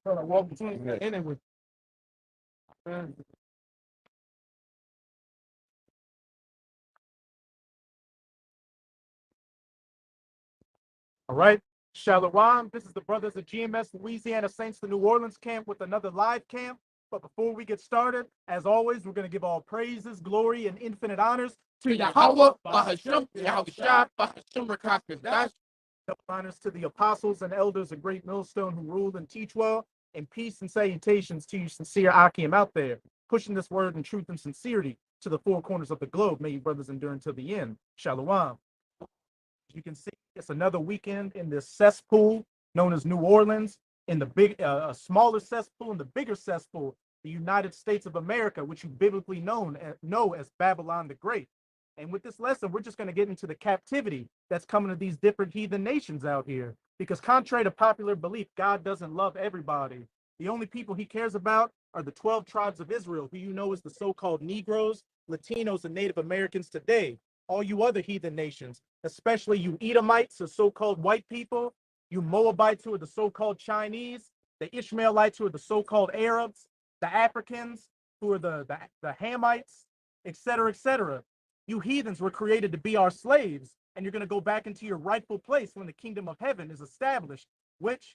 trying to walk between that anyway. All right. Shalom. This is the brothers of GMS Louisiana Saints, the New Orleans camp, with another live camp. But before we get started, as always, we're going to give all praises, glory, and infinite honors to Yahweh, Bahashem, Yahushua, Bahashem, Rakakadash. Honors to the apostles and elders of Great Millstone who rule and teach well, and peace and salutations to you sincere Akim out there, pushing this word in truth and sincerity to the four corners of the globe. May you brothers endure until the end. Shalom. As you can see, it's another weekend in this cesspool known as New Orleans, in the a smaller cesspool and the bigger cesspool, the United States of America, which you biblically know as Babylon the Great. And with this lesson, we're just going to get into the captivity that's coming to these different heathen nations out here. Because contrary to popular belief, God doesn't love everybody. The only people he cares about are the 12 tribes of Israel, who you know as the so-called Negroes, Latinos, and Native Americans today. All you other heathen nations, especially you Edomites, the so-called white people, you Moabites, who are the so-called Chinese, the Ishmaelites, who are the so-called Arabs, the Africans, who are the Hamites, etc., etc. You heathens were created to be our slaves, and you're going to go back into your rightful place when the kingdom of heaven is established, which,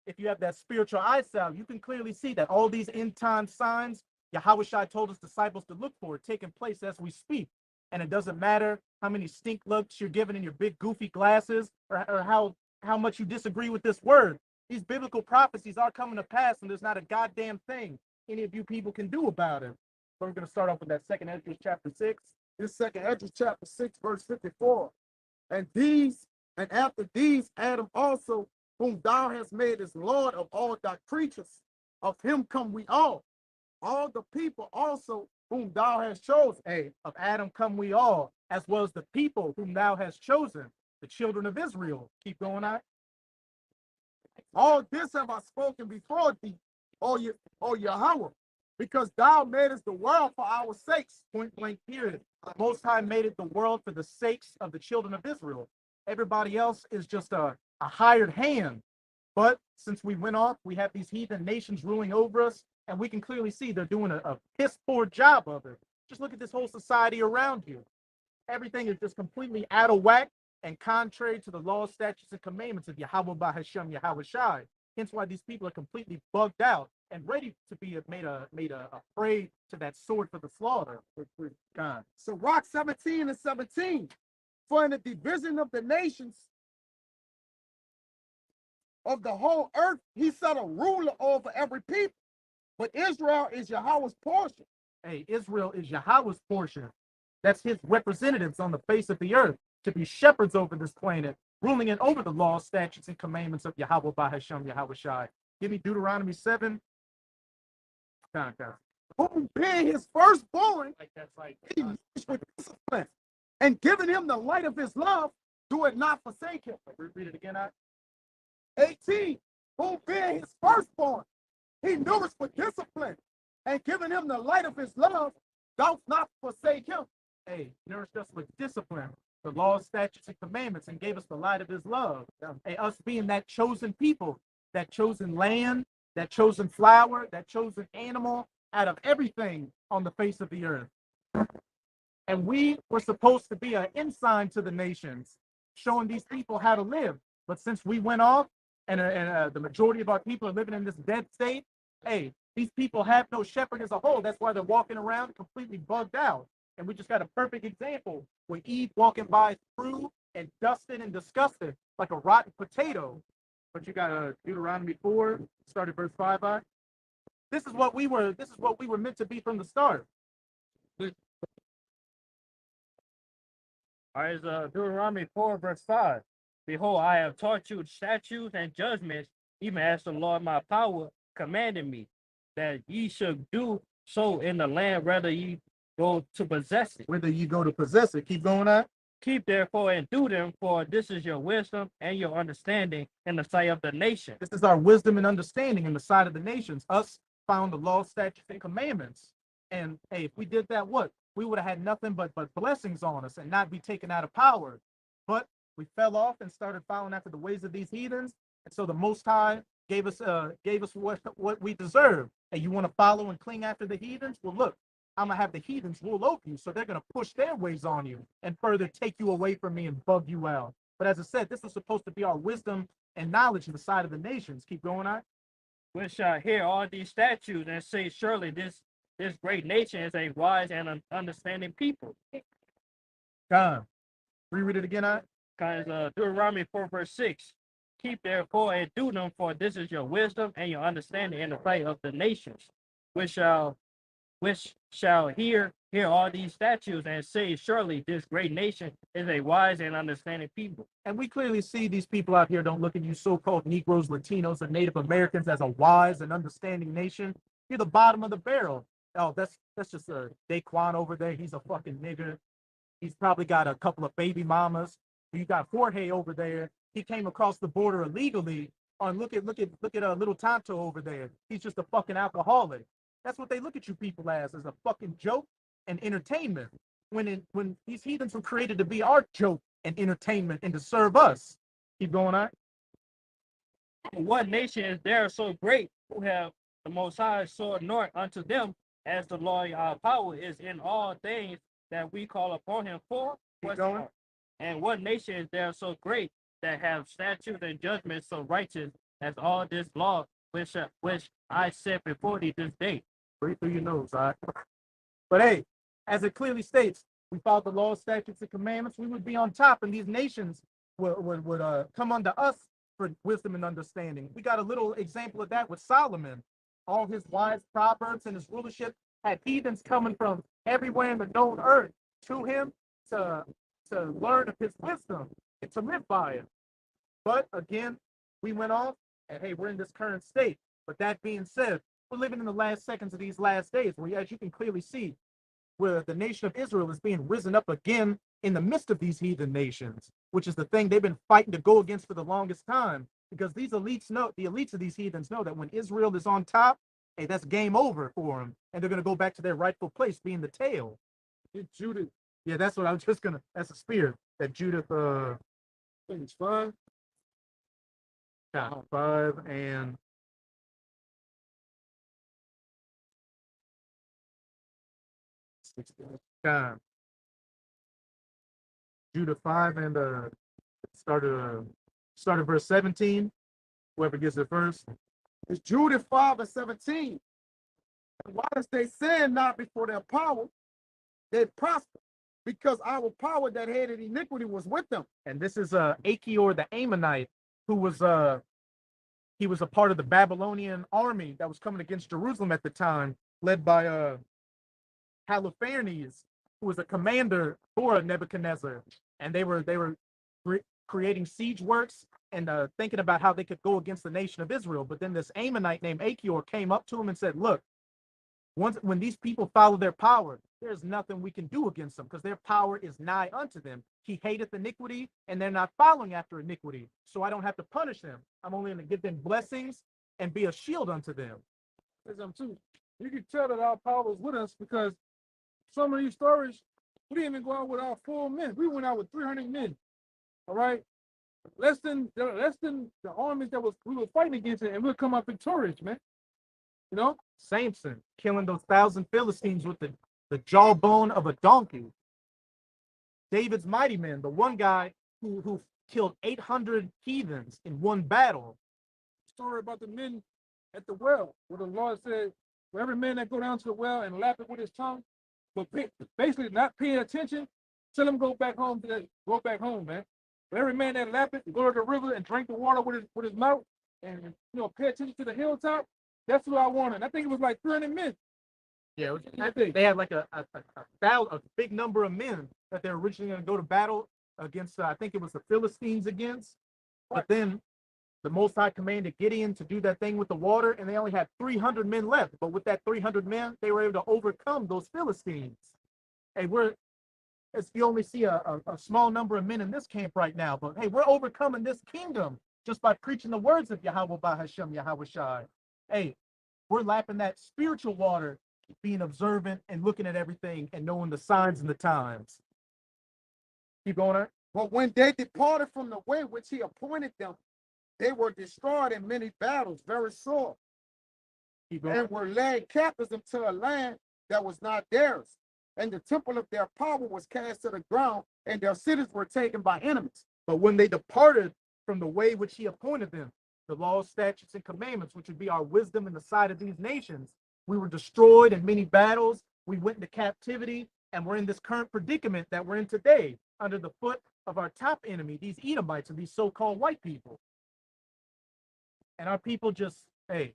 if you have that spiritual eyesight, you can clearly see that all these end-time signs Yahushua told his disciples to look for are taking place as we speak. And it doesn't matter how many stink looks you're giving in your big goofy glasses, or how much you disagree with this word. These biblical prophecies are coming to pass, and there's not a goddamn thing any of you people can do about it. So we're going to start off with that second Esdras chapter 6. This second Esdras chapter 6, verse 54. And after these, Adam also, whom thou hast made as Lord of all thy creatures, of him come we all the people also whom thou hast chosen. Hey, of Adam come we all, as well as the people whom thou hast chosen, the children of Israel. Keep going on. All this have I spoken before thee, O Yahweh, because thou madest the world for our sakes. Point blank period. The Most High made it the world for the sakes of the children of Israel. Everybody else is just a hired hand. But since we went off, we have these heathen nations ruling over us, and we can clearly see they're doing a piss poor job of it. Just look at this whole society around you. Everything is just completely out of whack and contrary to the laws, statutes, and commandments of Yahweh Bahashem Yahushai. Hence why these people are completely bugged out and ready to be made a prey to that sword for the slaughter. God. So Rock 17 and 17. For in the division of the nations of the whole earth, he set a ruler over every people. But Israel is Yahweh's portion. Hey, Israel is Yahweh's portion. That's his representatives on the face of the earth, to be shepherds over this planet, ruling it over the laws, statutes, and commandments of Yahweh Bahashem Yahushai. Give me Deuteronomy 7. Who being his firstborn, he nourished with discipline, and giving him the light of his love, do it not forsake him. Read it again. 18. Who being his firstborn, he nourished with discipline, and giving him the light of his love, doth not forsake him. Hey, nourished us with discipline, the laws, statutes, and commandments, and gave us the light of his love. Hey, us being that chosen people, that chosen land, that chosen flower, that chosen animal, out of everything on the face of the earth. And we were supposed to be an ensign to the nations, showing these people how to live. But since we went off, and the majority of our people are living in this dead state, hey, these people have no shepherd as a whole. That's why they're walking around completely bugged out. And we just got a perfect example where Eve walking by through and dusted and disgusted like a rotten potato. But you got Deuteronomy 4, started verse 5. This is what we were meant to be from the start. All right, Deuteronomy 4, verse 5. Behold, I have taught you statutes and judgments, even as the Lord my power commanded me, that ye should do so in the land, whether ye go to possess it. Whether you go to possess it. Keep going on. Keep therefore and do them, for this is your wisdom and your understanding in the sight of the nation. This is our wisdom and understanding in the sight of the nations. Us found the law, statutes, and commandments. And hey, if we did that, what? We would have had nothing but blessings on us and not be taken out of power. But we fell off and started following after the ways of these heathens. And so the Most High gave us what we deserve. And you want to follow and cling after the heathens? Well, look, I'm gonna have the heathens rule over you, so they're gonna push their ways on you and further take you away from me and bug you out. But as I said, this is supposed to be our wisdom and knowledge in the side of the nations. Keep going on. Which shall hear all these statutes and say, surely this great nation is a wise and understanding people. God, reread it again, I. Because Deuteronomy 4 verse 6. Keep therefore and do them, for this is your wisdom and your understanding in the sight of the nations, which shall hear all these statutes and say, surely this great nation is a wise and understanding people. And we clearly see these people out here don't look at you so-called Negroes, Latinos, and Native Americans as a wise and understanding nation. You're the bottom of the barrel. Oh, that's just a Daquan over there. He's a fucking nigger. He's probably got a couple of baby mamas. You got Jorge over there. He came across the border illegally. And look at little Tonto over there. He's just a fucking alcoholic. That's what they look at you people as a fucking joke and entertainment. When these heathens were created to be our joke and entertainment and to serve us. Keep going on. What nation is there so great who have the Most High sword north unto them, as the Lord our power is in all things that we call upon him for? Keep going. And what nation is there so great that have statutes and judgments so righteous as all this law which I set before thee this day? Breathe through your nose, all right? But hey, as it clearly states, we followed the laws, statutes, and commandments, we would be on top, and these nations would come unto us for wisdom and understanding. We got a little example of that with Solomon. All his wise proverbs and his rulership had heathens coming from everywhere in the known earth to him to learn of his wisdom and to live by it. But again, we went off, and hey, we're in this current state. But that being said, we're living in the last seconds of these last days, where, as you can clearly see, where the nation of Israel is being risen up again in the midst of these heathen nations, which is the thing they've been fighting to go against for the longest time. Because these elites know, the elites of these heathens know that when Israel is on top, hey, that's game over for them, and they're gonna go back to their rightful place, being the tail. Judith, Yeah, that's what I was just gonna. That's a spear that Judith. I think it's 5. Yeah, 5 and. Judah 5 and started verse 17. Whoever gets it first. It's Judith 5 and 17. And why does they sin not before their power? They prosper, because our power that hated iniquity was with them. And this is Achior the Ammonite, who was he was a part of the Babylonian army that was coming against Jerusalem at the time, led by Holofernes, who was a commander for Nebuchadnezzar, and they were creating siege works and thinking about how they could go against the nation of Israel. But then this Ammonite named Achior came up to him and said, "Look, when these people follow their power, there's nothing we can do against them, because their power is nigh unto them. He hateth iniquity, and they're not following after iniquity. So I don't have to punish them. I'm only going to give them blessings and be a shield unto them." There's them too. You can tell that our power is with us, because some of these stories, we didn't even go out with our full men. We went out with 300 men. All right, less than the armies that we were fighting against, and we'll come out victorious, man. You know, Samson killing those 1,000 Philistines with the jawbone of a donkey. David's mighty men, the one guy who killed 800 heathens in one battle. Story about the men at the well, where the Lord said, for every man that go down to the well and lap it with his tongue, but basically not paying attention, tell him go back home, man. For every man that lap it, go to the river and drink the water with his mouth, and pay attention to the hilltop. That's what I wanted. I think it was like 300 men. Yeah, they had like a big number of men that they're originally going to go to battle against. I think it was the Philistines against. But then the Most High commanded Gideon to do that thing with the water, and they only had 300 men left. But with that 300 men, they were able to overcome those Philistines. Hey, you only see a small number of men in this camp right now, but hey, we're overcoming this kingdom just by preaching the words of Yahweh Bahashem Yahweh Shai. Hey, we're lapping that spiritual water, being observant and looking at everything and knowing the signs and the times. Keep going on. But when they departed from the way which he appointed them, They were destroyed in many battles, very sore, and were led captives into a land that was not theirs. And the temple of their power was cast to the ground, and their cities were taken by enemies. But when they departed from the way which he appointed them, the laws, statutes, and commandments, which would be our wisdom in the sight of these nations, we were destroyed in many battles. We went into captivity, and we're in this current predicament that we're in today, under the foot of our top enemy, these Edomites and these so-called white people. And our people just, hey,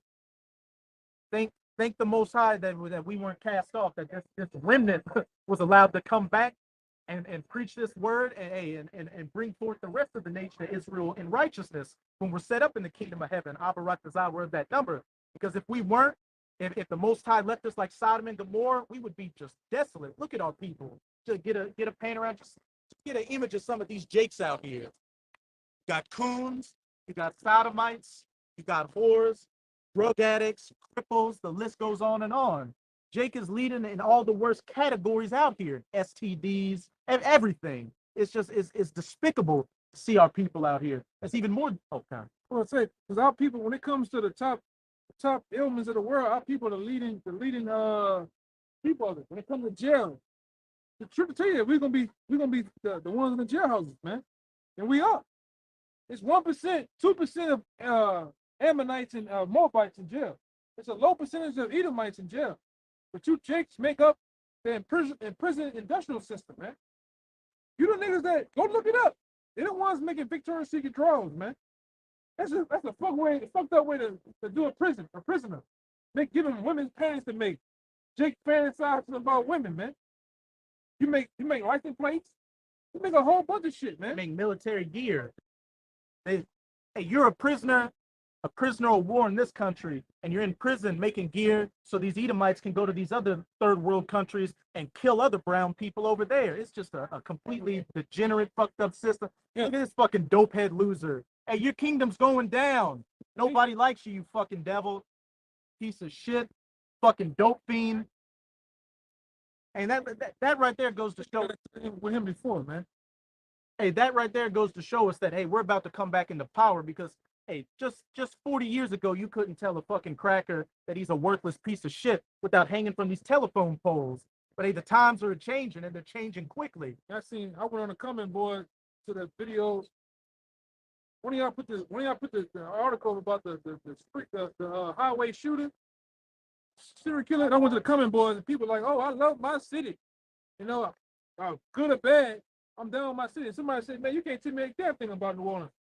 thank the Most High that we weren't cast off, that this remnant was allowed to come back and preach this word and bring forth the rest of the nation of Israel in righteousness when we're set up in the kingdom of heaven. Abarak Tazah, we're of that number. Because if we weren't, if the Most High left us like Sodom and Gomorrah, we would be just desolate. Look at our people. Just get a panorama, just get an image of some of these jakes out here. You got coons, you got sodomites, you got whores, drug addicts, cripples, the list goes on and on. Jake is leading in all the worst categories out here, STDs, and everything. It's just, it's despicable to see our people out here. It's even more, okay. Well, I say, because our people, when it comes to the top ailments of the world, our people are the leading people of it. When it comes to jail, the truth to tell you, we're gonna be the ones in the jailhouses, man. And we are. It's 1%, 2% of Ammonites and Moabites in jail. It's a low percentage of Edomites in jail. But you Jakes make up the prison industrial system, man. You the niggas that, go look it up. They're the ones making Victoria's Secret drawers, man. That's a fucked up way to do a prisoner. Give them women's pants to make. Jake fantasizes about women, man. You make license plates. You make a whole bunch of shit, man. Make military gear. Hey, you're a prisoner of war in this country, and you're in prison making gear so these Edomites can go to these other third world countries and kill other brown people over there. It's just a completely degenerate, fucked up system. Yeah. Look at this fucking dopehead loser. Hey, your kingdom's going down. Nobody likes you, you fucking devil. Piece of shit. Fucking dope fiend. And that right there goes to show with him before, man. Hey, that right there goes to show us that, hey, we're about to come back into power because, hey, just 40 years ago, you couldn't tell a fucking cracker that he's a worthless piece of shit without hanging from these telephone poles. But hey, the times are changing, and they're changing quickly. I went on a comment board to the videos. When y'all put the article about the highway shooter, serial killer, and I went to the comment boards, and people like, oh, I love my city. You know, good or bad, I'm down with my city. And somebody said, man, you can't tell me a damn thing about New Orleans.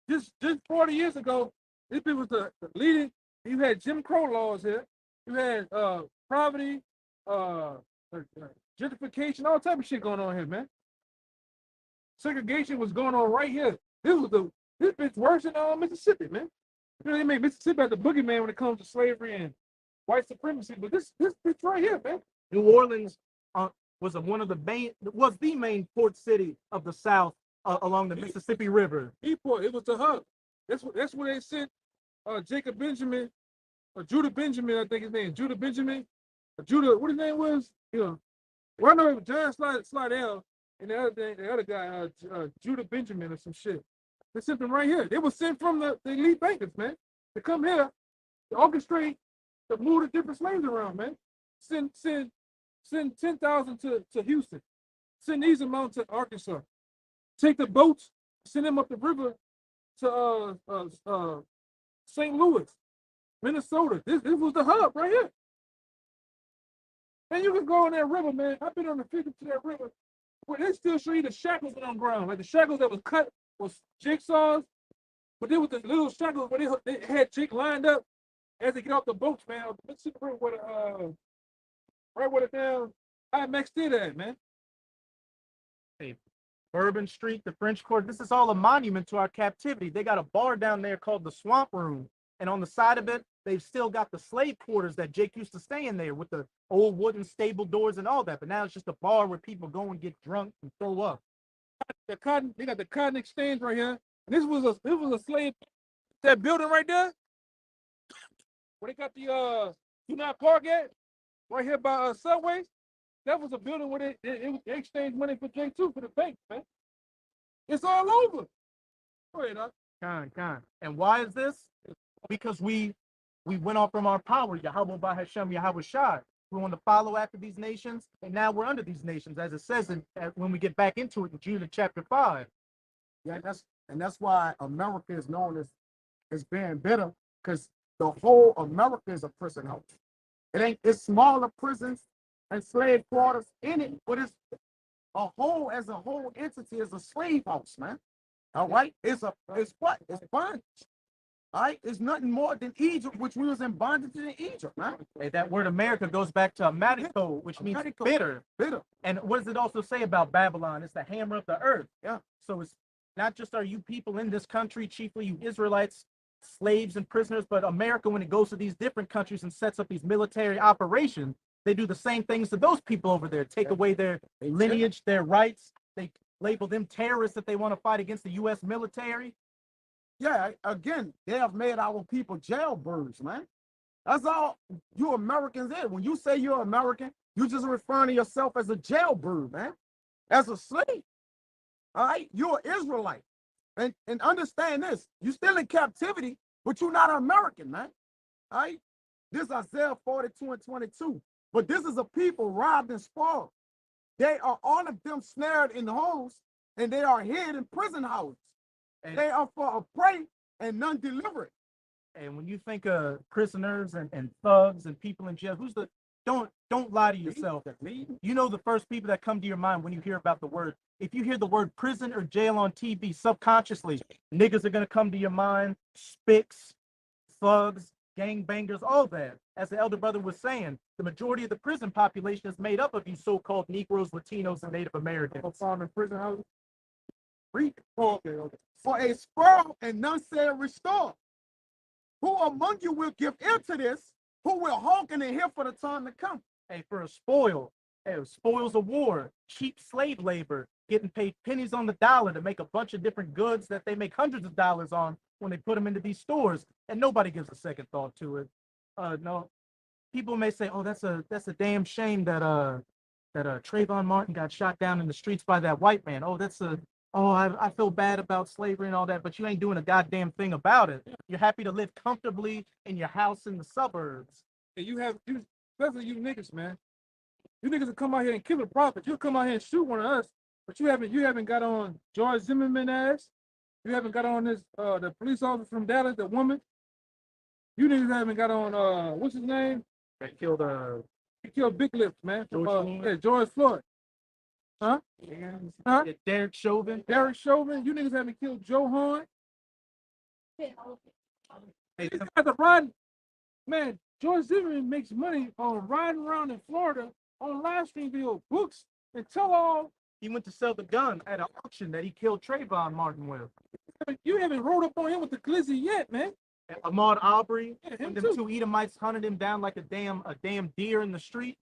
Just 40 years ago, this was the leading. You had Jim Crow laws here. You had poverty, gentrification, all type of shit going on here, man. Segregation was going on right here. This bitch worse than Mississippi, man. You know, they make Mississippi as the boogeyman when it comes to slavery and white supremacy, but this bitch right here, man. New Orleans was the main port city of the South along the Mississippi River. It was the hub. That's where they sent Jacob Benjamin, or Judah Benjamin, I think his name, Judah Benjamin, or Judah, what his name was? You know, well, I know it was John Slidell, and the other guy, Judah Benjamin or some shit. They sent them right here. They were sent from the elite bankers, man, to come here to orchestrate to move the different slaves around, man. Send 10,000 to Houston. Send these amounts to Arkansas. Take the boats, send them up the river to St. Louis, Minnesota. This was the hub right here. And you can go on that river, man. I've been on the figure to that river where they still show you the shackles on the ground. Like the shackles that was cut was jigsaws, but there was the little shackles where they had Jake lined up as they get off the boats, man. Mississippi River right where the damn IMAX theater at, man. Hey, Bourbon Street, the French Court, this is all a monument to our captivity. They got a bar down there called the Swamp Room, and on the side of it, they've still got the slave quarters that Jake used to stay in there with the old wooden stable doors and all that, but now it's just a bar where people go and get drunk and throw up. They got the cotton exchange right here. And this was a slave, that building right there, where they got the do not park at, right here by Subway. That was a building where they exchanged money for J2 for the bank, man. It's all over. Go ahead, Kind. And why is this? Because we went off from our power. Yahweh by Hashem, Yahweh Shai. We want to follow after these nations, and now we're under these nations, as it says when we get back into it in Judah chapter 5. Yeah, that's why America is known as being bitter, because the whole America is a prison house. It's smaller prisons and slave quarters in it, but it's a whole entity is a slave house, man. All right, it's what? It's bondage. All right, it's nothing more than Egypt, which we was in bondage in Egypt, man. Hey, that word America goes back to Americo, which means bitter. Bitter. And what does it also say about Babylon? It's the hammer of the earth. Yeah. So it's not just are you people in this country, chiefly you Israelites, slaves and prisoners, but America, when it goes to these different countries and sets up these military operations, they do the same things to those people over there, take away their lineage, their rights. They label them terrorists if they want to fight against the U.S. military. Yeah, again, they have made our people jailbirds, man. That's all you Americans is. When you say you're American, you're just referring to yourself as a jailbird, man. As a slave. All right? You're an Israelite. And understand this. You're still in captivity, but you're not an American, man. All right? This is Isaiah 42 and 22. But this is a people robbed and spoiled. They are all of them snared in holes, and they are hid in prison houses. And they are for a prey and none deliberate. And when you think of prisoners and thugs and people in jail, don't lie to yourself. You know the first people that come to your mind when you hear about the word. If you hear the word prison or jail on TV, subconsciously, niggas are gonna come to your mind, spics, thugs, gangbangers, all that. As the elder brother was saying, the majority of the prison population is made up of you so-called Negroes, Latinos, and Native Americans. Farm in prison houses. Okay. For a spoil and none say restore. Who among you will give ear to this? Who will hearken and hear for the time to come? Hey, for a spoil. Hey, spoils of war, cheap slave labor, getting paid pennies on the dollar to make a bunch of different goods that they make hundreds of dollars on when they put them into these stores, and nobody gives a second thought to it. No, people may say, "Oh, that's a damn shame that Trayvon Martin got shot down in the streets by that white man. I feel bad about slavery and all that," but you ain't doing a goddamn thing about it. You're happy to live comfortably in your house in the suburbs. And especially you niggas, man. You niggas will come out here and kill a prophet. You'll come out here and shoot one of us, but you haven't got on George Zimmerman ass. You haven't got on this the police officer from Dallas, the woman. You niggas haven't got on what's his name? That killed He killed Big Lips, man. George Floyd. Huh? Huh? Derek Chauvin. You niggas haven't killed Joe Horn. Hey, These guys are riding. Man, George Zimmerman makes money on riding around in Florida on live stream video, books, and tell all. He went to sell the gun at an auction that he killed Trayvon Martin with. You haven't rolled up on him with the glizzy yet, man. And Ahmaud Arbery, him them too. two Edomites hunted him down like a damn deer in the street.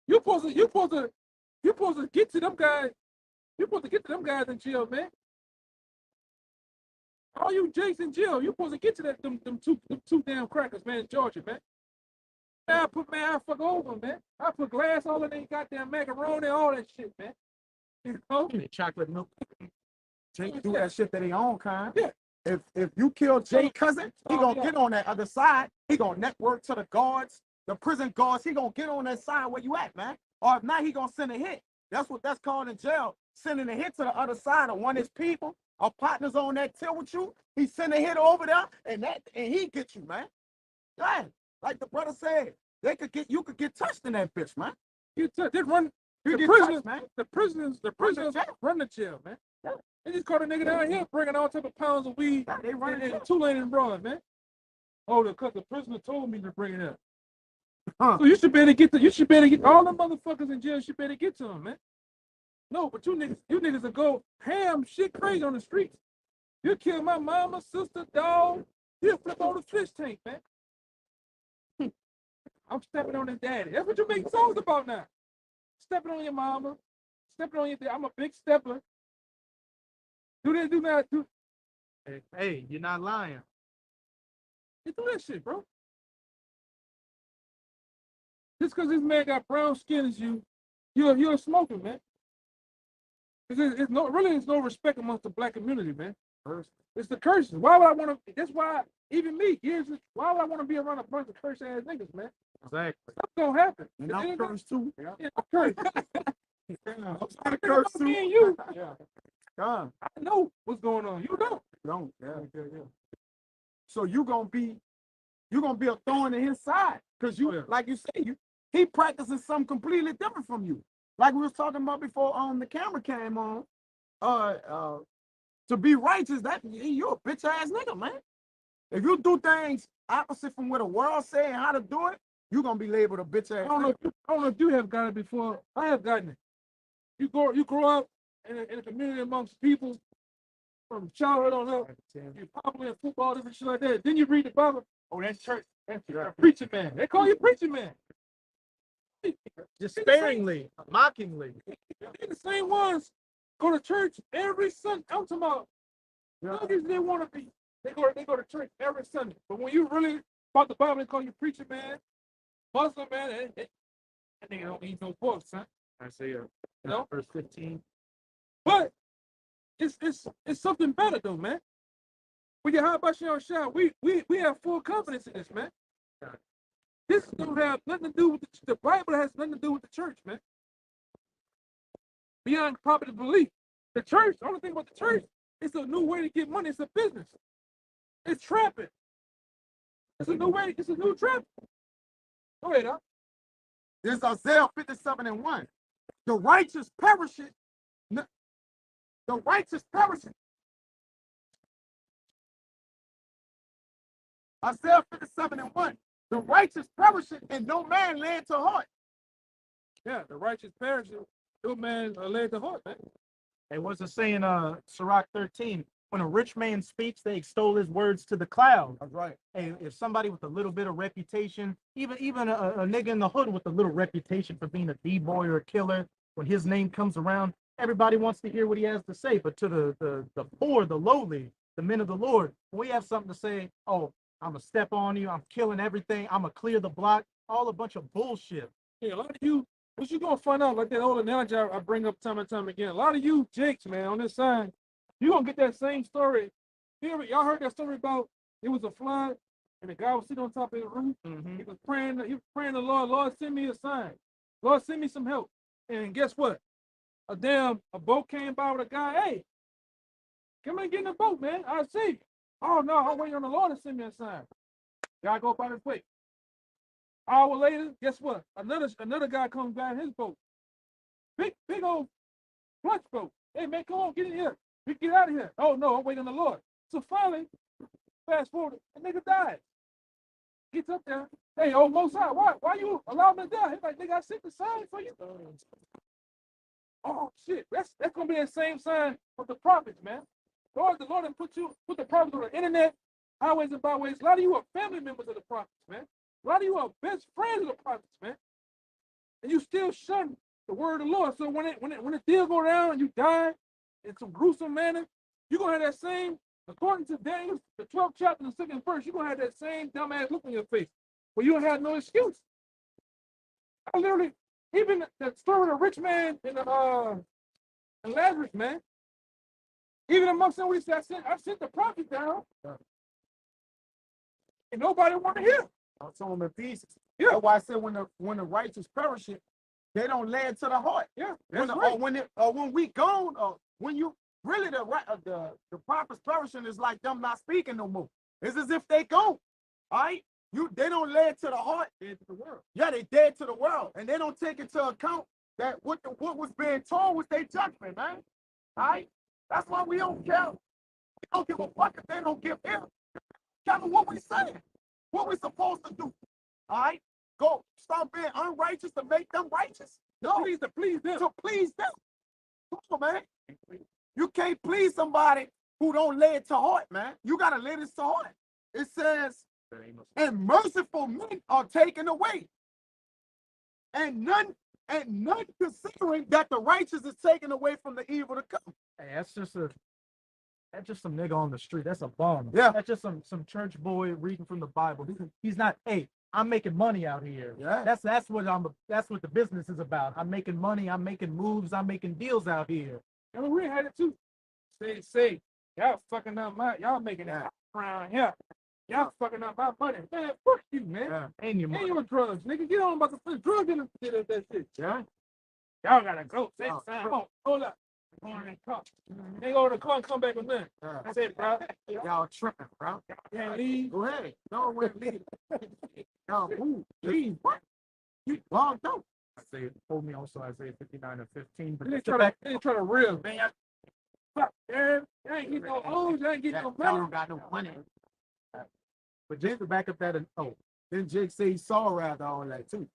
You supposed to get to them guys. You supposed to get to them guys in jail, man. All you Jakes in jail, you supposed to get to them two damn crackers, man, in Georgia, man. I fuck over, man. I put glass all in their goddamn macaroni, all that shit, man. You know? Chocolate milk. Jake do that shit that he own, kind. Yeah. If you kill Jay Cousin, he gonna get on that other side. He gonna network to the guards, the prison guards. He gonna get on that side where you at, man. Or if not, he gonna send a hit. That's what that's called in jail. Sending a hit to the other side of one of his people. Our partners on that till with you. He send a hit over there, and he get you, man. Yeah. Like the brother said, you could get touched in that bitch, man. They run You the get prisoners, touched, man. the prisoners run the jail, man. Yeah. They just caught a nigga down here bringing all type of pounds of weed Yeah, they run in Tulane and Broad, man. Oh, because the prisoner told me to bring it up. Huh. So you should be able to get all the motherfuckers in jail. You should be able to get to them, man. No, but you niggas will go ham shit crazy on the streets. You kill my mama, sister, dog. He'll flip on the fish tank, man. I'm stepping on his daddy. That's what you make songs about now. Stepping on your mama, stepping on your dad. I'm a big stepper. Do that. Hey, you're not lying. You do that shit, bro. Just because this man got brown skin as you're a smoker, man. There's no respect amongst the black community, man. It's the curses. Why would I want to? That's why even me, why would I want to be around a bunch of curse ass niggas, man? Exactly. That's gonna happen. And I'm cursed too. Yeah, I'm cursed. I'm kind of cursed Me too. and you. Yeah. God, I know what's going on. You don't. don't. Yeah. So you're gonna be a thorn in his side. Because like you say, he practicing something completely different from you. Like we was talking about before the camera came on. To be righteous, that you're a bitch ass nigga, man. If you do things opposite from what the world saying how to do it, you're gonna be labeled a bitch ass. I don't know if you have gotten it before. I have gotten it. You grow up in a community amongst people from childhood on up. You're popular in football, different shit like that. Then you read the Bible. Oh, that's church. That's preacher man. They call you preacher man. Just sparingly, mockingly. They're the same ones go to church every Sunday. I'm talking about niggas they want to be. They go to church every Sunday. But when you really about the Bible, they call you preacher man, Muslim man. That nigga don't eat no pork, son. I say, know? verse 15. But it's something better though, man. When you high by shot, we have full confidence in this, man. This don't have nothing to do with the Bible. Has nothing to do with the church, man. Beyond popular belief, the church. The only thing about the church, it's a new way to get money. It's a business. It's trapping. It's a new way. It's a new trap. Go ahead, huh? There's Isaiah 57:1. The righteous perisheth. The righteous perisheth. Isaiah 57:1. The righteous perisheth, and no man led to heart. Yeah, the righteous perish. No man led to heart, man. And what's it saying, Sirach 13? When a rich man speaks, they extol his words to the clouds. That's right. And if somebody with a little bit of reputation, even a nigga in the hood with a little reputation for being a D-boy or a killer, when his name comes around, everybody wants to hear what he has to say. But to the poor, the lowly, the men of the Lord, when we have something to say, oh, I'm going to step on you, I'm killing everything, I'm going to clear the block, all a bunch of bullshit. Yeah, a lot of you, what you going to find out, like that old analogy I bring up time and time again, a lot of you jakes, man, on this side, you're going to get that same story. Y'all heard that story about it was a flood and the guy was sitting on top of the roof. Mm-hmm. He was praying to the Lord, Lord, send me a sign. Lord, send me some help. And guess what? A boat came by with a guy, hey, come and get in the boat, man. I'll see you. Oh, no, I'm waiting on the Lord to send me a sign. Guy go by his way. Hour later, guess what? Another guy comes by in his boat. Big old clutch boat. Hey, man, come on, get in here. We get out of here. Oh, no, I'm waiting on the Lord. So finally, fast forward, the nigga died. Gets up there. Hey, oh, Most High, why you allow me to die? He's like, nigga, I sent the sign for you. Oh, shit. That's going to be the same sign of the prophets, man. Lord, the Lord put the prophets on the internet, highways and byways. A lot of you are family members of the prophets, man. A lot of you are best friends of the prophets, man. And you still shun the word of the Lord. So when the deal go down and you die in some gruesome manner, you're going to have that same, according to Daniel, the 12th chapter, the 2nd verse, you're going to have that same dumbass look on your face where you don't have no excuse. I literally, even the story of the rich man and Lazarus, man, even amongst them, we said, I sent the prophet down, and nobody wanted to hear. I'll tell them in pieces. Yeah. That's why I said when the righteous perish, they don't lay it to the heart. Yeah, When that's right. when we gone, when you really the prophets perishing is like them not speaking no more. It's as if they go. All right, they don't lay it to the heart. Dead to the world. Yeah, they dead to the world, and they don't take into account that what was being told was their judgment, man. All right, that's why we don't care. We don't give a fuck if they don't give in. Care what we saying, what we supposed to do. All right, go stop being unrighteous to make them righteous. No, To please them. to please them. Come on, man. You can't please somebody who don't lay it to heart, man. You gotta lay this to heart. It says, and merciful men are taken away, and none considering that the righteous is taken away from the evil to come. Hey, that's just some nigga on the street. That's a bum. Yeah. That's just some church boy reading from the Bible. He's not, hey, I'm making money out here. Yeah. That's what the business is about. I'm making money, I'm making moves, I'm making deals out here. And we had it too. Say, Y'all fucking up y'all making that around here. Y'all fucking up my money. Man, fuck you, man. Yeah. And your And money. your drugs, nigga. Get on about the drug dealer did that shit. Yeah. Y'all gotta go. Say Oh. sign. Come on, hold up. Go in that car. They go to the car and come back with nothing. Yeah. That's it, bro. Y'all tripping, bro. Yeah, leave. Go ahead. No one leave. Y'all move. Leave. What? You logged out. Isaiah told me also Isaiah 59 and 15. But They just the try to reel, man. Fuck, man. Y'all ain't getting no O's. Y'all ain't getting no Y'all money. don't got no money. but just to back up that, oh, Then Jake say he saw after all that too.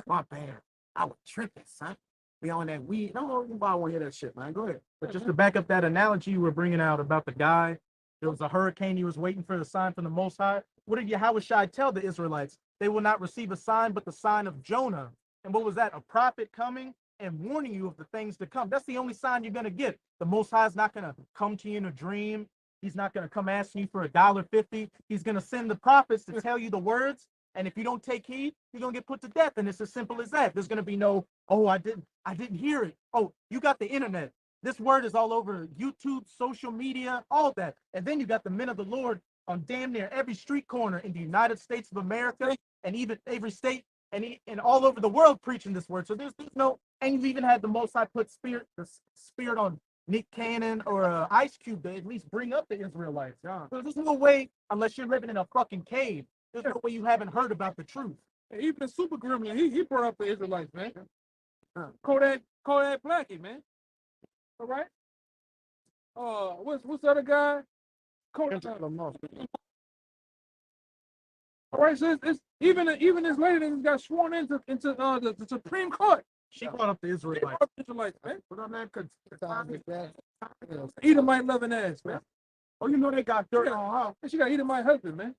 My bad. I was tripping, son. Be on that weed. No, nobody want to hear that shit, man. Go ahead. but just to back up that analogy you were bringing out about the guy, there was a hurricane. He was waiting for the sign from the Most High. What did Yahushua tell the Israelites? They will not receive a sign but the sign of Jonah. And what was that? A prophet coming and warning you of the things to come. That's the only sign you're going to get. The Most High is not going to come to you in a dream. He's not going to come asking you for $1.50. He's going to send the prophets to tell you the words. And if you don't take heed, you're going to get put to death. And it's as simple as that. There's going to be no, oh, I didn't hear it. Oh, you got the internet. This word is all over YouTube, social media, all that. And then you got the men of the Lord on damn near every street corner in the United States of America and even every state and all over the world preaching this word. So there's no, and you've even had the Most High put the spirit on Nick Cannon or Ice Cube to at least bring up the Israelites. So there's no way, unless you're living in a fucking cave, there's no way you haven't heard about the truth. And even the Super Gremlin, he brought up the Israelites, man. Kodak Blackie, man. All right. What's the other guy? Kodak. All right, so it's even this lady that got sworn into the Supreme Court. She brought up the Israelites. Israelites, man. Put on that Edomite loving ass, man. Oh, you know they got dirt on her. And she got Edomite husband, man.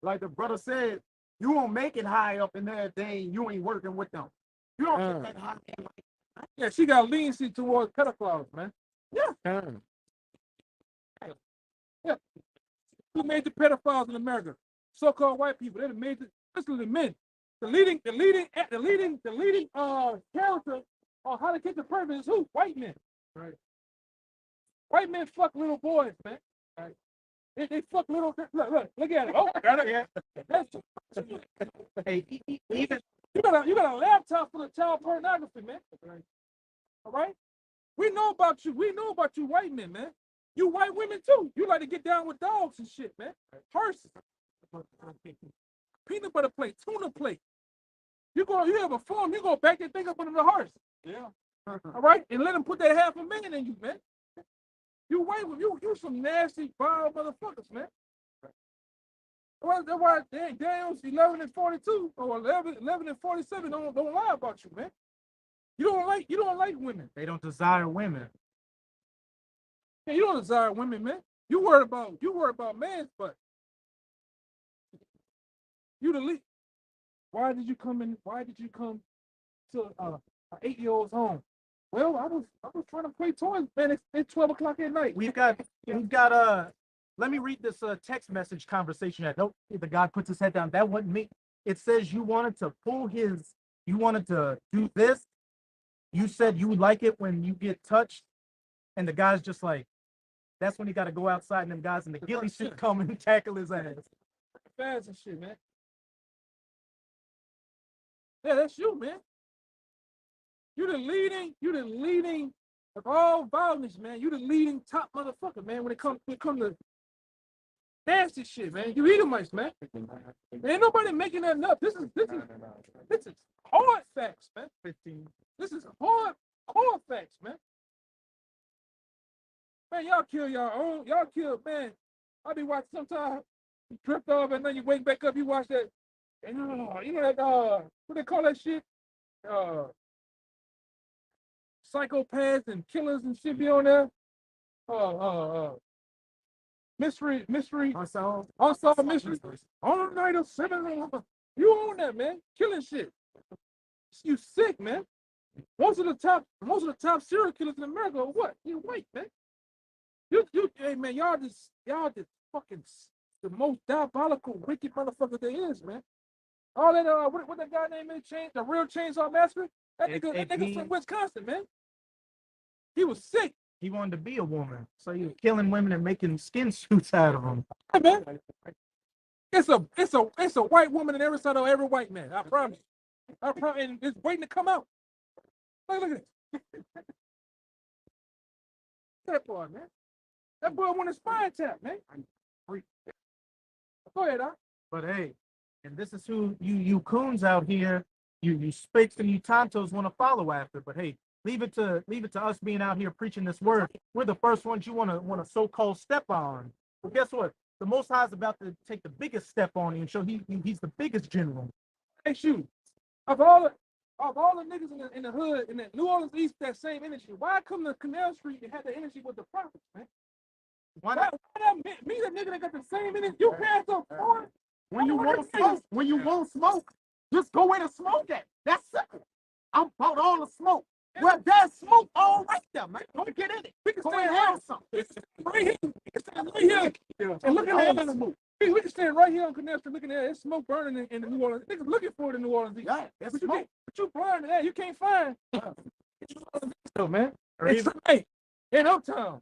Like the brother said, you won't make it high up in that thing. You ain't working with them. You don't get that high. Yeah, she got leniency towards pedophiles, man. Yeah. Yeah. Who made the pedophiles in America? So-called white people. They're the major, especially the men. The leading character on How to Catch a Predator is who? White men. Right. White men fuck little boys, man. Right. They fuck little. Look at it. Oh, got it. Yeah. That's, Hey, even you got a laptop full of child pornography, man. Right. All right. We know about you. We know about you, white men, man. You white women too. You like to get down with dogs and shit, man. Horses. Peanut butter plate, tuna plate. You have a farm, you go back that thing up under the horse. Yeah. All right? And let them put that half a million in you, man. You white women, you some nasty, vile motherfuckers, man. That's why Daniels 11 and 42 or 11 and 47 don't lie about you, man. You don't like women. they don't desire women. Yeah, you don't desire women, man. You worry about man's butt. You the lead. Why did you come to an 8-year-old's home? Well, I was trying to play toys, man. It's 12 o'clock at night. We've got let me read this text message conversation that nope, the guy puts his head down. That wasn't me. It says you wanted to do this. You said you like it when you get touched, and the guy's just like, that's when he got to go outside and them guys in the ghillie suit come and tackle his ass. Fast and shit, man. Yeah, that's you, man. You the leading of all violence, man. You the leading top motherfucker, man. When it comes to nasty shit, man. You Edomites, man. Ain't nobody making that up. This is hard facts, man. 15. This is hard facts, man. Man, y'all kill y'all own. Y'all kill, man. I be watching sometimes. You drift off and then you wake back up. You watch that. And you know that what they call that shit? Psychopaths and killers and shit be on there. Mystery. Unsolved mystery. On the night of 7. You own that, man. Killing shit. You sick, man. Most of the top serial killers in America are what? You white, man. Hey, man, y'all just fucking the most diabolical, wicked motherfucker there is, man. All that what that guy named the real Chainsaw Massacre? That nigga from Wisconsin, man. He was sick. He wanted to be a woman, so he was killing women and making skin suits out of them. Hey, man. It's a white woman in every side of every white man. I promise. I promise, and it's waiting to come out. Look at this. That boy, man. That boy want a spine tap, man. Go ahead, Doc. But hey, and this is who you coons out here, you spakes and you tontos want to follow after. But hey, leave it to us being out here preaching this word. We're the first ones you want to so-called step on. Well, guess what? The Most High is about to take the biggest step on you and show he's the biggest general. Hey, shoot. Of all the niggas in the hood in the New Orleans East, that same energy. Why come to Canal Street and have the energy with the prophets, man? Why not me, the nigga that got the same energy? You pass up for it. When you won't smoke, just go where the smoke at. That's simple. I'm about all the smoke. Well, there's smoke all right there, man. Don't get in it. We can Go stand and have some. right here. We can stand right here and look at the we can stand right here on Canal Street looking at it. It's smoke burning in the New Orleans. Niggas looking for it in New Orleans. Yeah, that's but smoke. you blind to that. You can't find. So, man. Or It's even, right in Uptown,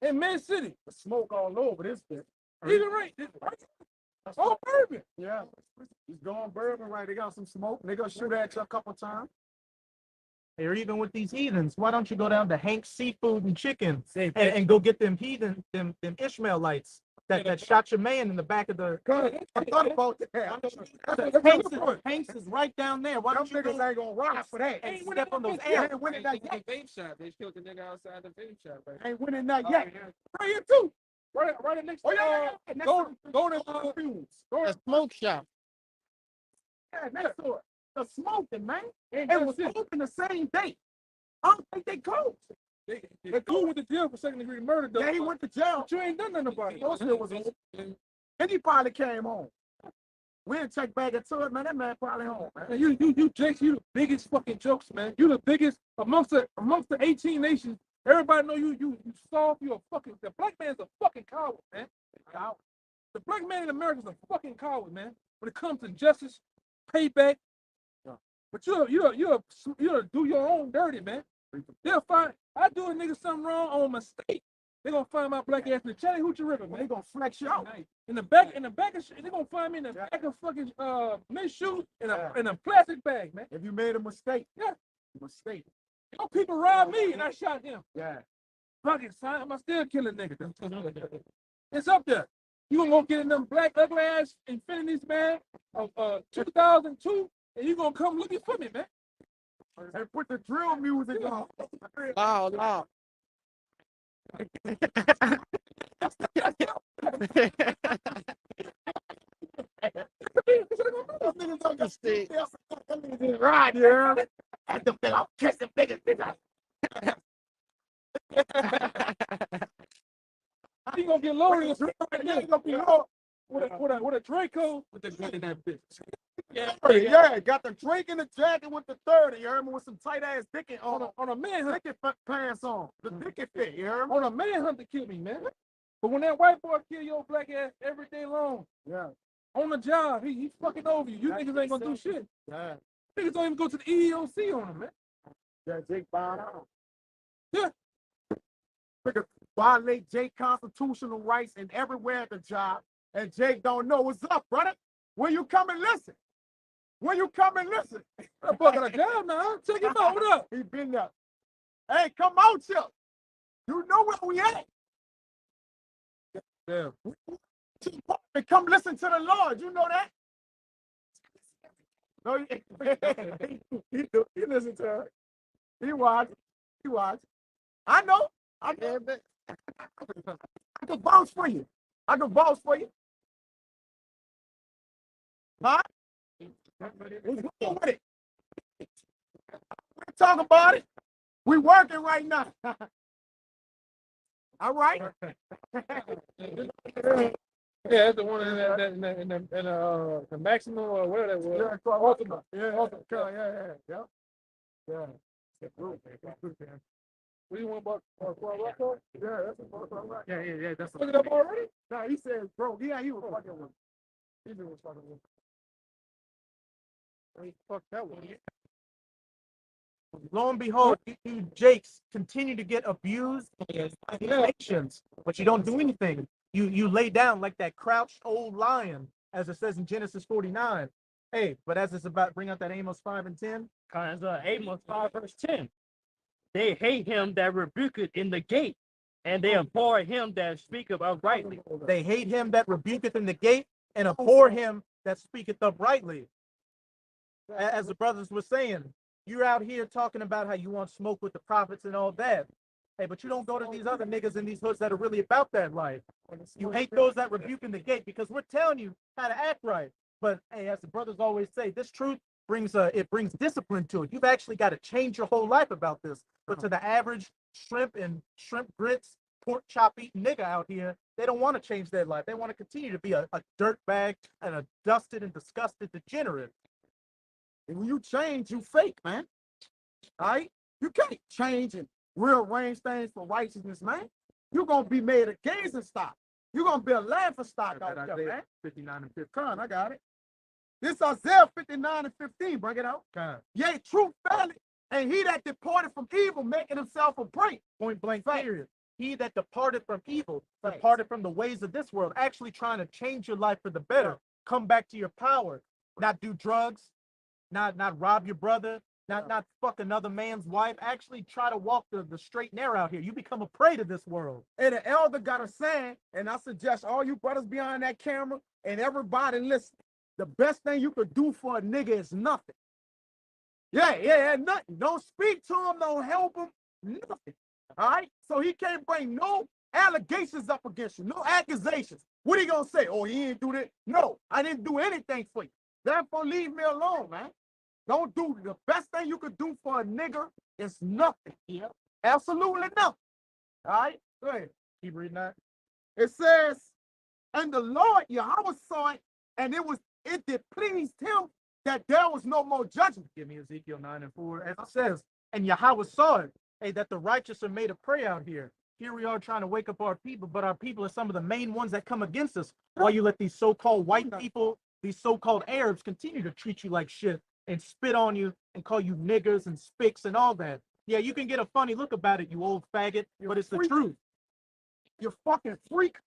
in Man City. The smoke all over this bit. Even right. Oh, Bourbon. Yeah. He's going bourbon right. They got some smoke. They gonna shoot at you a couple times. or even with these heathens, why don't you go down to Hank's Seafood and Chicken and go get them heathen, them Ishmaelites that shot your man in the back of the. I thought about that. Hanks is right down there. Why Them don't you niggas go ain't gonna ride for that. and Ain't step on those They airs? ain't winning that yet. Vape shop. They killed the nigga outside the vape shop. Right? Ain't winning that yet. Right here, too. Right next to Oh, yeah. go to A smoke shop. Yeah, next to it. The smoking, man. It was open the same day. I don't think they closed. They dude went to jail for second-degree murder, though. Yeah, he went to jail. But you ain't done nothing about it. Those shit was open. And he probably came home. We didn't check back into it, man. That man probably home, man. Man, you Jakes, you the biggest fucking jokes, man. You the biggest amongst the 18 nations. Everybody know you soft. You a fucking. The black man's a fucking coward, man. The black man in America is a fucking coward, man. When it comes to justice, payback. But you do your own dirty, man. They'll find I do a nigga something wrong on mistake. They gonna find my black ass in the Chattahoochee River, man. They gonna flex you out. In the back of shit, they gonna find me in the back of fucking men's shoes in a plastic bag, man. If you made a mistake, Yeah. mistake. Your people robbed me and I shot them. Yeah. Fuck it, son. I'm still killing niggas. It's up there. You gonna go get in them black ugly ass Infinities, man, of 2002, and you gonna come looking for me, man. And put the drill music on. Loud. Right, yeah. And the thing, I'm kissing niggas. You gonna get loaded with a Draco with the gun in that bitch. Yeah, got the drink in the jacket with the 30, you heard me, with some tight ass dicky On a manhunt. dicky pants on. The dicky fit, you heard me? On a manhunt to kill me, man. But when that white boy kill your black ass every day long, Yeah. on the job, he fucking over you. You niggas ain't gonna do shit. Yeah. Niggas don't even go to the EEOC on him, man. Yeah, Jake bowed out. Yeah. Nigga violate Jake constitutional rights and everywhere at the job, and Jake don't know what's up, brother. When you come and listen? When you come and listen? That boy got a job now. Check him out. What up? He been there. Hey, come out here. You know where we at. Yeah. And come listen to the Lord. You know that? No, he listen to her. He watch. I know. I can vouch for you. Huh? What's wrong with it? We talk about it. We working right now. All right. Yeah, that's the one in the maximum or whatever that was. Yeah, Ultimate. Yeah. What do you want about Rocco? Yeah, that's a Yeah. That's Look it up already? Nah, he said, bro, yeah, he was fucking with. He was fucking with. Fuck that one. Lo and behold, you Jakes continue to get abused by these nations, but you don't do anything. You lay down like that crouched old lion, as it says in Genesis 49. Hey, but as it's about bring out that Amos 5 and 10. Cause Amos 5 verse 10. They hate him that rebuketh in the gate, and they abhor him that speaketh uprightly. They hate him that rebuketh in the gate, and abhor him that speaketh uprightly. As the brothers were saying, you're out here talking about how you want smoke with the prophets and all that. Hey, but you don't go to these other niggas in these hoods that are really about that life. You hate those that rebuke in the gate because we're telling you how to act right. But hey, as the brothers always say, this truth brings discipline to it. You've actually got to change your whole life about this. But to the average shrimp and shrimp grits, pork chop eating nigga out here, they don't want to change their life. They want to continue to be a dirt bag and a dusted and disgusted degenerate. And when you change, you fake, man. All right? You can't change and rearrange things for righteousness, man. You're going to be made a gazing stock. You're going to be a laughing stock out there, man. 59 and 15. Come, I got it. This Isaiah 59 and 15. Bring it out. Yea, truth faileth, and he that departed from evil, making himself a prey. Point blank period. He that departed from evil, departed from the ways of this world, actually trying to change your life for the better. Come back to your power. Not do drugs, not rob your brother, not fuck another man's wife. Actually try to walk the straight and narrow out here. You become a prey to this world. And the elder got a saying, and I suggest all you brothers behind that camera and everybody listen. The best thing you could do for a nigga is nothing. Yeah, nothing. Don't speak to him, don't help him, nothing. All right? So he can't bring no allegations up against you, no accusations. What are you gonna say? Oh, he didn't do that. No, I didn't do anything for you. Therefore, leave me alone, man. Don't do the best thing you could do for a nigga is nothing. Yeah. Absolutely nothing. All right? Go ahead. Keep reading that. It says, and the Lord Yahweh saw it, and it did please him that there was no more judgment. Give me Ezekiel 9 and 4. As it says, and Yahweh saw it, hey, that the righteous are made a prey out here. Here we are trying to wake up our people, but our people are some of the main ones that come against us. While you let these so-called white people, these so-called Arabs continue to treat you like shit and spit on you and call you niggers and spicks and all that. Yeah, you can get a funny look about it, you old faggot, but it's the truth. You fucking freak.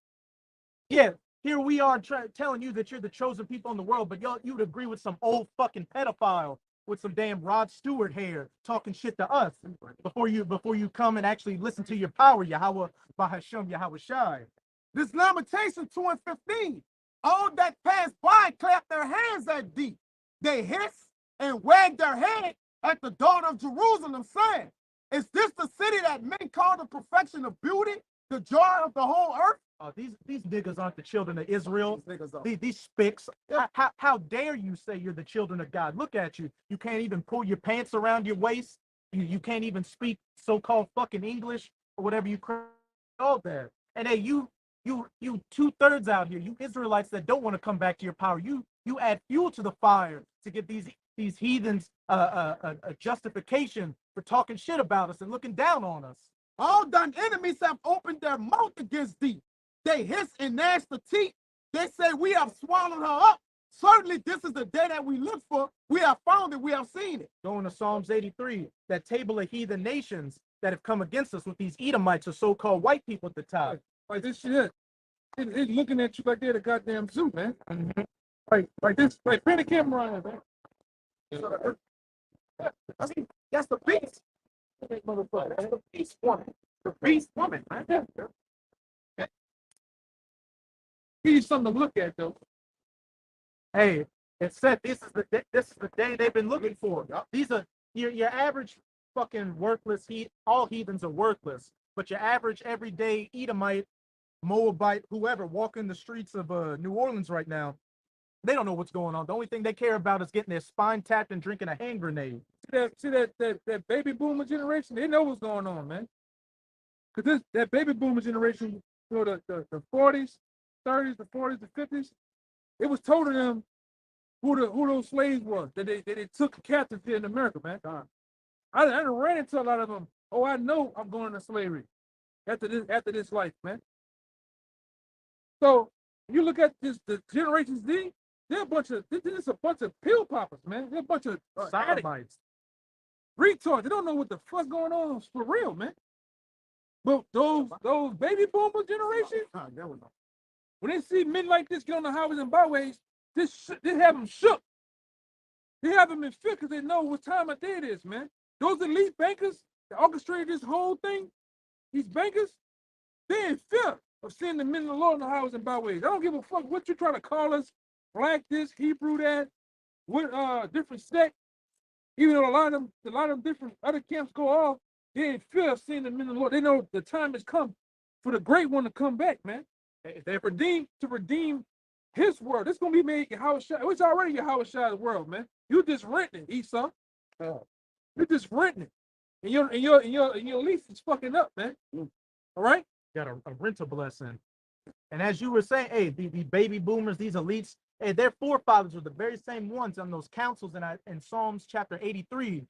Yeah, here we are telling you that you're the chosen people in the world, but you would agree with some old fucking pedophile with some damn Rod Stewart hair talking shit to us before you come and actually listen to your power, Yahweh Bahasham Yahweh Shai. This Lamentation 2 and 15. All that pass by clap their hands at thee. They hiss and wag their head at the daughter of Jerusalem, saying, is this the city that men call the perfection of beauty, the joy of the whole earth? These niggas aren't the children of Israel. These spicks. How dare you say you're the children of God? Look at you. You can't even pull your pants around your waist. You can't even speak so-called fucking English or whatever you call that. And hey, you 2/3 out here, you Israelites that don't want to come back to your power. You add fuel to the fire to give these heathens a justification for talking shit about us and looking down on us. All thine enemies have opened their mouth against thee. They hiss and gnash the teeth. They say, we have swallowed her up. Certainly, this is the day that we look for. We have found it. We have seen it. Going to Psalms 83, that table of heathen nations that have come against us with these Edomites or so-called white people at the top. Like this shit. It's looking at you like they're the goddamn zoo, man. Mm-hmm. Like this. Like, bring the camera on, man. That's the beast. That's the beast woman. The beast woman, man. Give you something to look at, though. Hey, it said this is the day they've been looking for. These are your average fucking worthless all heathens are worthless, but your average everyday Edomite, Moabite, whoever walking the streets of New Orleans right now, they don't know what's going on. The only thing they care about is getting their spine tapped and drinking a hand grenade. See that baby boomer generation, they know what's going on, man. Because that baby boomer generation, you know, the 40s, 30s, the 40s, the 50s, it was told to them who those slaves was that they took captive here in America, man. I done ran into a lot of them. Oh, I know I'm going into slavery after this life, man. So you look at the generations D, they're a bunch of pill poppers, man. They're a bunch of sodomites. Retards. They don't know what the fuck going on for real, man. But those baby boomer generation, when they see men like this get on the highways and byways, this have them shook. They have them in fear because they know what time of day it is, man. Those elite bankers that orchestrated this whole thing, these bankers, they're in fear of seeing the men of the Lord on the highways and byways. I don't give a fuck what you try to call us, black this, Hebrew that, what different sect. Even though a lot of them different other camps go off, they're in fear of seeing the men of the Lord. They know the time has come for the great one to come back, man. They're redeem his world. It's gonna be made Yahweh Shai. It's already Yahweh Shai's world, man. You just renting it, Esau. You're just renting it. And your lease is fucking up, man. All right? Got a rental blessing. And as you were saying, hey, the baby boomers, these elites, hey, their forefathers were the very same ones on those councils in Psalms chapter 83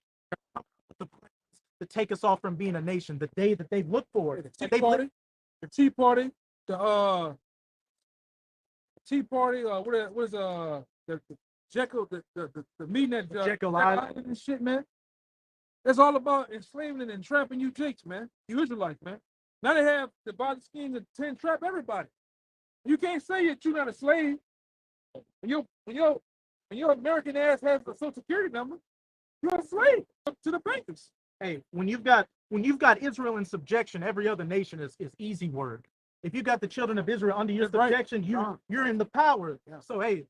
to take us off from being a nation, the day that they looked for. The Tea Party, the what is the Jekyll, the meeting at Jekyll Island and shit, man. That's all about enslaving and entrapping you Jakes, man. You Israelites, man. Now they have the body scheme to entrap everybody. You can't say that you're not a slave. When your American ass has a social security number, you're a slave to the bankers. Hey, when you've got Israel in subjection, every other nation is easy work. If you got the children of Israel under your subjection, you're in the power. Yeah. So hey,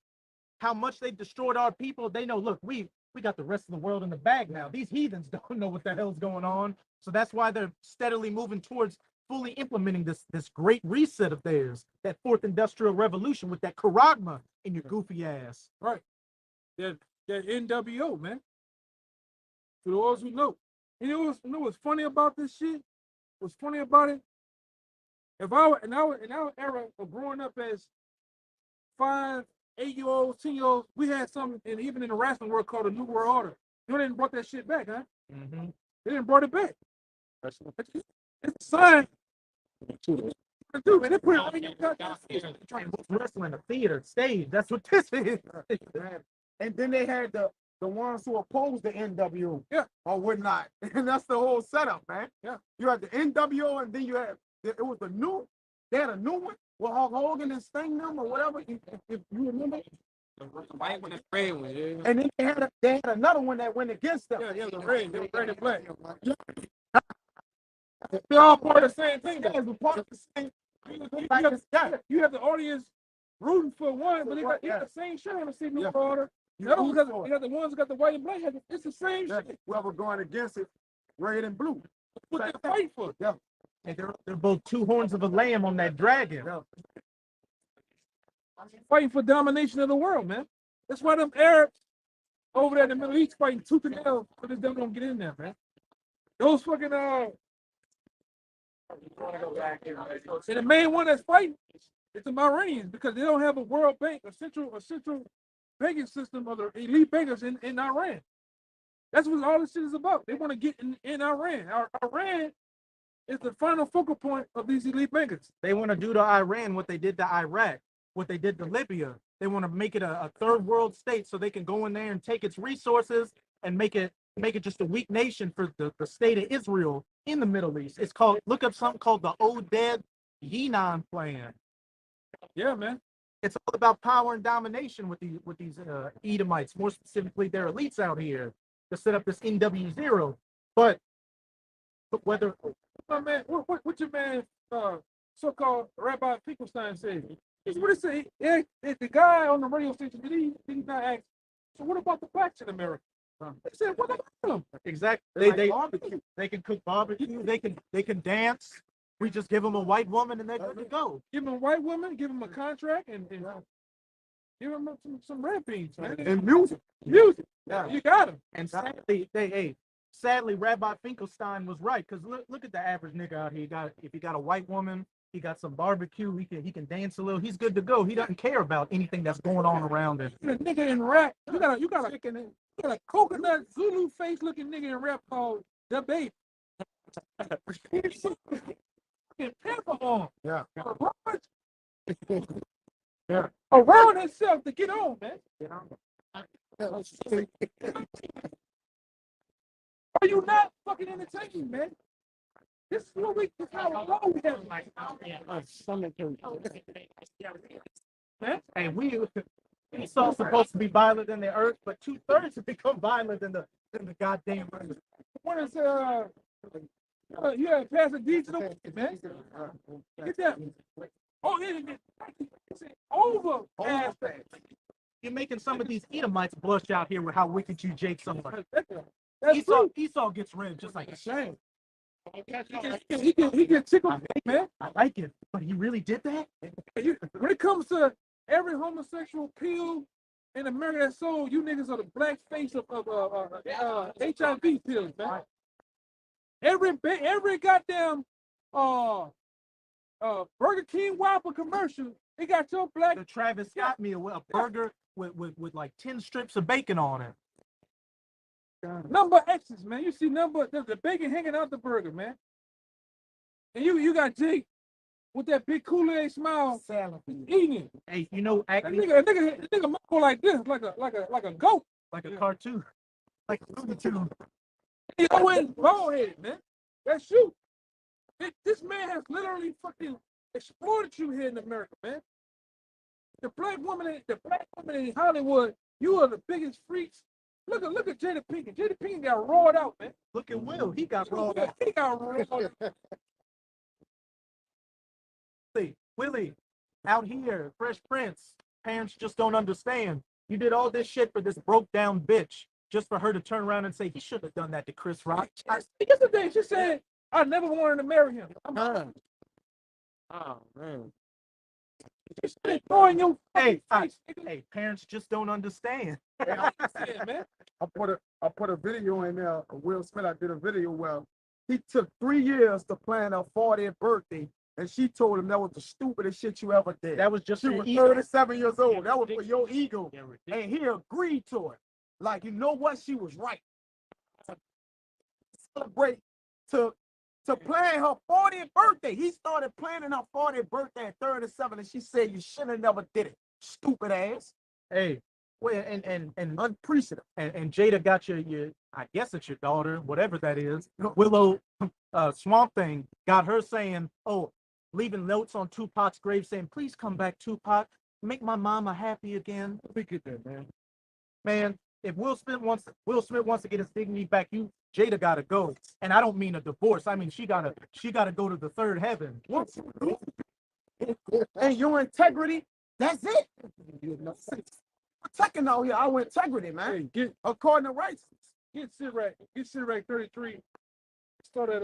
how much they've destroyed our people, they know, look, we got the rest of the world in the bag now. These heathens don't know what the hell's going on. So that's why they're steadily moving towards fully implementing this great reset of theirs, that fourth industrial revolution with that charagma in your goofy ass. Right. That NWO, man. For those who know. You know what's funny about this shit? What's funny about it? If I were in our era of growing up as 5, 8-year-olds, 10-year-olds, we had something, and even in the wrestling world called a New World Order. You know, they didn't brought that shit back, huh? Mm-hmm. They didn't brought it back. It's a sign. Dude, man, they put it on your goddamn wrestling, a theater, stage. That's what this is. And then they had the ones who opposed the NWO, yeah, or whatnot. And that's the whole setup, man. Yeah. You had the NWO, and then you had they had a new one with Hulk Hogan and Sting them or whatever. If you remember. The white one and red one, yeah. And then they had another one that went against them. Yeah, the red and black. They're all part of the same thing. Yeah, it's part of the same. You have the audience rooting for one, but they got the same shirt on the same New Order. The other ones got the ones who got the white and black. It's the same shit. Whoever going against it, red and blue. What they fight for? Yeah. And they're both two horns of a lamb on that dragon. Yeah. Fighting for domination of the world, man. That's why them Arabs over there in the Middle East fighting tooth and nail so this them don't get in there, man. Those fucking and the main one that's fighting is the Iranians because they don't have a world bank, a central banking system of the elite bankers in Iran. That's what all this shit is about. They want to get in Iran. Iran is the final focal point of these elite bankers. They want to do to Iran what they did to Iraq, what they did to Libya. They want to make it a third world state so they can go in there and take its resources and make it just a weak nation for the state of Israel in the Middle East. It's called, look up something called the Oded Yinon plan. Yeah, man. It's all about power and domination with these Edomites, more specifically their elites out here, to set up this NW0. But whether my man, what your man so-called Rabbi Finkelstein said? What it say? Yeah, the guy on the radio station did he not ask? So what about the blacks in America? They said, what about them? Exactly. They barbecue. They can cook barbecue. They can dance. We just give them a white woman and they're good to go. Give them a white woman, give them a contract, and give them some red beans, man. And music. Yeah, you got them. And sadly, Rabbi Finkelstein was right, because look at the average nigga out here. If he got a white woman, he got some barbecue, he can dance a little. He's good to go. He doesn't care about anything that's going on around him. A nigga in rap, you got a coconut Zulu face looking nigga in rap called The Baby. Pepper on. Yeah. Yeah. Around himself to get on, man. Are you not fucking entertaining, man? This is what we, this is how long we have. Hey, Esau's supposed to be violent in the earth, but 2/3 have become violent in the goddamn earth. One is yeah, pass the deed to the wicked, man. Get that. Oh, it's over. Pass that. You're making some of these Edomites blush out here with how wicked you Jakes are. That's true. Esau gets rid just like a shame. He get tickled, man. I like it, but he really did that? When it comes to every homosexual pill in America that's sold, you niggas are the black face of HIV pills, man. Every goddamn Burger King Whopper commercial, they got your black. The Travis Scott meal with a burger with like 10 strips of bacon on it. Number X's, man. You see the bacon hanging out the burger, man. And you got Jake with that big Kool-Aid smile, eating it. Hey, you know, That nigga go like this, like a goat, like a cartoon, like a Looney Tune. He always bald-headed, man. That's you. This man has literally fucking exploited you here in America, man. The black woman in Hollywood, you are the biggest freaks. Look at Jada Pinkett. Jada Pinkett got roared out, man. Look at Will. He got rolled out. He got roared out. Willie, out here, Fresh Prince. Parents just don't understand. You did all this shit for this broke down bitch, just for her to turn around and say he should have done that to Chris Rock. Yesterday, she said, I never wanted to marry him. Oh, man. She's throwing your Hey, face. hey, parents just don't understand. Yeah, man. I put a video in there. Will Smith, I did a video where he took 3 years to plan her 40th birthday, and she told him that was the stupidest shit you ever did. That was just She your was ego. 37 years old. That was for your ego. And he agreed to it. Like, you know what? She was right. Celebrate to plan her 40th birthday. He started planning her 40th birthday at 37, and she said, you should have never did it. Stupid ass. Hey, well, and Unprecedented. and Jada got your I guess it's your daughter, whatever that is. Willow Swamp Thing got her saying, oh, leaving notes on Tupac's grave saying, please come back, Tupac. Make my mama happy again. Let me get that, man. Man, if Will Smith wants to get his dignity back, Jada gotta go. And I don't mean a divorce. I mean she gotta go to the third heaven. And your integrity, that's it. Protecting out here our integrity, man. Hey, get According to rights. Sirac 33. Start at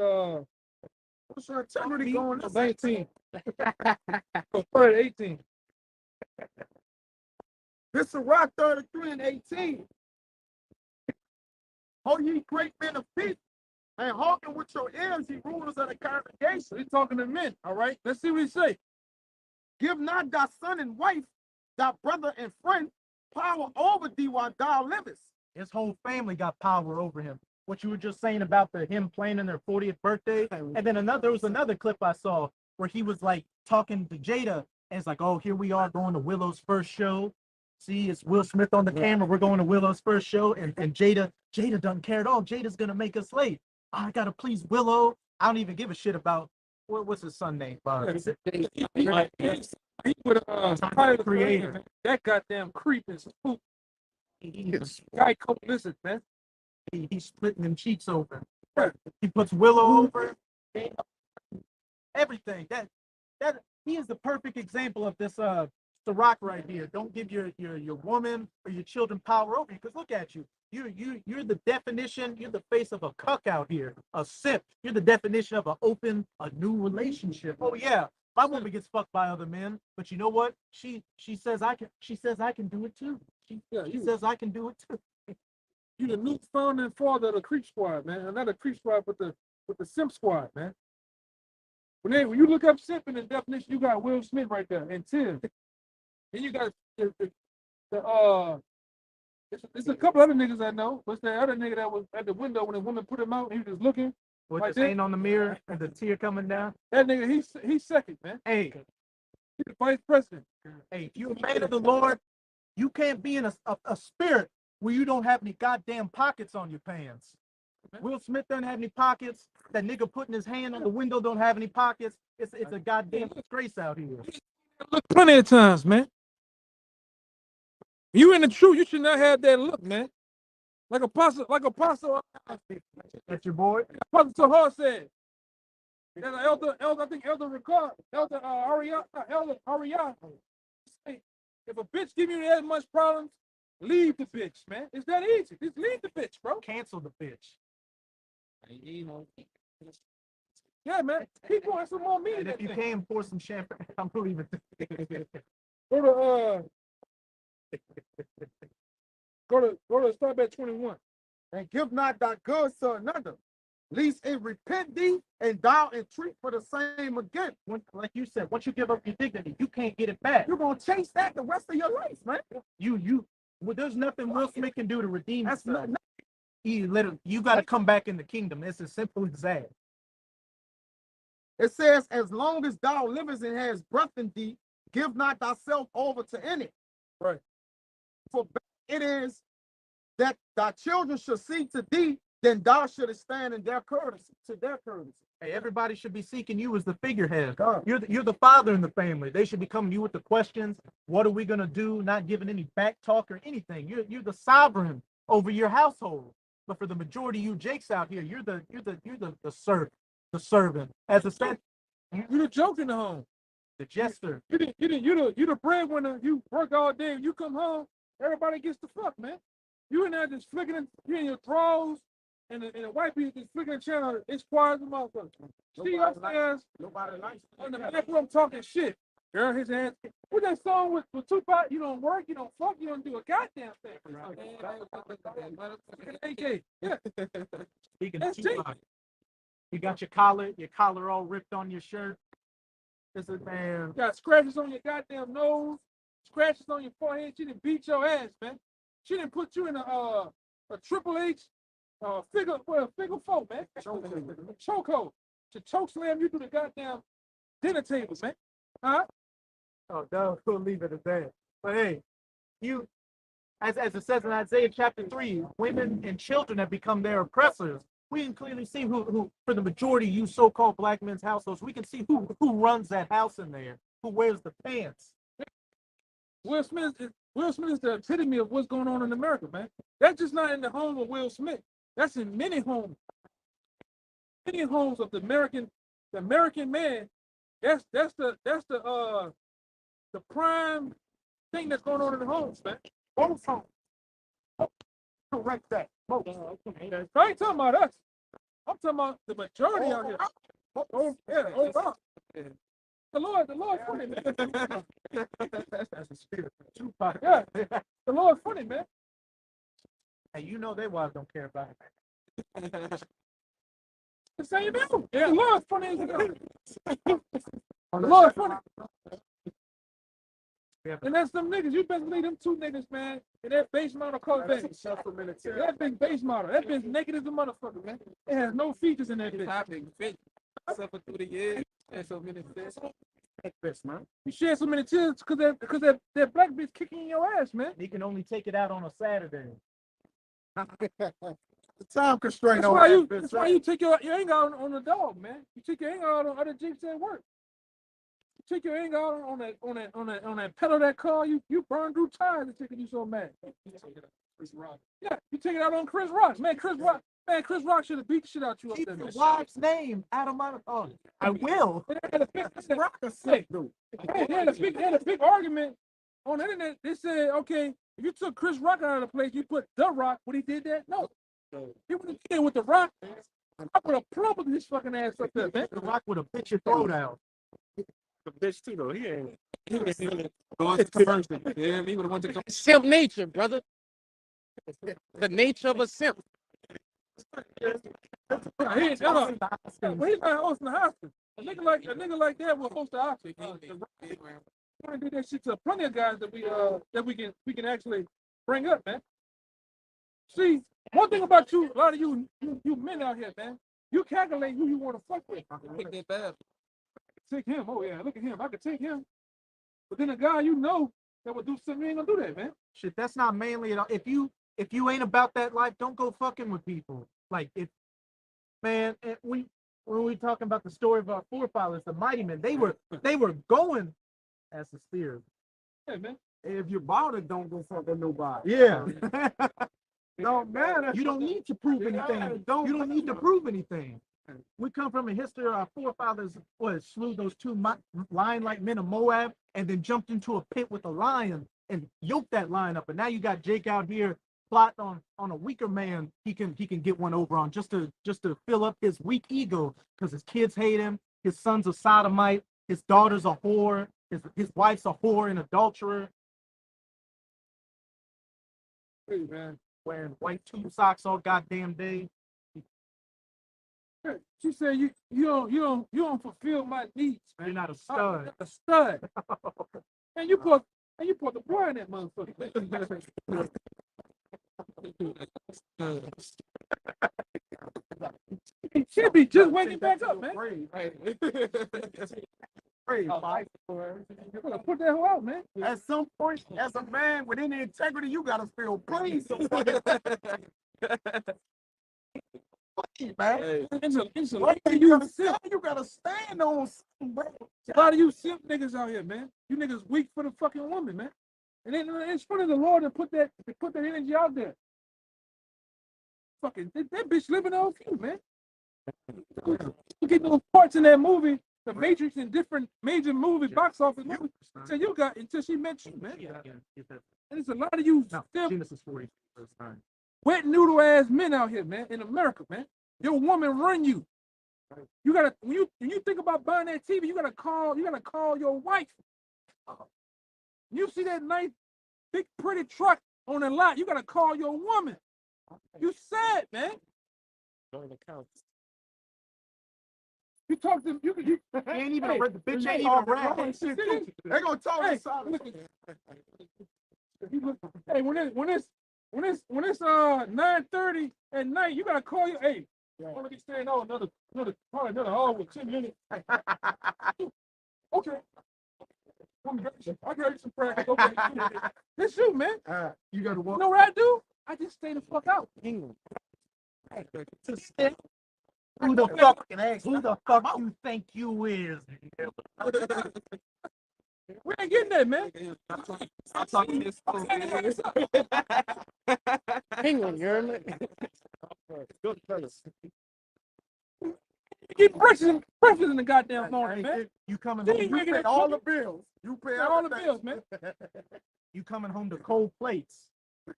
What's your integrity going? 19. Start at 18. This is Rock 33 and 18. Oh, ye great men of peace, and hearken with your ears, ye rulers of the congregation. He's talking to men, all right? Let's see what he say. Give not thy son and wife, thy brother and friend, power over thee while thou livest. His whole family got power over him. What you were just saying about him planning their 40th birthday. And then there was another clip I saw where he was like talking to Jada, and it's like, oh, here we are going to Willow's first show. See, it's Will Smith on the camera. We're going to Willow's first show, and Jada doesn't care at all. Jada's gonna make us late. I gotta please Willow. I don't even give a shit about what's his son name. He would Tyler the Creator. Man. That goddamn creep is spook. Guy complicit, man. He's splitting them cheeks open. He puts Willow over. Everything. That he is the perfect example of this Ciroc right here. Don't give your woman or your children power over you. Because look at you. You're the definition. You're the face of a cuck out here. A simp. You're the definition of a new relationship. Oh yeah, my woman gets fucked by other men, but you know what? She says I can. She says I can do it too. She says I can do it too. You the new founding father of the Creep Squad, man. Not a Creep Squad, but the Simp Squad, man. When you look up simp in the definition, you got Will Smith right there and Tim. Then you got it's a couple other niggas I know. What's that other nigga that was at the window when the woman put him out? He was just looking. With like the stain on the mirror and the tear coming down. That nigga, he's second, man. Hey, He's the vice president. Hey, if you're a man of the Lord, you can't be in a spirit where you don't have any goddamn pockets on your pants. man. Will Smith doesn't have any pockets. That nigga putting his hand on the window don't have any pockets. It's a goddamn disgrace out here. Look, plenty of times, man. You in the truth, you should not have that look, man. Like Apostle, That's your boy. Apostle Tahar said. That I think Elder Ricard, Elder Ariana, say, if a bitch give you that much problems, leave the bitch, man. It's that easy. Just leave the bitch, bro. Cancel the bitch. Yeah, man. Keep going some more meat. And if you can pour some champagne, I'm leaving. Go to start at 21. And give not thy goods to another, lest it repent thee, and thou entreat for the same again. Like you said, once you give up your dignity, you can't get it back. You're gonna chase that the rest of your life, man. Well, there's nothing Will Smith can do to redeem That's himself. not, You got to come back in the kingdom. It's as simple as that. it says, as long as thou livest and hast breath in thee, give not thyself over to any. Right. For it is that thy children shall see to thee, then thou shouldst stand in their courtesy, to their courtesy. Hey, everybody should be seeking you as the figurehead. God. You're the father in the family. They should be coming to you with the questions. What are we gonna do? Not giving any back talk or anything. You're the sovereign over your household. But for the majority of you Jakes out here, you're the servant. As a said, You the joke in the home. the jester. You the breadwinner. You work all day. You come home, everybody gets the fuck, man. You in there just flicking, you in your drawers, and the white people just flicking the channel. It's quiet as a motherfucker. See upstairs, Nobody likes in the back room talking shit. Girl, his ass. What that song with Tupac? You don't work, you don't fuck, you don't do a goddamn thing. AK, yeah. Speaking That's of Tupac, you got your collar all ripped on your shirt. This is man. You got scratches on your goddamn nose, scratches on your forehead. She didn't beat your ass, man. She didn't put you in a Triple H figure four, man. Chokehold. To choke slam you through the goddamn dinner table, man. Huh? Oh no, we'll leave it at that. But hey, you, as it says in Isaiah chapter 3, women and children have become their oppressors. We can clearly see who for the majority of you so-called black men's households, we can see who runs that house in there, who wears the pants. Will Smith is the epitome of what's going on in America, man. That's just not in the home of Will Smith. That's in many homes. Many homes of the American man. That's the prime thing that's going on in the homes, man. Both homes. correct that. Most. I ain't talking about us. I'm talking about the majority out here. Oh, yeah, overall. The Lord funny, man. That's the spirit of Tupac. Yeah, the Lord funny, man. And you know they wives don't care about it. The same thing. Yeah, the Lord funny as hell. The Lord funny. And that's them niggas. You best believe them two niggas, man. And that base model called back. That big base model. That bitch naked as a motherfucker, man. It has no features in that bitch. Suffer through the years. And so many things. Man. You shed so many tears because that black bitch kicking in your ass, man. He can only take it out on a Saturday. The time constraint That's on why that you. bitch, That's why right? you take your anger out on the dog, man. You take your anger out on other jigs at work. You take your anger out on that pedal of that car. You burn through tires. It's taking you so mad. Yeah, you take it out on Chris Rock, man. Chris Rock should have beat the shit out you up Keep there, the man. wife's name out of my. Oh, I will. They had a big argument on the internet. They said, okay, if you took Chris Rock out of the place, you put The Rock. Would he did that? No. He would have did it with The Rock. I would have plugged his fucking ass up there, man. The Rock would have bit your throat out. The bitch too though. He ain't going to conversion. Yeah, he would have wanted to go. Simp nature, brother. The nature of a simp. He's not hosting the hospital. A nigga like that will host the hospital. We're gonna do that shit to plenty of guys that we can actually bring up, man. See, one thing about you, a lot of you men out here, man, you calculate who you want to fuck with. Pick that bad. Take him. Oh yeah, look at him. I could take him. But then a guy you know that would do something, you ain't gonna do that, man. Shit, that's not manly at all. If you ain't about that life, don't go fucking with people. Like if man, and when we talking about the story of our forefathers, the mighty men, they were going as the spears. Yeah, man. If you bought it, don't go fucking nobody. Yeah. Don't matter. You don't need to prove anything. You don't need to prove anything. We come from a history of our forefathers slew those two lion-like men of Moab and then jumped into a pit with a lion and yoked that lion up. And now you got Jake out here plotting on a weaker man he can get one over on just to fill up his weak ego because his kids hate him, his son's a sodomite, his daughter's a whore, his wife's a whore and adulterer. Hey, man. Wearing white tube socks all goddamn day. She said you don't fulfill my needs, man. You're not a stud. A stud. And you put the boy in that motherfucker. She'll be just waking back up, man. Put that hoe out, man. At some point, as a man with any integrity, you gotta feel praise. Man. It's a What you gotta stand on something, bro. A lot of you simp niggas out here, man. You niggas weak for the fucking woman, man. And then it's funny the Lord to put that energy out there. Fucking that bitch living off you, man. You get those parts in that movie, The Matrix, and different major movie box office movies. Until she met you, man. And it's a lot of you Genesis 40. wet noodle ass men out here, man, in America, man. Your woman run you. You gotta when you think about buying that TV, you gotta call your wife. You see that nice, big, pretty truck on the lot, you gotta call your woman. You sad, man. You talk to you ain't even read the bitch ain't even read. They gonna talk this out. Hey, when it's 9:30 at night, you gotta call your hey. I'm gonna be staying on probably another hour with 10 minutes. Okay. I got you some practice. Okay. That's you, man. You gotta walk. You know what I do? I just stay the fuck out. Who the fuck you think you is? We ain't getting that, man. I'm talking this. Hang on, you're good fellas. Get breakfast in the goddamn morning, man. You coming home? You pay all the bills. You pay all the bills, man. You coming home to cold plates,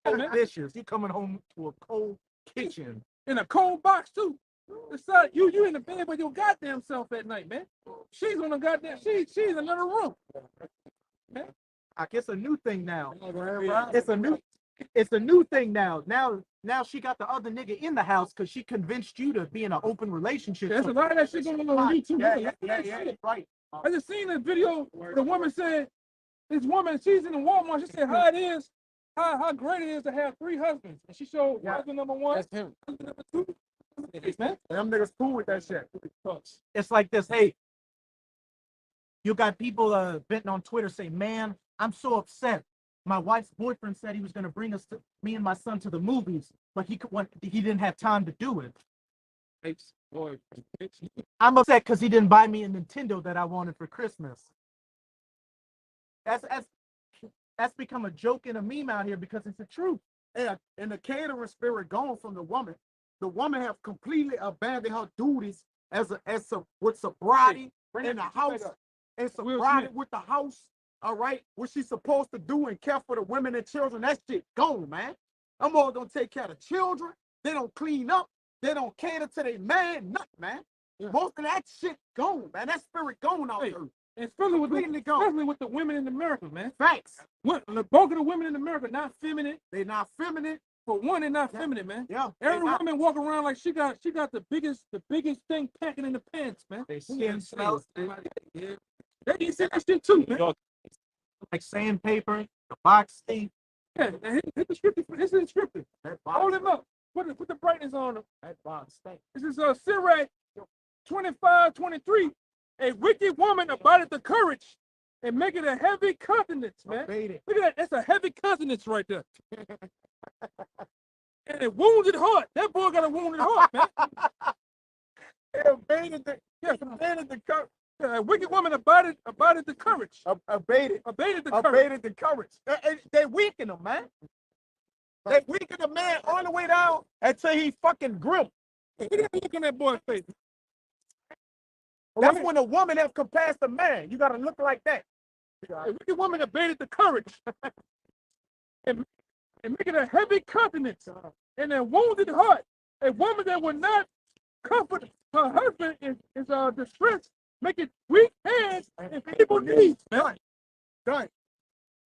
cold dishes. You coming home to a cold kitchen in a cold box too. Besides, you in the bed with your goddamn self at night, man. She's on the goddamn. She's in another room. Man. I guess a new thing now. It's a new thing now. Now she got the other nigga in the house because she convinced you to be in an open relationship. There's a lot of that shit going on YouTube. Yeah, right. I just seen a video. The woman said, this woman, she's in the Walmart. She said how great it is to have 3 husbands. And she showed husband number 1. That's him. Husband number 2. Man. Them niggas cool with that shit. It's like this. Hey, you got people venting on Twitter saying, "Man, I'm so upset. My wife's boyfriend said he was going to bring me and my son to the movies, but he didn't have time to do it. I'm upset because he didn't buy me a Nintendo that I wanted for Christmas." That's become a joke and a meme out here because it's the truth. And the catering spirit gone from the woman. The woman have completely abandoned her duties with sobriety in the house and sobriety with the house. All right, what she's supposed to do and care for the women and children, that shit gone, man. I'm all gonna take care of the children. They don't clean up. They don't cater to their man, nothing, man. Yeah. Most of that shit gone, man. That spirit gone out there. Especially with the women in America, man. Facts. The bulk of the women in America not feminine. They not feminine. For one, they're not feminine, man. Yeah. Every woman walk around like she got the biggest thing packing in the pants, man. They skin smells. Yeah. They need to see that shit too, man. Like sandpaper, the box stink. Yeah, hit the script. This is scripted. Hold him up. Put the brightness on him. That box stink. This is Sirach 25:23. A wicked woman abideth the courage and make it a heavy countenance, man. Look at that. That's a heavy countenance right there. And a wounded heart. That boy got a wounded heart, man. abated the courage. A wicked woman abated the courage. Abated the courage. Abated the courage. They weaken them, man. They weaken the man all the way down until he fucking grim. He didn't look in that boy's face. That's when a woman has compassed a man. You gotta look like that. A wicked woman abated the courage. and making a heavy countenance and a wounded heart. A woman that will not comfort her husband in distress, making weak hands and feeble knees. Done.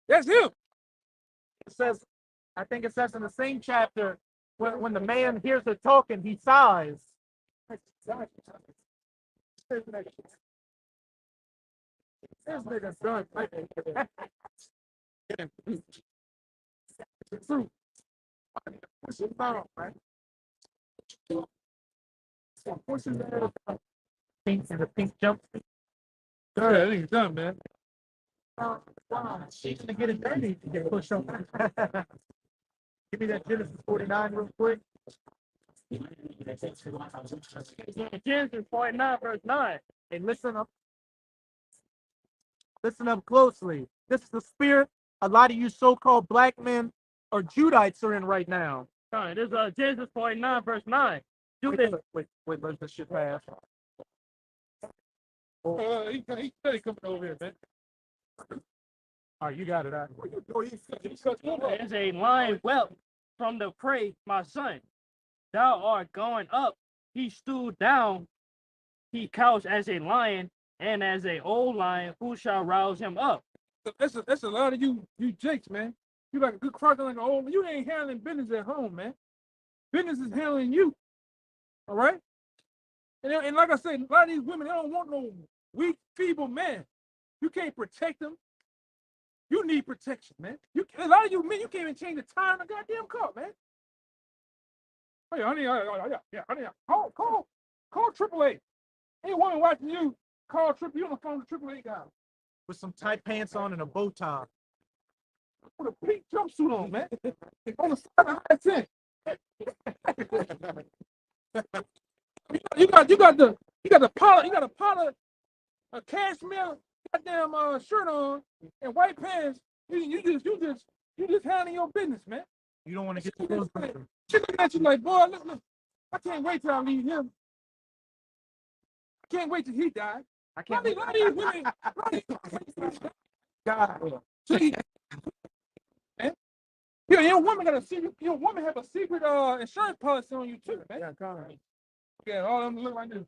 That's him. It says, I think it says in the same chapter, when the man hears her talking, he sighs. This nigga's done. The truth. Push it down, man. Push it down. Pink and the pink jump. Yeah, I think it's done, man. She's gonna get it dirty to get pushed on. Give me that Genesis 49 real quick. Genesis 49, verse 9. Hey, listen up. Listen up closely. This is the spirit a lot of you so-called black men or Judites are in right now. Sorry, this is Genesis 49, verse 9. Do this. Wait, let this shit pass. He coming over here, man. All right, you got it. As a lion whelp from the prey, my son. Thou art going up. He stood down. He couched as a lion, and as a old lion, who shall rouse him up? That's a lot of you jakes, man. You like a good crocodile, like an old. You ain't handling business at home, man. Business is handling you. All right. And like I said, a lot of these women, they don't want no weak, feeble man. You can't protect them. You need protection, man. A lot of you men, you can't even change the tire in a goddamn car, man. Hey, honey, honey, call AAA. Any woman watching you, call AAA. You on the phone with AAA guy. With some tight pants on and a bow tie. With a pink jumpsuit on, man. On the side of the you got the Pollard, a cashmere goddamn shirt on and white pants. You just handling your business, man. You don't want to get those. She looking at you like, boy, look, I can't wait till I leave him. I can't wait till he dies. I can't. A lot of these women. God. Your woman got a secret. Your woman have a secret insurance policy on you too, man. Yeah, all of them look like this.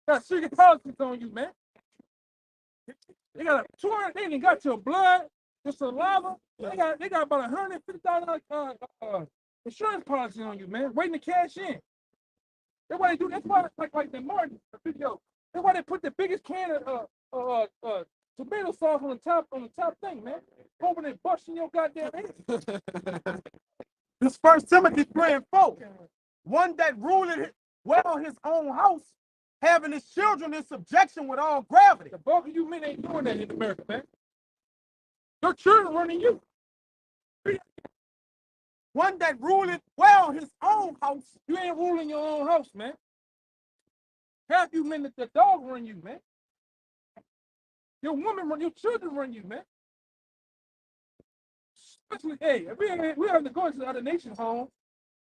Got secret policies on you, man. They got a 200. They ain't got your blood, your saliva. They got about $150,000 insurance policy on you, man. Waiting to cash in. That's why they do. That's why like the Martin video. That's why they put the biggest can of tomato sauce on the top thing, man. Hoping they bust in your goddamn head. This 1 Timothy 3:4. One that ruleth well his own house, having his children in subjection with all gravity. The bulk of you men ain't doing that in America, man. Your children running you. One that ruleth well his own house. You ain't ruling your own house, man. Half you men, the dog run you, man. Your woman run, your children run you, man. Especially, hey, if we have to go into the other nation's home,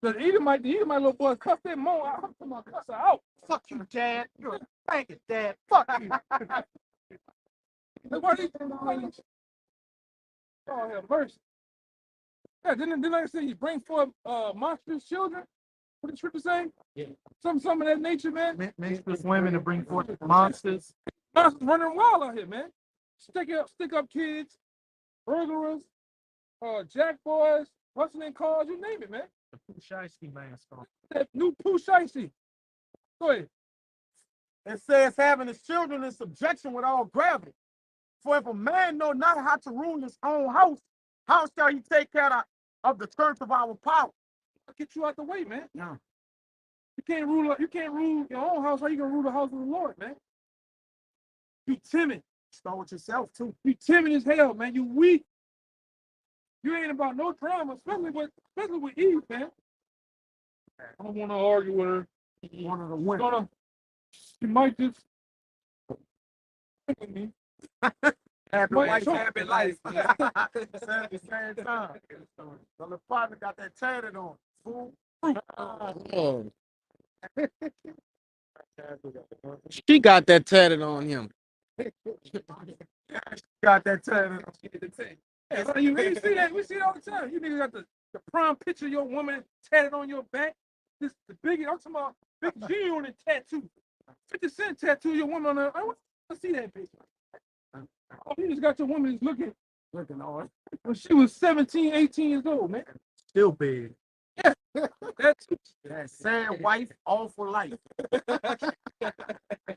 the Edomite little boy cuss that mom out. I'm talking about cuss her out. Fuck you, Dad. You're a faggot, Dad. Fuck you. Why they oh, have mercy. Yeah, didn't I say you bring forth monstrous children? What the scripture say? Yeah. Some of that nature, man. Monstrous women to bring forth monsters. Monsters running wild out here, man. Stick up kids, burglars, jack boys, hustling cars, you name it, man. The Pooh Shiesty mask on. That new Pooh Shiesty. Go ahead. It says having his children in subjection with all gravity. For if a man know not how to rule his own house, how shall he take care of the church of our power? Get you out the way, man. No. You can't rule your own house. How you gonna rule the house of the Lord, man? You timid. Start with yourself too. You timid as hell, man. You weak. You ain't about no drama, especially with Eve, man. I don't want to argue with her. One of the women. Gonna, she might just. Happy Might wife, choke. happy life. At the same time. So the partner got that tatted on. Fool. Oh. She got that tatted on him. Got that tatted on. Hey, so you see that? We see it all the time. You niggas got the prime picture of your woman tatted on your back. This the big. I'm talking about big G on the tattoo. 50 Cent tattoo your woman on her. I want to see that picture. Oh, you just got your woman looking on when she was 17, 18 years old, man. Still big. That's That sad wife, awful life.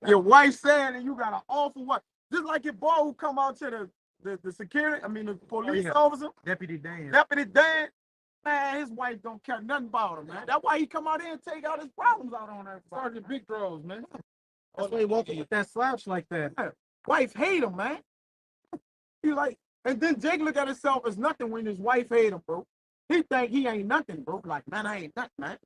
Your wife sad and you got an awful wife. Just like your boy who come out to the security, the police officer, Deputy Dan. Deputy Dan, man, his wife don't care nothing about him, man. That's why he come out here and take out his problems out on her. Sergeant Big Draws, man. That's why he walking with that slouch like that. Yeah. Wife hate him, man. He like, and then Jake look at himself as nothing when his wife hate him, bro. He think he ain't nothing, bro. Like, man, I ain't nothing, man.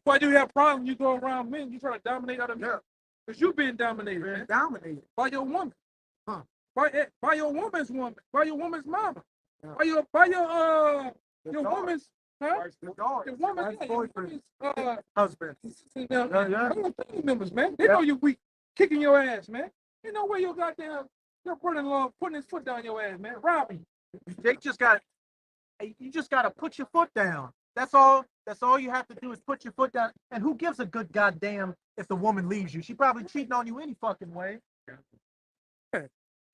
Why do you have problems? You go around men, you try to dominate other men. Because you've been dominated, man. Dominated. By your woman. Huh. By your woman's woman. By your woman's mama. Yeah. By your woman's, huh? Your woman's boyfriend. Husband. Family members, man. They know you weak, kicking your ass, man. They know where your goddamn your brother-in-law putting his foot down your ass, man. Robbing. Jake just got. You just gotta put your foot down. That's all. That's all you have to do is put your foot down. And who gives a good goddamn if the woman leaves you? She probably cheating on you any fucking way. Hey,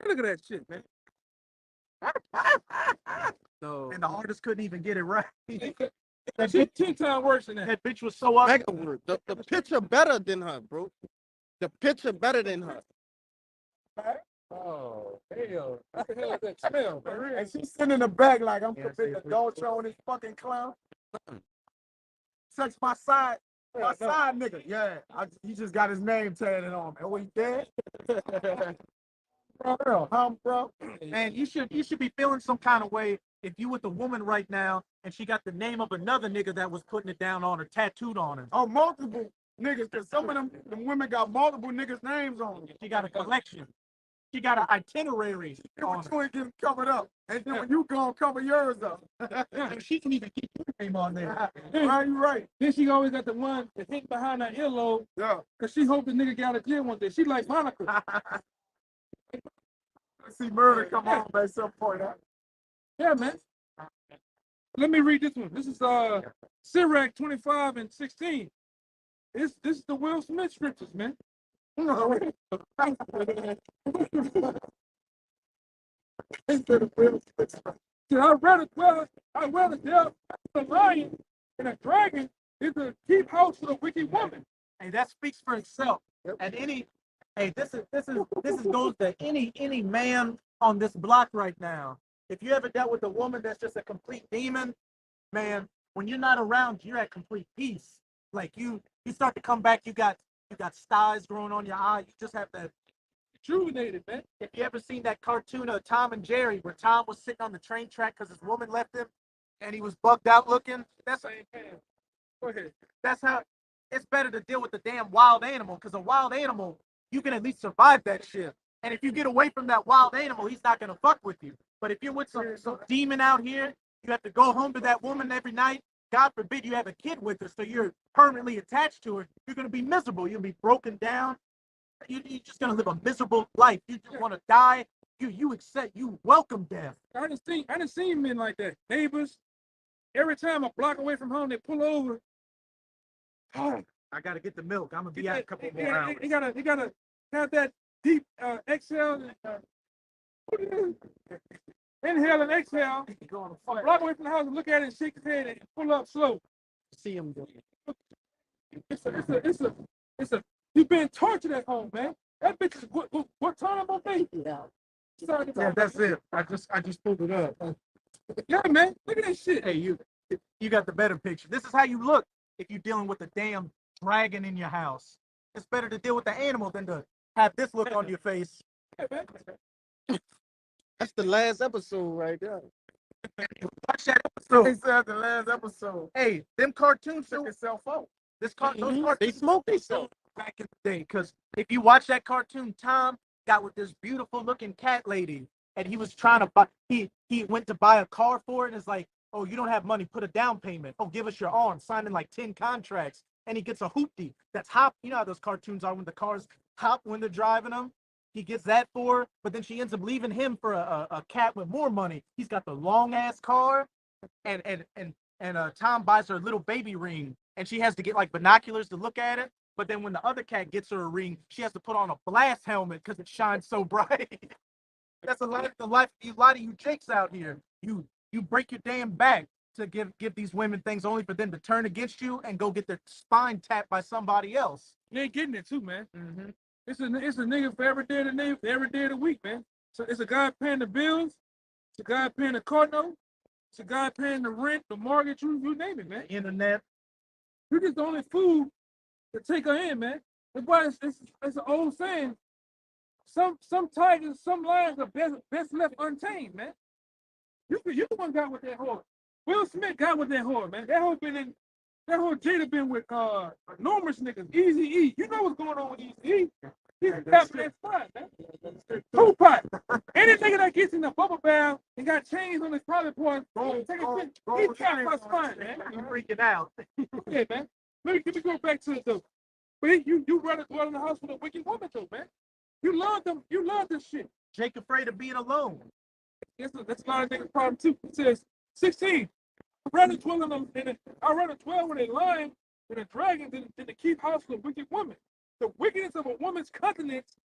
look at that shit, man. No. And the artist couldn't even get it right. That shit 10 times worse than that. That bitch was so ugly. The picture better than her, bro. The picture better than her. Oh, hell. What the hell is that smell, man? And she's sitting in the back like I'm committing adultery on this fucking clown. Sex my side nigga. Yeah, he just got his name tatted on. And what he did? Bro. And you should be feeling some kind of way if you with a woman right now and she got the name of another nigga that was putting it down on her, tattooed on her. Oh, multiple niggas, because some of them women got multiple niggas' names on them. She got a collection. She got an itinerary. Which one get covered up? And then when you go cover yours up. She can even keep your name on there. Right, you right. Then she always got the one that hit behind her earlobe. Yeah. Because she hoped the nigga got out of jail one day. She like Monica. Let's see murder come on at some point. Huh? Yeah, man. Let me read this one. This is Sirach 25 and 16. This is the Will Smith scriptures, man. I'd rather tell a lion and a dragon is to keep house with a wicked woman. Hey, that speaks for itself. And this goes to any man on this block right now. If you ever dealt with a woman that's just a complete demon, man, when you're not around, you're at complete peace. Like you start to come back, you got styes growing on your eye. You just have to rejuvenated, man. If you ever seen that cartoon of Tom and Jerry where Tom was sitting on the train track because his woman left him and he was bugged out looking, Go ahead. That's how it's better to deal with the damn wild animal, because a wild animal, you can at least survive that shit. And if you get away from that wild animal, he's not gonna fuck with you. But if you're with some demon out here, you have to go home to that woman every night. God forbid you have a kid with her, so you're permanently attached to her. You're gonna be miserable. You'll be broken down. You're just gonna live a miserable life. You just want to die. You welcome death. I done seen men like that. Neighbors. Every time a block away from home, they pull over. Oh, I gotta get the milk. I'm gonna be out a couple more hours. You gotta have that deep exhale. Inhale and exhale. A block away from the house and look at it and shake his head and pull up slow. See him do it. It's a. You've been tortured at home, man. That bitch is what time on me? Yeah. Yeah, that's it. I just pulled it up. Yeah, man. Look at that shit. Hey, you got the better picture. This is how you look if you're dealing with a damn dragon in your house. It's better to deal with the animal than to have this look on your face. That's the last episode right there. Watch that episode. He said the last episode. Hey, them cartoons Took itself out. Those cartoons They smoke themselves. back in the day, because if you watch that cartoon, Tom got with this beautiful looking cat lady, and he was trying to buy. He went to buy a car for it, and it's like, oh, you don't have money, put a down payment. Oh, give us your arm, signing like 10 contracts, and he gets a hoopty that's hop. You know how those cartoons are when the cars hop when they're driving them. He gets that for her, but then she ends up leaving him for a cat with more money. He's got the long ass car, and Tom buys her a little baby ring, and she has to get like binoculars to look at it. But then when the other cat gets her a ring, she has to put on a blast helmet because it shines so bright. That's the life of a lot of you jakes out here. You break your damn back to give these women things only for them to turn against you and go get their spine tapped by somebody else. They getting it too, man. Mm-hmm. It's a nigga for every day of the day, for every day of the week, man. So it's a guy paying the bills, it's a guy paying the car note, it's a guy paying the rent, the mortgage, you name it, man. Internet. You're just the only food to take her in, man. That's why it's an old saying. Some tigers, some lions are best left untamed, man. You the one got with that whore. Will Smith got with that whore, man. That whole Jada been with numerous niggas. Easy E. You know what's going on with Easy E. He's tapping that spot, man. Tupac. Any nigga that gets in the bubble bath and got chains on his private part, he's tapping my spine, man. You're freaking out. Okay, man. Let me go back to it though. But you rather dwell in the house with a wicked woman though, man. You love them. You love this shit. Jake afraid of being alone. That's a lot of niggas' problem too. It says 16. I'd rather dwell with a lion and a dragon than to keep house with a wicked woman. The wickedness of a woman's countenance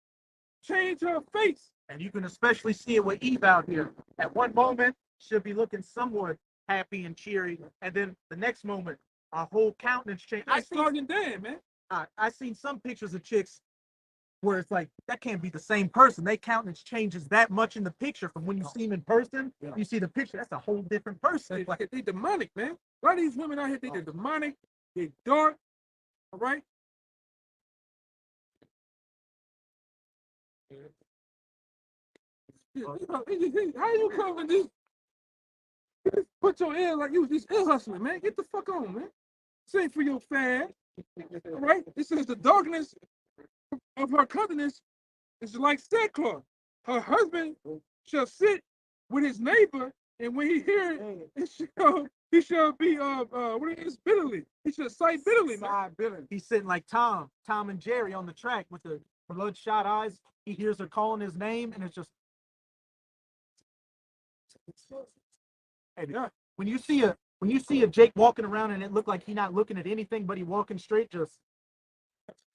change her face. And you can especially see it with Eve out here. At one moment, she'll be looking somewhat happy and cheery, and then the next moment, our whole countenance change. I starting damn, man. I seen some pictures of chicks where it's like, that can't be the same person. Their countenance changes that much in the picture from when you see them in person. Yeah. You see the picture, that's a whole different person. They demonic, man. A lot of these women out here, they're demonic, they're dark, all right? How you coming this? Put your ear like you just ear hustling, man. Get the fuck on, man. This ain't for your fan. All right? This is the darkness of her countenance is like sackcloth. Her husband shall sit with his neighbor, and when he hear it, he shall be what is bitterly. He shall sigh bitterly, man. He's sitting like Tom and Jerry on the track with the bloodshot eyes. He hears her calling his name, and it's just. Hey, yeah. When you see a Jake walking around and it look like he not looking at anything, but he walking straight, just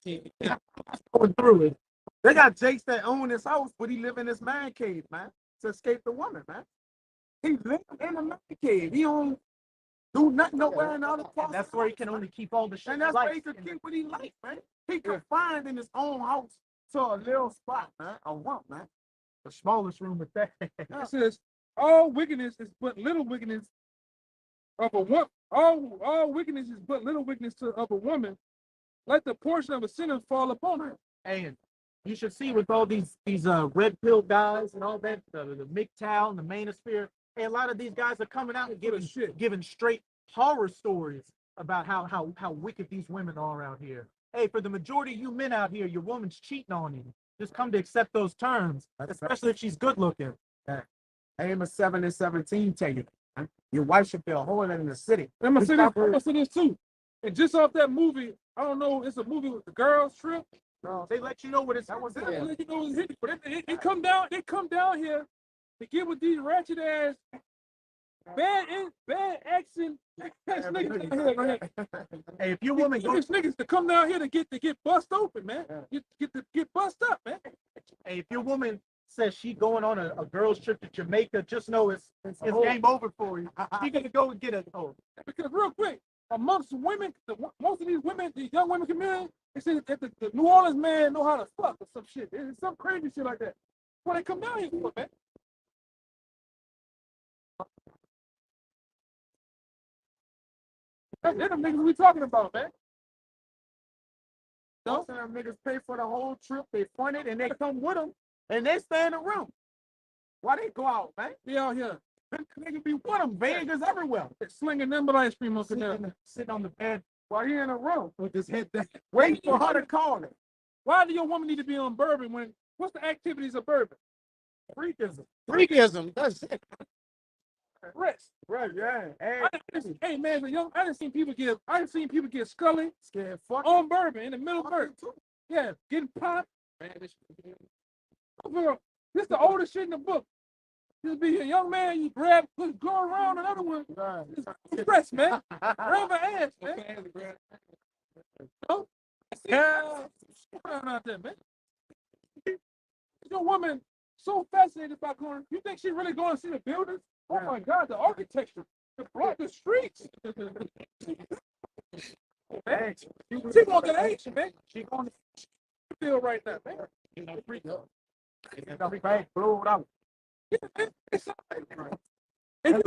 going through it. They got Jakes that own his house, but he live in his man cave, man, to escape the woman, man. He live in a man cave. He don't do nothing nowhere in the other parts. That's where he can only keep all the shit. And that's where he can keep what he like, man. He confined in his own house to a little spot, man. A rump, man. The smallest room with that. It says all wickedness is but little wickedness of a woman. All wickedness is but little wickedness of a woman. Let the portion of a sinner fall upon her. And you should see with all these red pill guys and all that, the MGTOW and the Manosphere, hey, a lot of these guys are coming out and giving straight horror stories about how wicked these women are out here. Hey, for the majority of you men out here, your woman's cheating on you. Just come to accept those terms, especially if she's good looking. Amos 7 and 17 tell you, your wife should be a whore in the city. I'm gonna say this too. And just off that movie, I don't know, it's a movie with the girls trip. No, they let you know what it's. They let you know it's hitting, but they come down here to get with these ratchet ass bad action niggas down here, right? Hey, if your woman goes niggas to come down here to get bust open, man. Get bust up, man. Hey, if your woman says she going on a girls trip to Jamaica, just know it's game over for you. She gonna go and get a because real quick, amongst women, most of these women, the young women community, they say that the New Orleans man know how to fuck or some shit. It's some crazy shit like that. When they come down here for, man. They're the niggas we talking about, man. Most of them niggas pay for the whole trip. They fund it and they come with them and they stay in the room. Why they go out, man? They out here. Niggas be with them. Vegas everywhere. They're slinging them but ice cream on the sitting on the bed, while he in a row with his head down, waiting for her to call him. Why do your woman need to be on bourbon when? What's the activities of bourbon? Freakism. Freakism. That's it. Rest. Right, yeah. Hey man, I done seen people get scully Scared fuck on bourbon in the middle of bourbon. Yeah, getting popped. This is the oldest shit in the book. Just be a young man, you grab, go around another one. Right. Press, man. Grab her ass, man. Oh, yeah. Out there, man. Your woman so fascinated by going. You think she really going to see the buildings? Oh my God, the architecture, the streets. Man, she going to the action, man. She going to feel right now, man. You know, freak up. Blow it out. If you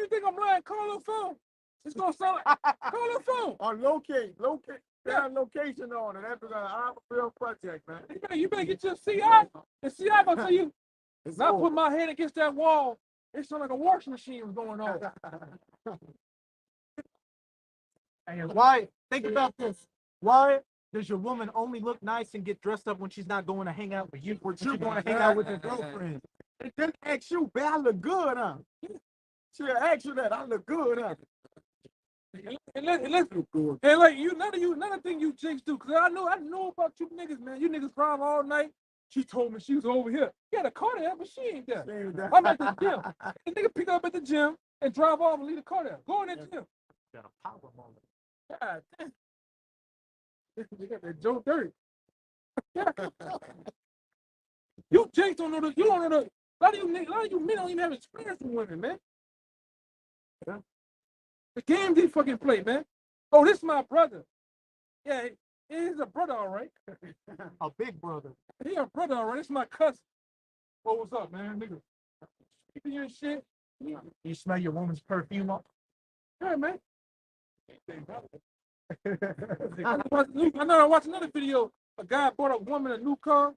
think I'm lying, call her phone. It's gonna sound like call her phone. Or locate. Yeah, location on it. That's a real project, man. You better get your CI. The CI gonna tell you. Not put my head against that wall. It sounded like a washing machine was going on. And why? Think about this. Why does your woman only look nice and get dressed up when she's not going to hang out with you? When she's going to hang out with her girlfriend? It didn't ask you, man, I look good, huh? She'll ask you that, I look good, huh? And like you, none of thing you chicks do, cause I know about you niggas, man. You niggas drive all night. She told me she was over here. She had a car there, but she ain't there. I'm at the gym. The nigga pick up at the gym and drive off and leave the car there. Go in that gym. Got a power moment. God damn. You got that Joe Dirt. You chicks don't know the. You don't know the. A lot of you men don't even have experience with women, man. Yeah. The game they fucking play, man. Oh, this is my brother. Yeah, he's a brother, all right. A big brother. He a brother, all right. It's my cousin. Oh, what's up, man? Nigga. Speaking your shit. You smell your woman's perfume up? Yeah, man. I watched another video. A guy bought a woman a new car.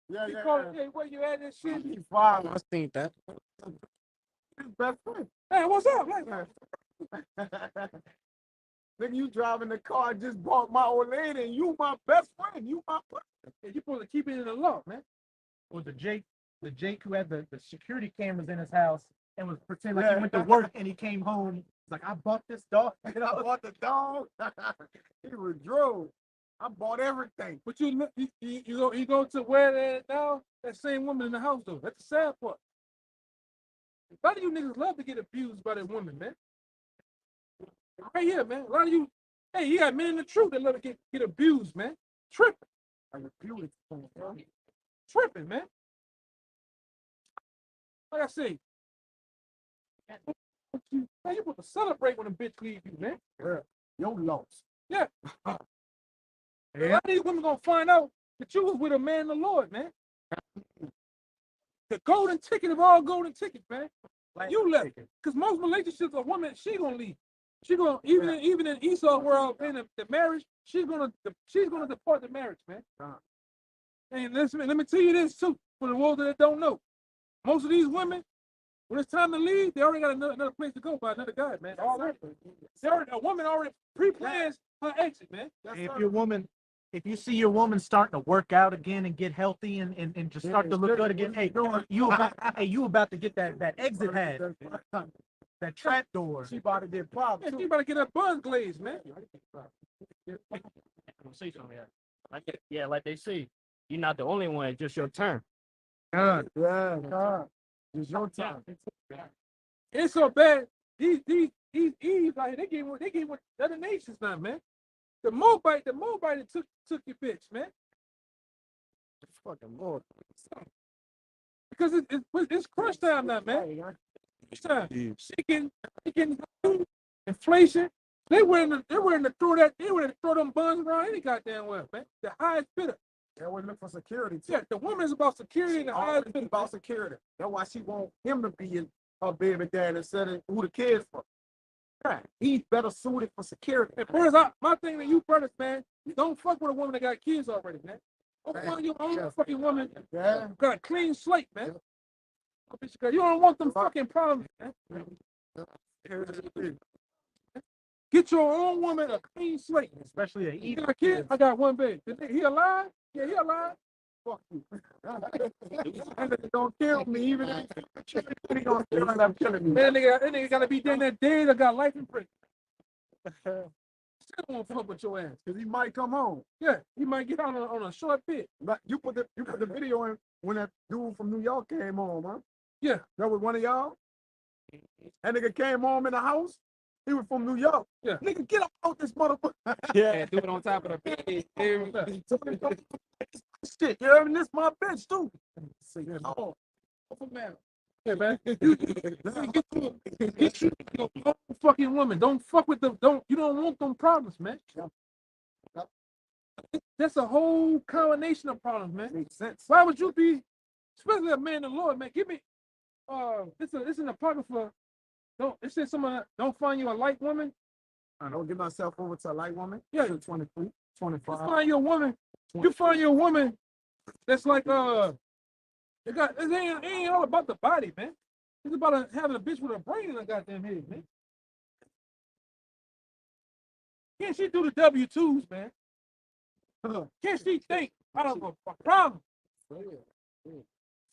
He called it, hey, where you at this shit? I seen that. His best friend. Hey, what's up? Like, Nigga, you driving the car, I just bought my old lady, and you my best friend. You my person. you supposed to keep it in the law, man. Or the Jake who had the security cameras in his house and was pretending like he went to work and he came home. He's like, I bought this dog. And I bought the dog. He was drove. I bought everything. But you go to where they're at now, that same woman in the house, though. That's the sad part. A lot of you niggas love to get abused by that woman, man. Right here, man. A lot of you, hey, you got men in the truth that love to get abused, man. Tripping. I refuse it. Tripping, man. Like I say, man, you supposed to celebrate when a bitch leave you, man. Yeah. Your loss. Yeah. A lot of these women gonna find out that you was with a man in the Lord, man. The golden ticket of all golden tickets, man. Like you left. Because most relationships, a woman, she gonna leave. She gonna even in Esau world, in the marriage, she's gonna depart the marriage, man. And listen, let me tell you this too, for the world that don't know. Most of these women, when it's time to leave, they already got another place to go by another guy, man. A woman already pre-plans her exit, man. If you see your woman starting to work out again and get healthy and just start to look good again, hey, you about to get that exit hat, that trap door. She about to get popped. Yeah, she about to get her buzz glazed, man. Say something, yeah, like they say, you're not the only one. It's just your turn. God. It's your time. It's so bad. These Eves out here, they gave what other nations now, man. The Moabite that took your bitch, man. Fucking Lord. Because it's crunch time now, man. Crunch time. Chicken, inflation. They were in to throw them buns around any goddamn well, man. The highest bidder. They always look for security too. Yeah, the woman is about security and the highest bidder. About security. That's why she want him to be her baby dad instead of who the kids for. Right. He's better suited for security. And brothers, my thing to you brothers, man, don't fuck with a woman that got kids already, man. Don't find your own fucking woman. Yeah. Got a clean slate, man. You don't want them fucking problems, man. Get your own woman a clean slate. Especially a You got a kid? I got one baby. He alive? Yeah, he alive. Fuck you. Don't kill me, even if he gonna kill me, I'm killing me. That nigga gotta be dead that day that got life in prison. Still won't fuck with your ass. Cause he might come home. Yeah, he might get on a short bit. But you put the video in when that dude from New York came home, huh? Yeah. That was one of y'all? That nigga came home in the house. He was from New York. Yeah. Nigga, get up out this motherfucker. Yeah, do it on top of the bed. Shit, you heard me? This my bitch too. Oh, man. Yeah, man. Get you a fucking woman. Don't fuck with them. You don't want them problems, man. That's a whole combination of problems, man. Makes sense. Why would you be, especially a man of the Lord, man? Give me it's an apocrypha. It says someone don't find you a light woman. I don't give myself over to a light woman. Yeah, 23, 25. You find your woman. You find your woman that's like it ain't all about the body, man. It's about having a bitch with a brain in her goddamn head, man. Can't she do the W-2s, man? Can't she think out of a problem?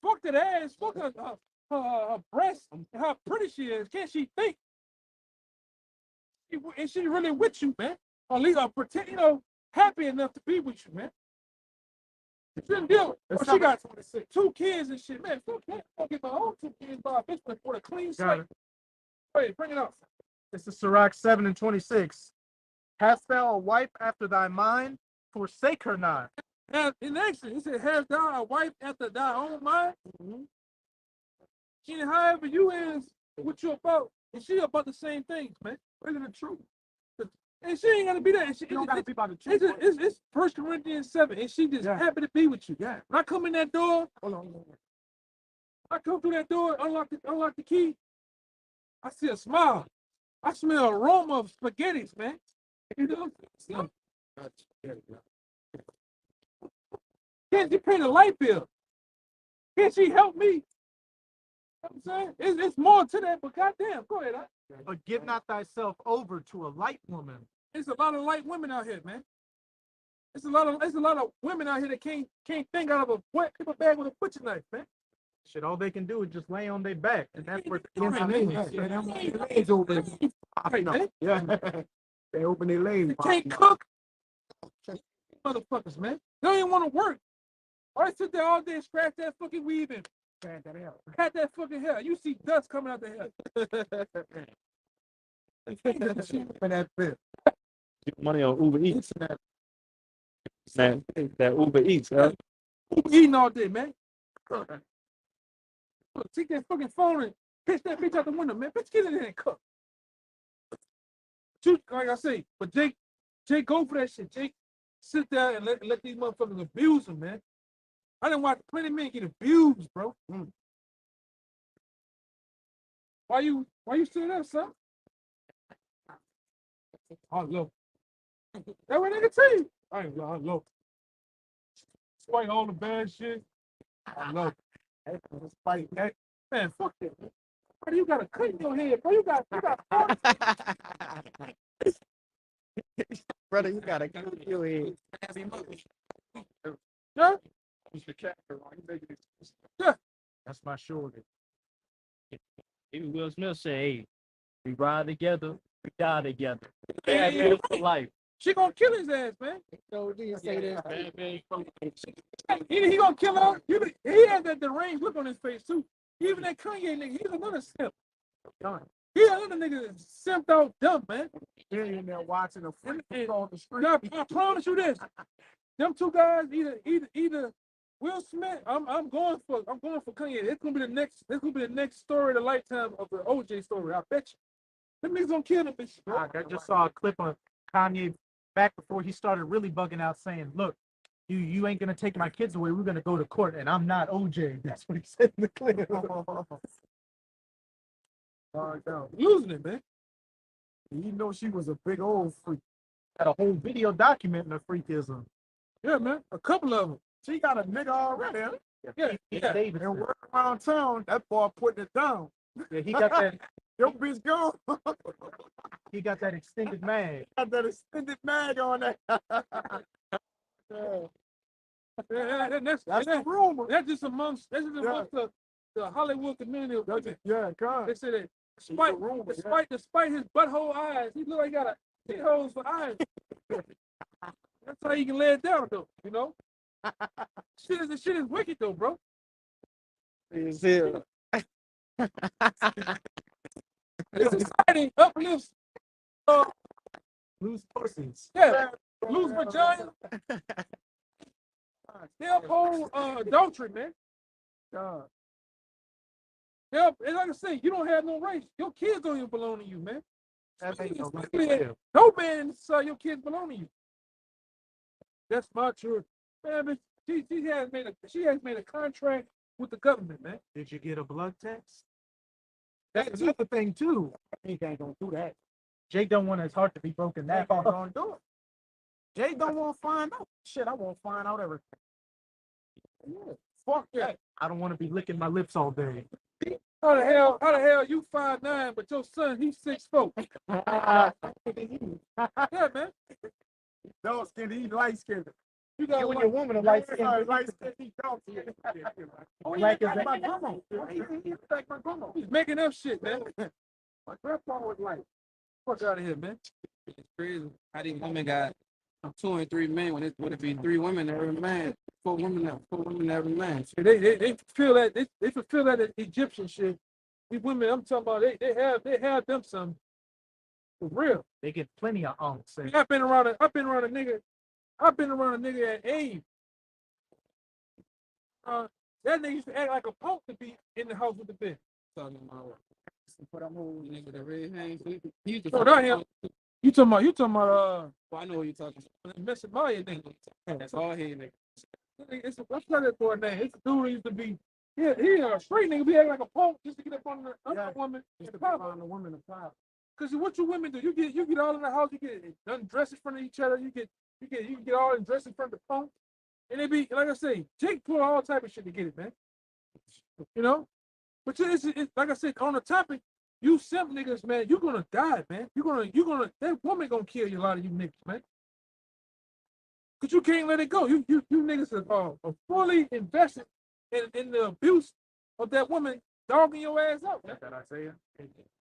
Fuck that ass. Fuck her breast. How pretty she is. Can't she think? Is she really with you, man? Or at least pretend, happy enough to be with you, man. She shouldn't deal with. She got 2 kids and shit, man. Fuck that. I'll get my own 2 kids by a bitch with a clean slate. Wait, bring it up. This is Sirach 7:26. Hast thou a wife after thy mind? Forsake her not. Now, in action, it said, "Hast thou a wife after thy own mind?" And however you is, what you about, and she about the same things, man. Look at the truth. And she ain't gotta be that. You don't gotta be about the truth. It's 1 Corinthians 7, and she just happy to be with you. Yeah. When I come in that door, Hold on. I come through that door, unlock the key. I see a smile. I smell aroma of spaghettis, man. You know? Can't she pay the light bill? Can't she help me? You know what I'm saying? It's more to that, but goddamn, go ahead. But give not thyself over to a light woman. There's a lot of light women out here, man. There's a lot of women out here that can't think out of a paper bag with a butcher knife, man. Shit, all they can do is just lay on their back, and that's where They open their legs. They can't cook. Motherfuckers, man. They don't even want to work. I sit there all day and scratch that fucking weave and pat that fucking hair. You see dust coming out the hair. Get money on Uber Eats. Man, that Uber Eats, huh? Uber eating all day, man. Look, take that fucking phone and pitch that bitch out the window, man. Bitch, get in there and cook. Like I say, but Jake go for that shit. Jake sit there and let these motherfuckers abuse him, man. I done watch plenty of men get abused, bro. Why you still there, son? I love. That what nigga tell you. I love. Despite all the bad shit, I love. Despite that, man, fuck that. Bro, you got a cut in your head, bro. You got. Brother, you got a cut in your head. Yeah. Yeah. that's my shoulder. Even Will Smith said, "Hey, we ride together, we die together. Yeah, Bad man for life." She gonna kill his ass, man. No, didn't say that. Bad man for life. He gonna kill her. He had that deranged look on his face too. Even that Kanye nigga, he's another simp. He another nigga simped out dumb, man. they're in there watching a freak on the street. Now, I promise you this. Them 2 guys, either Will Smith. I'm going for Kanye. It's gonna be the next story of the lifetime of the OJ story. I bet you. Them niggas gonna kill them bitches, bro. I just saw a clip of Kanye back before he started really bugging out, saying, "Look, you ain't gonna take my kids away. We're gonna go to court, and I'm not OJ." That's what he said in the clip. Losing it, man. You know she was a big old freak. Had a whole video documenting her freakism. Yeah, man. A couple of them. She got a nigga already. Huh? Yeah. Davidson. And work around town, that boy putting it down. Yeah, he got that. Your bitch gone. He got that extended mag. Got that extended mag on that. That's the rumor. That's just amongst the Hollywood community of women. Yeah, God. They say that despite his butthole eyes, he look like he got a holes for eyes. That's how you can lay it down, though. You know, shit is wicked, though, bro. Is here. Society uplifts Loose pussies. yeah, loose vagina. They uphold adultery, man. God. Yeah, and like I say, you don't have no rights. Your kids don't even belong to you, man. That ain't no right. No man saw your kids belong to you. That's my truth, man. But she has made a contract with the government, man. Did you get a blood test? That's another thing too. He ain't gonna do that. Jake don't want his heart to be broken that He ain't far. gonna do it. Jay don't want to find out. Shit, I want to find out everything. Yeah. Fuck that. I don't want to be licking my lips all day. How the hell you 5'9", but your son he's 6'4"? Yeah, man. Dark skin, he light skinned. You got You and your woman are light skinned. Light skin, he dark skin. Oh, he Like like his- my grandma. He like my grandma. He's making up shit, man. My grandpa was like, Fuck out of here, man. It's crazy how these women got 2 and 3 men when it would be 3 women every man, 4 women every man. They feel that they fulfill that Egyptian shit. These women, I'm talking about, they have them some for real. They get plenty of unks. I've been around a nigga at Abe. That nigga used to act like a punk to be in the house with the bitch. Talking about put them whole nigga with the red hands. He used to No, not him. You talking about I know what you're talking about. Messing Maya nigga. That's all he nigga. What's that for a name? It's a dude who used to be he a straight nigga, be acting like a punk just to get up on the woman. just to find a woman to pop. Cause what you women do, you get all in the house, you get undressed in front of each other, you get all undressed in front of the punk, and they be like I say, Jake pull all type of shit to get it, man. You know, but it's like I said on the topic, you simp niggas, man, you're gonna die, man. You're gonna that woman gonna kill you, a lot of you niggas, man. Cause you can't let it go. You niggas are fully invested in the abuse of that woman dogging your ass out, man. That I say it.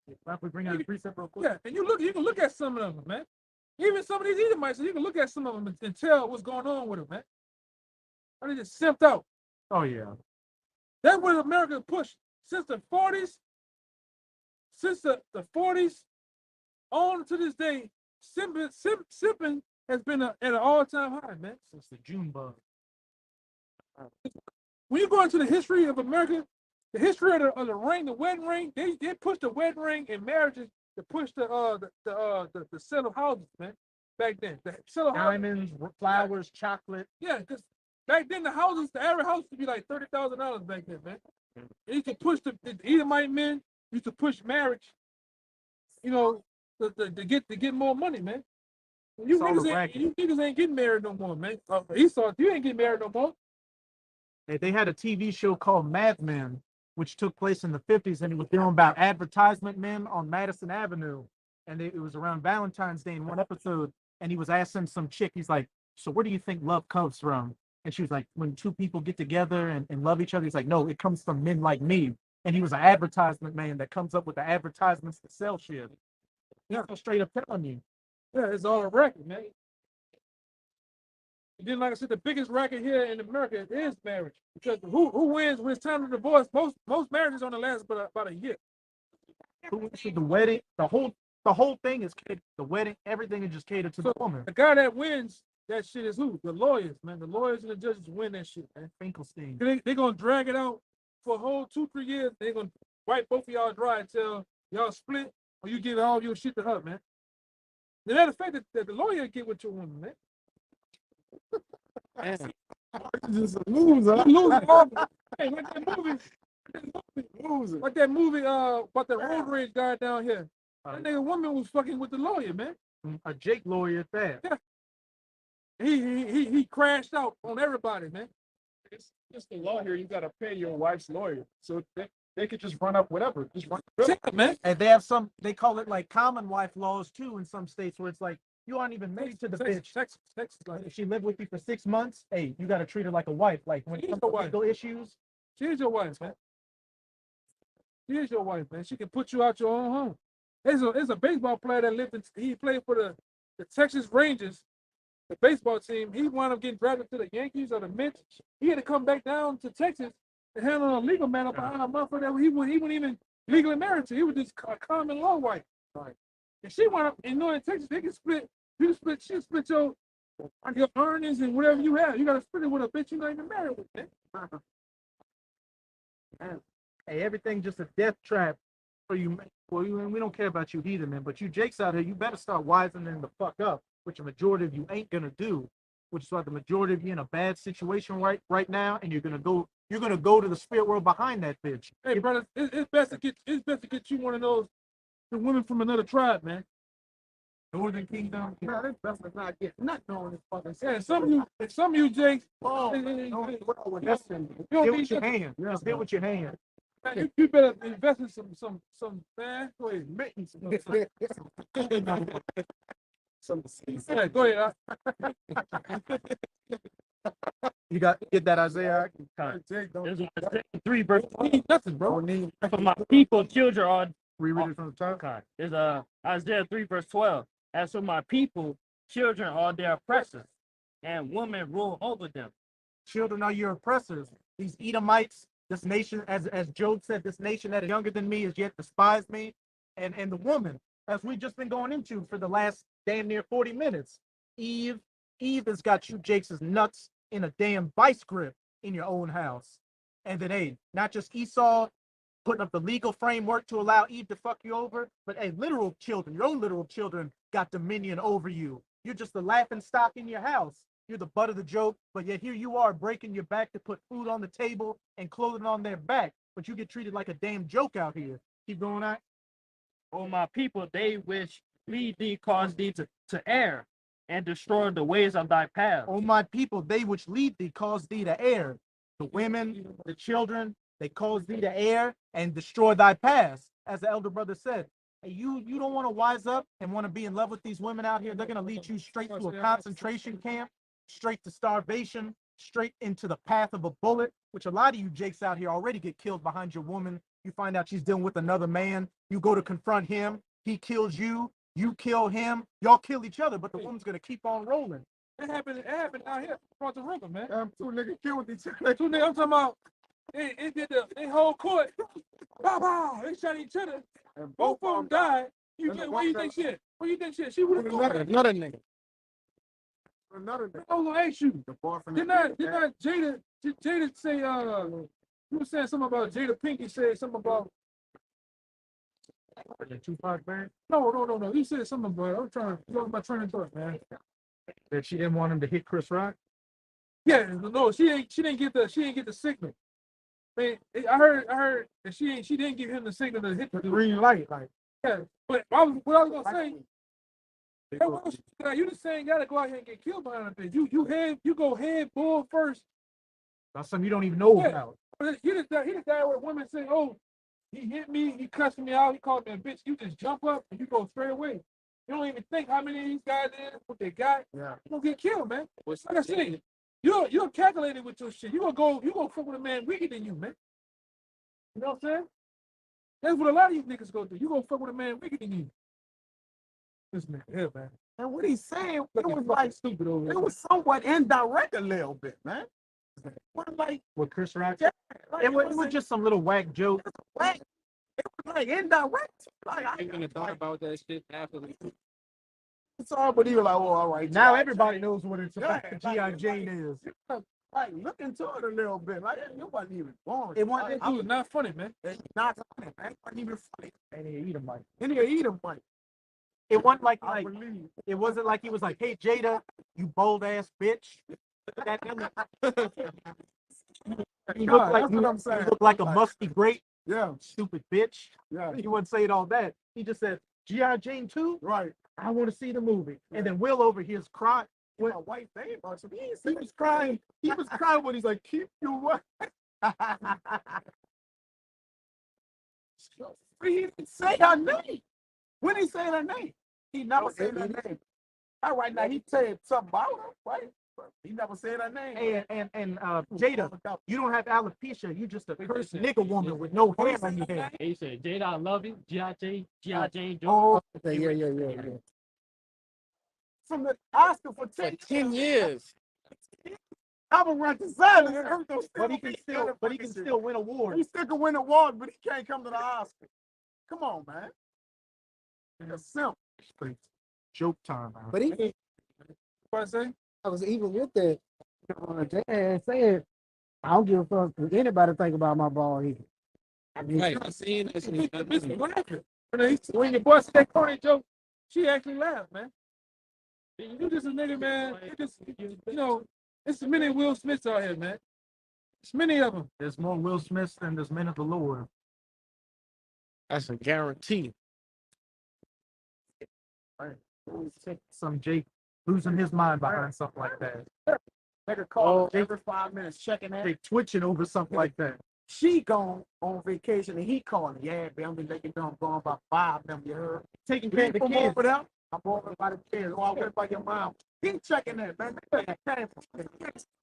If we bring out a precept real quick. Yeah, and you can look at some of them, man. Even some of these Edomites, you can look at some of them and tell what's going on with them, man. I mean, just simped out. Oh yeah. That's what America pushed since the 40s. Since the 40s on to this day, simping has been at an all-time high, man. Since the June bug. When you go into the history of America, the history of the ring, the wedding ring, they pushed the wedding ring and marriages to push the sale of houses, man. Back then, the sale of Diamonds, flowers, chocolate. Yeah, because back then the average house would be like $30,000 back then, man. They used to push the Edomite men used to push marriage, you know, to get more money, man. You niggas ain't getting married no more, man. Esau, you ain't getting married no more. They had a TV show called Mad Men, which took place in the 50s, and it was dealing about advertisement men on Madison Avenue. And it was around Valentine's Day in one episode, and he was asking some chick, he's like, so where do you think love comes from? And she was like, when 2 people get together and love each other. He's like, no, it comes from men like me. And he was an advertisement man that comes up with the advertisements to sell shit. Yeah, I'm straight up telling you. Yeah, it's all a racket, man. And then, like I said, the biggest racket here in America is marriage. Because who wins when it's time to divorce? Most marriages only last about a year. The wedding, the whole thing is catered. The wedding, everything is just catered to the woman. The guy that wins that shit is who? The lawyers, man. The lawyers and the judges win that shit, man. Finkelstein. They're gonna drag it out for a whole 2-3 years. They're gonna wipe both of y'all dry until y'all split or you give all your shit to her, man. The matter of fact that the lawyer get with your woman, man. Just a loser. You lose all. Hey, like that movie about the road rage guy down here. That nigga woman was fucking with the lawyer, man. A Jake lawyer at that. Yeah. He crashed out on everybody, man. It's the law here. You gotta pay your wife's lawyer. So they could just run up whatever. Just run. Yeah, man. And they have some, they call it like common wife laws too in some states where it's like, you aren't even married to the bitch. Texas, Like, if she lived with you for 6 months, hey, you got to treat her like a wife. Like when it comes to legal issues. She is your wife, man. She is your wife, man. She can put you out your own home. There's a baseball player that lived in, he played for the Texas Rangers, the baseball team. He wound up getting drafted to the Yankees or the Mets. He had to come back down to Texas to handle a legal matter behind a motherfucker that he wasn't even legally married to. He was just a common law wife. Right. And she wound up, in Texas, they can split, she'll split your earnings and whatever you have. You got to split it with a bitch you're not even married with, man. Hey, everything just a death trap for you. Well, we don't care about you either, man. But you Jakes out here, you better start wisening the fuck up, which a majority of you ain't gonna do. Which is why the majority of you in a bad situation right now, and you're gonna go to the spirit world behind that bitch. Hey, brother, it's best to get you one of those the women from another tribe, man. Northern Kingdom. No, it's best to not get nothing on this fucking. Yeah, some of you Jakes. Deal with your hand. Yeah, Deal with your hand. You better invest in some man. Go ahead. mittens. Yeah, go ahead. You got get that, Isaiah. There's 3 verse Nothing, bro. for my people, children are Reread it from the top. God. There's Isaiah 3 verse 12. As for my people, children are their oppressors, and women rule over them. Children are your oppressors. These Edomites, this nation, as Job said, this nation that is younger than me is yet despised me. And the woman, as we've just been going into for the last damn near 40 minutes, Eve has got you Jakes' nuts in a damn vice grip in your own house. And then, hey, not just Esau putting up the legal framework to allow Eve to fuck you over, but hey, literal children, your own literal children got dominion over you. You're just the laughing stock in your house. You're the butt of the joke, but yet here you are breaking your back to put food on the table and clothing on their back, but you get treated like a damn joke out here. Keep going on. O my people, they which lead thee cause thee to err, and destroy the ways of thy path. O my people, they which lead thee cause thee to err. The women, the children, they cause thee to err and destroy thy paths. As the elder brother said, hey, you don't want to wise up and want to be in love with these women out here. They're going to lead you straight to a concentration camp, straight to starvation, straight into the path of a bullet, which a lot of you Jakes out here already get killed behind your woman. You find out she's dealing with another man. You go to confront him. He kills you. You kill him. Y'all kill each other, but the woman's going to keep on rolling. It happened out here across the river, man. Two niggas killed each other. Two niggas, I'm talking about, they did the whole court. Bow, bow. They shot each other. And Both of them died. What do you think shit? What do you think shit? She would have gone. Another nigga. Another nigga. I was gonna ask you. The boyfriend. Did not Jada say you were saying something about Jada Pinkett said something about The Tupac band? no. You said something about I'm trying to go my train of thought, man. That she didn't want him to hit Chris Rock? Yeah, no, she didn't get the signal. Man, I heard that she didn't give him the signal to hit The green light, like. Yeah, but what I was gonna say, you the same guy to go out here and get killed behind a bitch. You go head bull first. That's something you don't even know about. He the guy where women say, "Oh, he hit me, he cussed me out, he called me a bitch." You just jump up and you go straight away. You don't even think how many of these guys is, what they got. Yeah. You gonna get killed, man. Like I said, you're calculated with your shit. You gonna fuck with a man weaker than you, man. You know what I'm saying? That's what a lot of you niggas go do. You gonna fuck with a man weaker than you. This nigga here, man. And what he's saying, it was like stupid over it was somewhat indirect a little bit, man. What like With Chris Rock? yeah, like, It was just some little whack joke. whack. It was like indirect. Like I ain't gonna talk about that shit after the. saw, but he was like, "Oh, all right." Now G.I. everybody knows what it's Yeah, about. G.I. Jane is. Like look into it a little bit. Like it wasn't even born. It wasn't. He was not funny, man. It's not funny, man. It wasn't even funny. And he eat him like. And he'll eat him, like It wasn't like I believe. it wasn't like he was like, "Hey Jada, you bold ass bitch." That you look God, like that's what I'm saying. you look like a musty grape, Yeah, stupid bitch. yeah, He wouldn't say it all that. He just said, "G.I. Jane 2? right. I want to see the movie." And then Will over here's crying. When a white babe, so he was crying. He was crying when he's like, "Keep your wife." He didn't say her name. When he said her name, he never said her name. All right, now he said something about her, right? But he never said her name. And Jada, you don't have alopecia. You just a cursed nigga woman with no hair on your head. He said, Jada, I love you. G.I. Jane. Oh, Yeah. from the Oscar for For 10 10 years. I would run to silence. But he can still win He awards. still can win awards, but he can't come to the Oscar. Come on, man. It's simple. Joke time, man. But he, what I say? I was even with that. Jay said, I don't give a fuck what anybody think about my ball here. I mean, I seen this. When your boy said that corny joke, she actually laughed, man. You just a nigga, man. It's many Will Smiths out here, man. It's many of them. There's more Will Smiths than there's men of the Lord. that's a guarantee. Some Jake losing his mind behind something like that. Nigga call every 5 minutes checking that. They twitching over something like that. She gone on vacation and he calling. Yeah, baby, I'm letting you know I'm going about 5 of them, you heard? Taking care of the From kids. over there, I'm over by the kids. Oh, I worry about your mom. He checking that, man.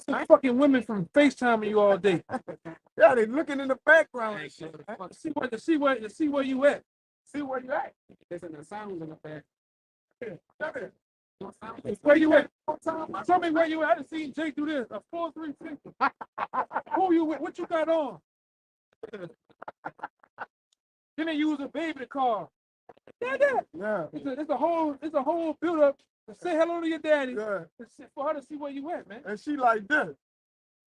Some fucking women from FaceTiming you all day. Yeah, they looking in the background. and shit. To see where you at. See where you at. Listen, the sounds in the back. Where you at? Tell me where you at. I done seen Jake do this. A 4-3-50. Who you with? What you got on? Then they use a baby car. Yeah. It's a whole build up to say hello to your daddy. Yeah. For her to see where you at, man. And she like this.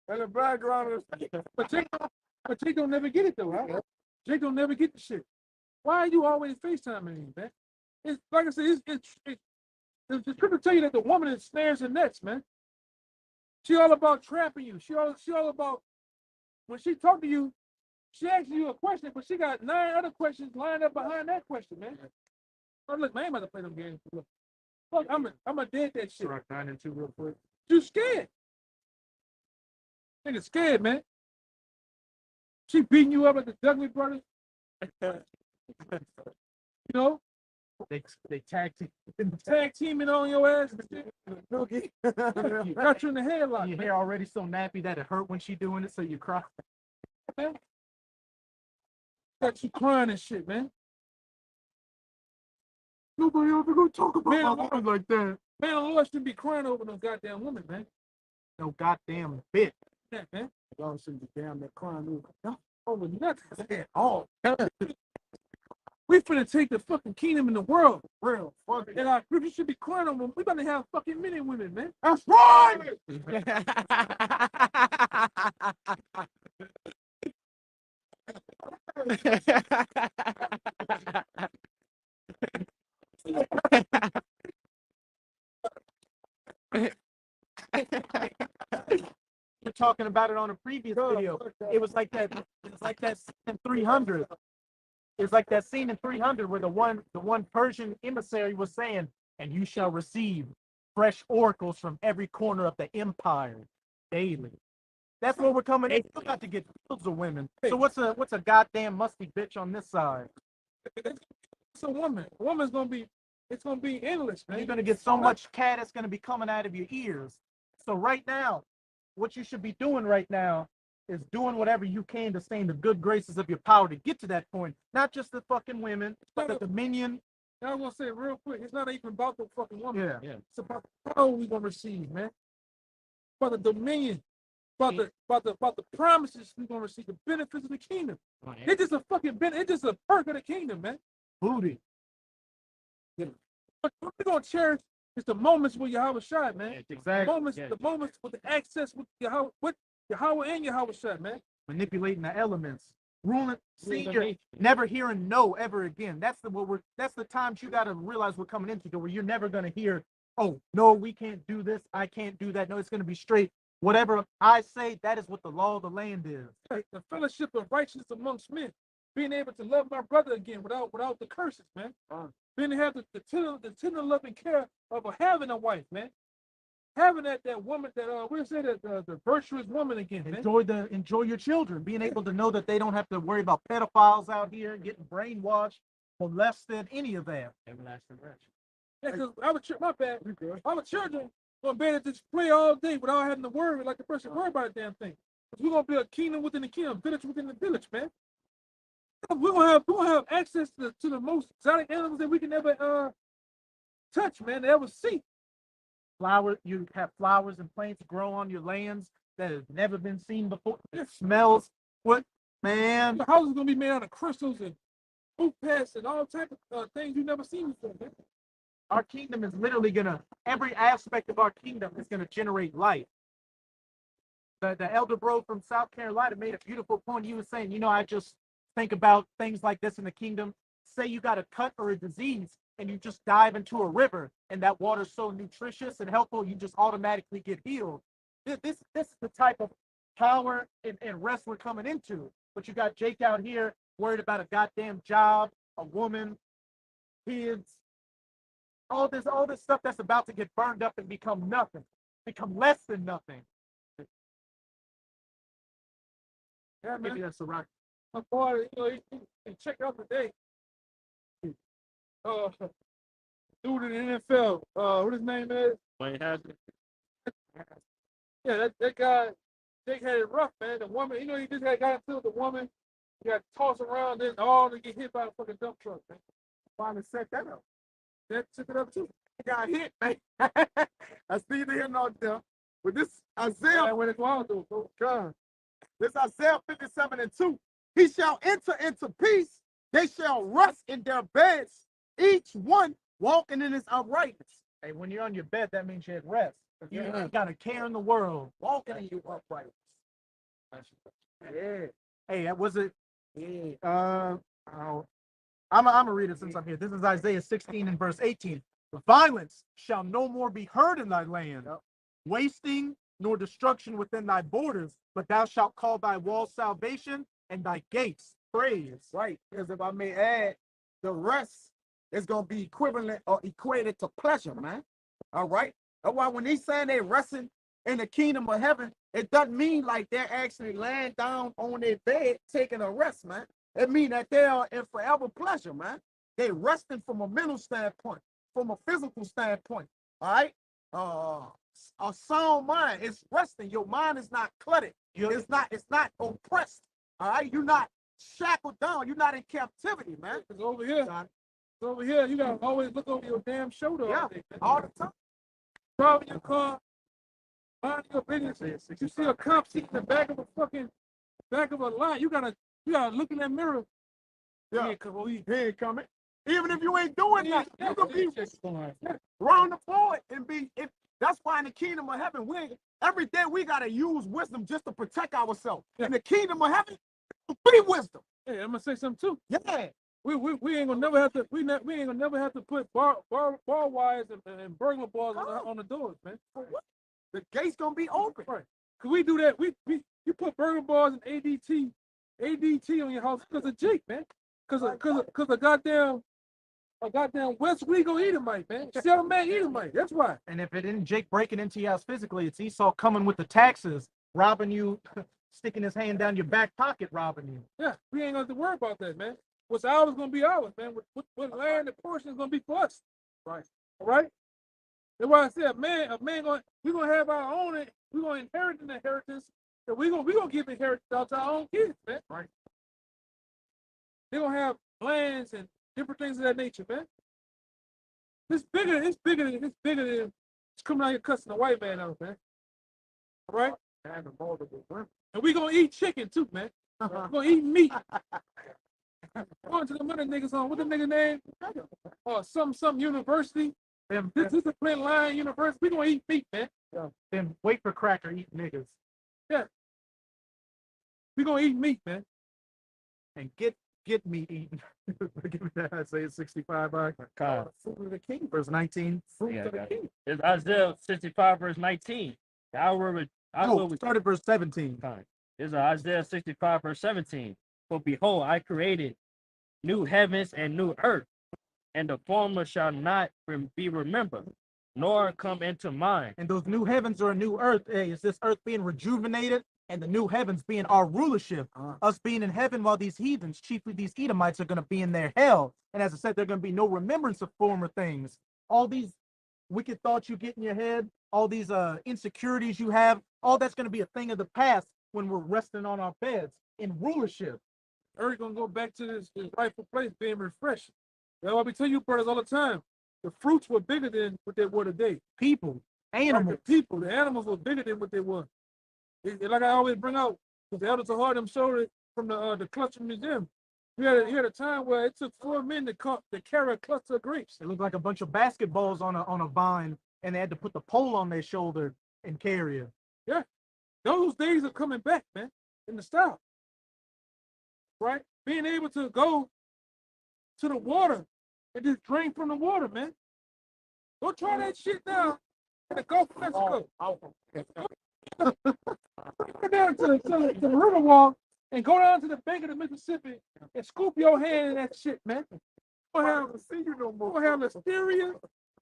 And the background is But Jake don't never get it though, right? Jake don't never get the shit. Why are you always FaceTiming me, man? It's like I said, the scripture tell you that the woman is snares and nets, man. She all about trapping you. She all about when she talk to you, she asks you a question, but she got 9 other questions lined up behind that question, man. Oh, look, man, I ain't about to play them games. Look, fuck, I'm a dead that shit. Rock 9 and 2 real quick. You scared? Nigga scared, man. She beating you up like the Dudley brothers. You know, They tag team. tag teaming on your ass. noogie. Got you in the headlock. Your hair already so nappy that it hurt when she doing it, so you cry. Man. Got you crying and shit, man. Nobody ever gonna talk about Man, my woman like that. Man, the Lord shouldn't be crying over them goddamn women, man. No goddamn bit. Yeah, man. Y'all shouldn't be damn that crying over. No, over nothing. At all. We finna take the fucking kingdom in the world. Real. Fuck it. And our group should be crying over them. We about to have fucking men and women, man. That's right. We're talking about it on a previous video. It was like that. It was like that scene in 300. It's like that scene in 300 where the one Persian emissary was saying, "And you shall receive fresh oracles from every corner of the empire daily." That's where we're coming. It's still got to get fields of women. So what's a goddamn musty bitch on this side? It's a woman. A woman's gonna be. It's gonna be endless, man. You're gonna get so much cat that's gonna be coming out of your ears. So right now, what you should be doing right now is doing whatever you can to stay in the good graces of your power to get to that point. Not just the fucking women, but the dominion. I was gonna say real quick, it's not even about the fucking woman. Yeah. It's about the power we gonna receive, man. About the dominion, about the promises we gonna receive, the benefits of the kingdom. It's just a fucking it's just a perk of the kingdom, man. Booty. But what we gonna cherish is the moments with Yahweh Shai, man. Exactly. The moments with the access with Yahweh and Yahweh Shai, man. Manipulating the elements. Ruling, senior, never hearing no ever again. That's the times you gotta realize we're coming into, where you're never gonna hear, oh no, we can't do this, I can't do that. No, it's gonna be straight. Whatever I say, that is what the law of the land is. The fellowship of righteousness amongst men, being able to love my brother again without the curses, man. Being to have the tender love and care of having a wife, man. having that woman that we say that the virtuous woman again. Man. Enjoy your children, being able to know that they don't have to worry about pedophiles out here getting brainwashed, molested, any of that. Everlasting rest. Yeah, because my bad. Our children gonna be able to just play all day without having to worry like the person worry about a damn thing. We're gonna be a kingdom within the kingdom, village within the village, man. We're gonna have access to the most exotic animals that we can ever touch, man, ever see. You have flowers and plants grow on your lands that have never been seen before. It smells what, man? The house is gonna be made out of crystals and fruit pests and all types of things you've never seen before, man. Our kingdom is literally every aspect of our kingdom is gonna generate life. The elder bro from South Carolina made a beautiful point. He was saying, I just think about things like this in the kingdom. Say you got a cut or a disease and you just dive into a river and that water's so nutritious and helpful, you just automatically get healed. This is the type of power and rest we're coming into. But you got Jake out here worried about a goddamn job, a woman, kids, all this stuff that's about to get burned up and become nothing, become less than nothing. Yeah, man. Maybe that's the right. My boy, he checked out today. Dude in the NFL, what his name is? Wayne Haskins. Yeah, that guy, Jake had it rough, man. The woman, he just got into the woman. He got tossed around, then all to get hit by a fucking dump truck, man. Finally set that up. That took it up too. He got hit, man. That's neither here nor there. But this Isaiah, When it's wild, though, God, this Isaiah 57:2. He shall enter into peace. They shall rest in their beds, each one walking in his uprightness. Hey, when you're on your bed, that means you're at rest. You ain't got a care in the world. Walking in your uprightness. Yeah. Hey, was it? Yeah. I'm gonna read it since I'm here. This is Isaiah 16 and verse 18. Violence shall no more be heard in thy land, wasting nor destruction within thy borders, but thou shalt call thy walls salvation and thy gates praise. Right. Because if I may add, the rest is going to be equivalent or equated to pleasure, man. All right. That's why when he's saying they're resting in the kingdom of heaven, it doesn't mean like they're actually laying down on their bed taking a rest, man. It means that they are in forever pleasure, man. They're resting from a mental standpoint, from a physical standpoint. All right. A sound mind is resting. Your mind is not cluttered. It's not oppressed. All right. You're not shackled down. You're not in captivity, man. It's over here. You gotta always look over your damn shoulder. Yeah, all day, man. all the time. Driving your car, mind your business. You see a cop seat in the back of a line. You gotta look in that mirror. Yeah. He ain't coming. Even if you ain't doing that, you can be Yeah. round the floor and be. That's why in the kingdom of heaven, every day we gotta use wisdom just to protect ourselves. Yeah. In the kingdom of heaven, be wisdom. Hey, I'm gonna say something too. Yeah. We ain't gonna never have to. We ain't gonna never have to put bar wires and burglar bars on the doors, man. The gate's gonna be open. Right. Cause we do that. You put burglar bars and ADT on your house because of Jake, man. Cause a goddamn West Wego Edomite, man. Seven man Edomite. That's why. And if it isn't Jake breaking into your house physically, it's Esau coming with the taxes, robbing you, sticking his hand down your back pocket, robbing you. Yeah, we ain't gonna have to worry about that, man. What's ours is gonna be ours, man. What land and portion is gonna be for us. Right. All right. That's why I said, we're gonna have our own. We're gonna inherit an inheritance, and we're gonna give inheritance out to our own kids, man. Right. They're gonna have lands and different things of that nature, man. It's bigger than it's coming out here cussing a white man out, man. All right. And we're gonna eat chicken too, man. We're gonna eat meat. Going to the other niggas on what the nigga name? Some university. This is a Flint Line University. We gonna eat meat, man. Then wait for cracker eat niggas. Yeah. We gonna eat meat, man. And get meat eaten. Give me that Isaiah 65 God. Fruit of the King, verse 19. Fruit of the King. It's Isaiah 65 verse 19. Start at verse 17. Fine. It's Isaiah 65 verse 17. For behold, I created new heavens and new earth, and the former shall not be remembered, nor come into mind. And those new heavens or a new earth, hey, is this earth being rejuvenated and the new heavens being our rulership, us being in heaven while these heathens, chiefly these Edomites, are going to be in their hell. And as I said, there's going to be no remembrance of former things. All these wicked thoughts you get in your head, all these insecurities you have, all that's going to be a thing of the past when we're resting on our beds in rulership. Earth gonna go back to this rightful place, being refreshed. That's why we tell you brothers all the time. The fruits were bigger than what they were today. People, animals. Like the animals were bigger than what they were. Like I always bring out, because the elders of Harlem showed it from the cluster museum. We had a time where it took 4 men to carry a cluster of grapes. It looked like a bunch of basketballs on a vine, and they had to put the pole on their shoulder and carry it. Yeah, those days are coming back, man, in the style. Right? Being able to go to the water and just drink from the water, man. Go try that shit now in the Gulf of Mexico. Go down to the river wall and go down to the bank of the Mississippi and scoop your hand in that shit, man. You're gonna have listeria.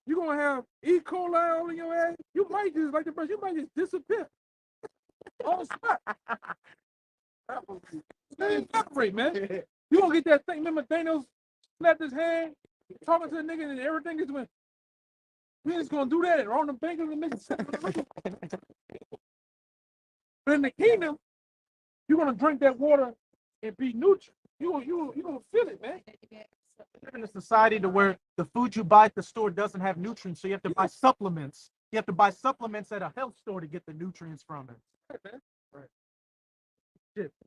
You're gonna have E. coli all in your ass. You might just, like the birds, you might just disappear. On the spot. Evaporate, man. You gonna get that thing. Remember Thanos slapped his hand, talking to the nigga, and everything is went. We just gonna do that on the bank of the Mississippi. But in the kingdom, you're gonna drink that water and be neutral. You gonna feel it, man. We live in a society to where the food you buy at the store doesn't have nutrients, so you have to buy supplements. You have to buy supplements at a health store to get the nutrients from it. Right, man. Right.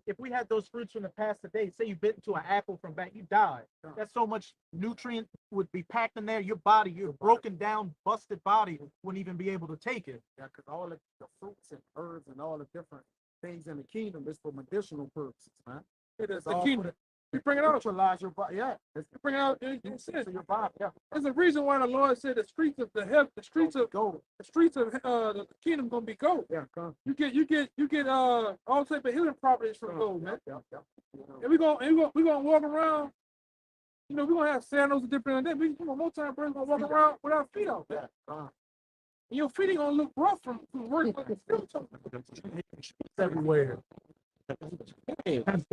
If we had those fruits from the past today, say you bit into an apple from back, you died. That's so much nutrient would be packed in there. Your body, your broken down, busted body wouldn't even be able to take it. Yeah, because all the fruits and herbs and all the different things in the kingdom is for medicinal purposes, man. It is the kingdom. You bring it out. Neutralize your body. Yeah. You bring it out. Your body. Yeah. There's a reason why the Lord said the streets of the gold. The streets of the kingdom gonna be gold. Yeah, come. You get all type of healing properties from gold, man. Yeah. And we're gonna walk around. You know, we're gonna have sandals and different like that. Most time birds gonna walk around without feet out there. And your feet ain't gonna look rough from working with the Everywhere.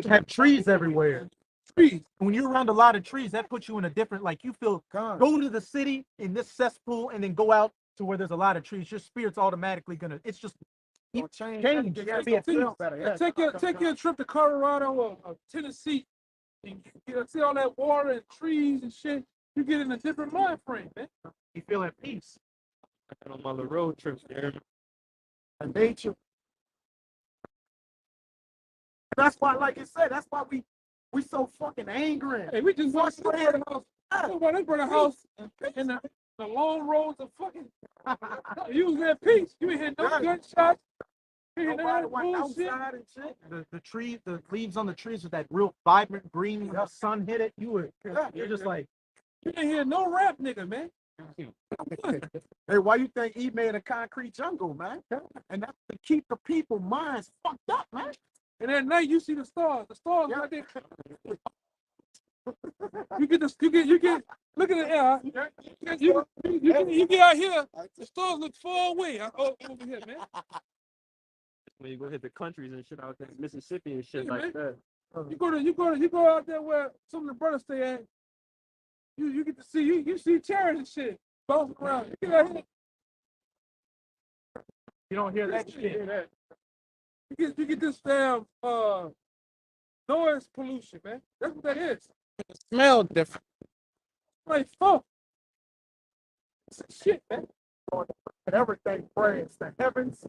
Have trees everywhere. trees. When you're around a lot of trees, that puts you in a different, like you feel, Go to the city in this cesspool and then go out to where there's a lot of trees. Your spirit's automatically it's just change. Take your trip to Colorado or Tennessee and see all that water and trees and shit. You get in a different mind frame, man. You feel at peace. On my little road trips, there. Nature. That's why, like you said, that's why we so fucking angry. Hey, we just walked through the house. They brought a house in the long roads of fucking. You was at peace. You ain't hear no gunshots. You ain't hear no bullshit. The leaves on the trees with that real vibrant green sun hit it. You're just like, You ain't hear no rap, nigga, man. Hey, why you think he made a concrete jungle, man? And that's to keep the people minds fucked up, man. And at night you see the stars. The stars right there. You get look at the air. You get out here, the stars look far away. Over here, man. When you go hit the countries and shit out there, Mississippi and shit Yeah, like man. that. You go out there where some of the brothers stay at. You get to see you see chairs and shit bouncing around. You get out here. you don't hear that shit. You get this damn noise pollution, man. That's what that is. Smell different. Like fuck. It's shit, man. And everything prays the heavens.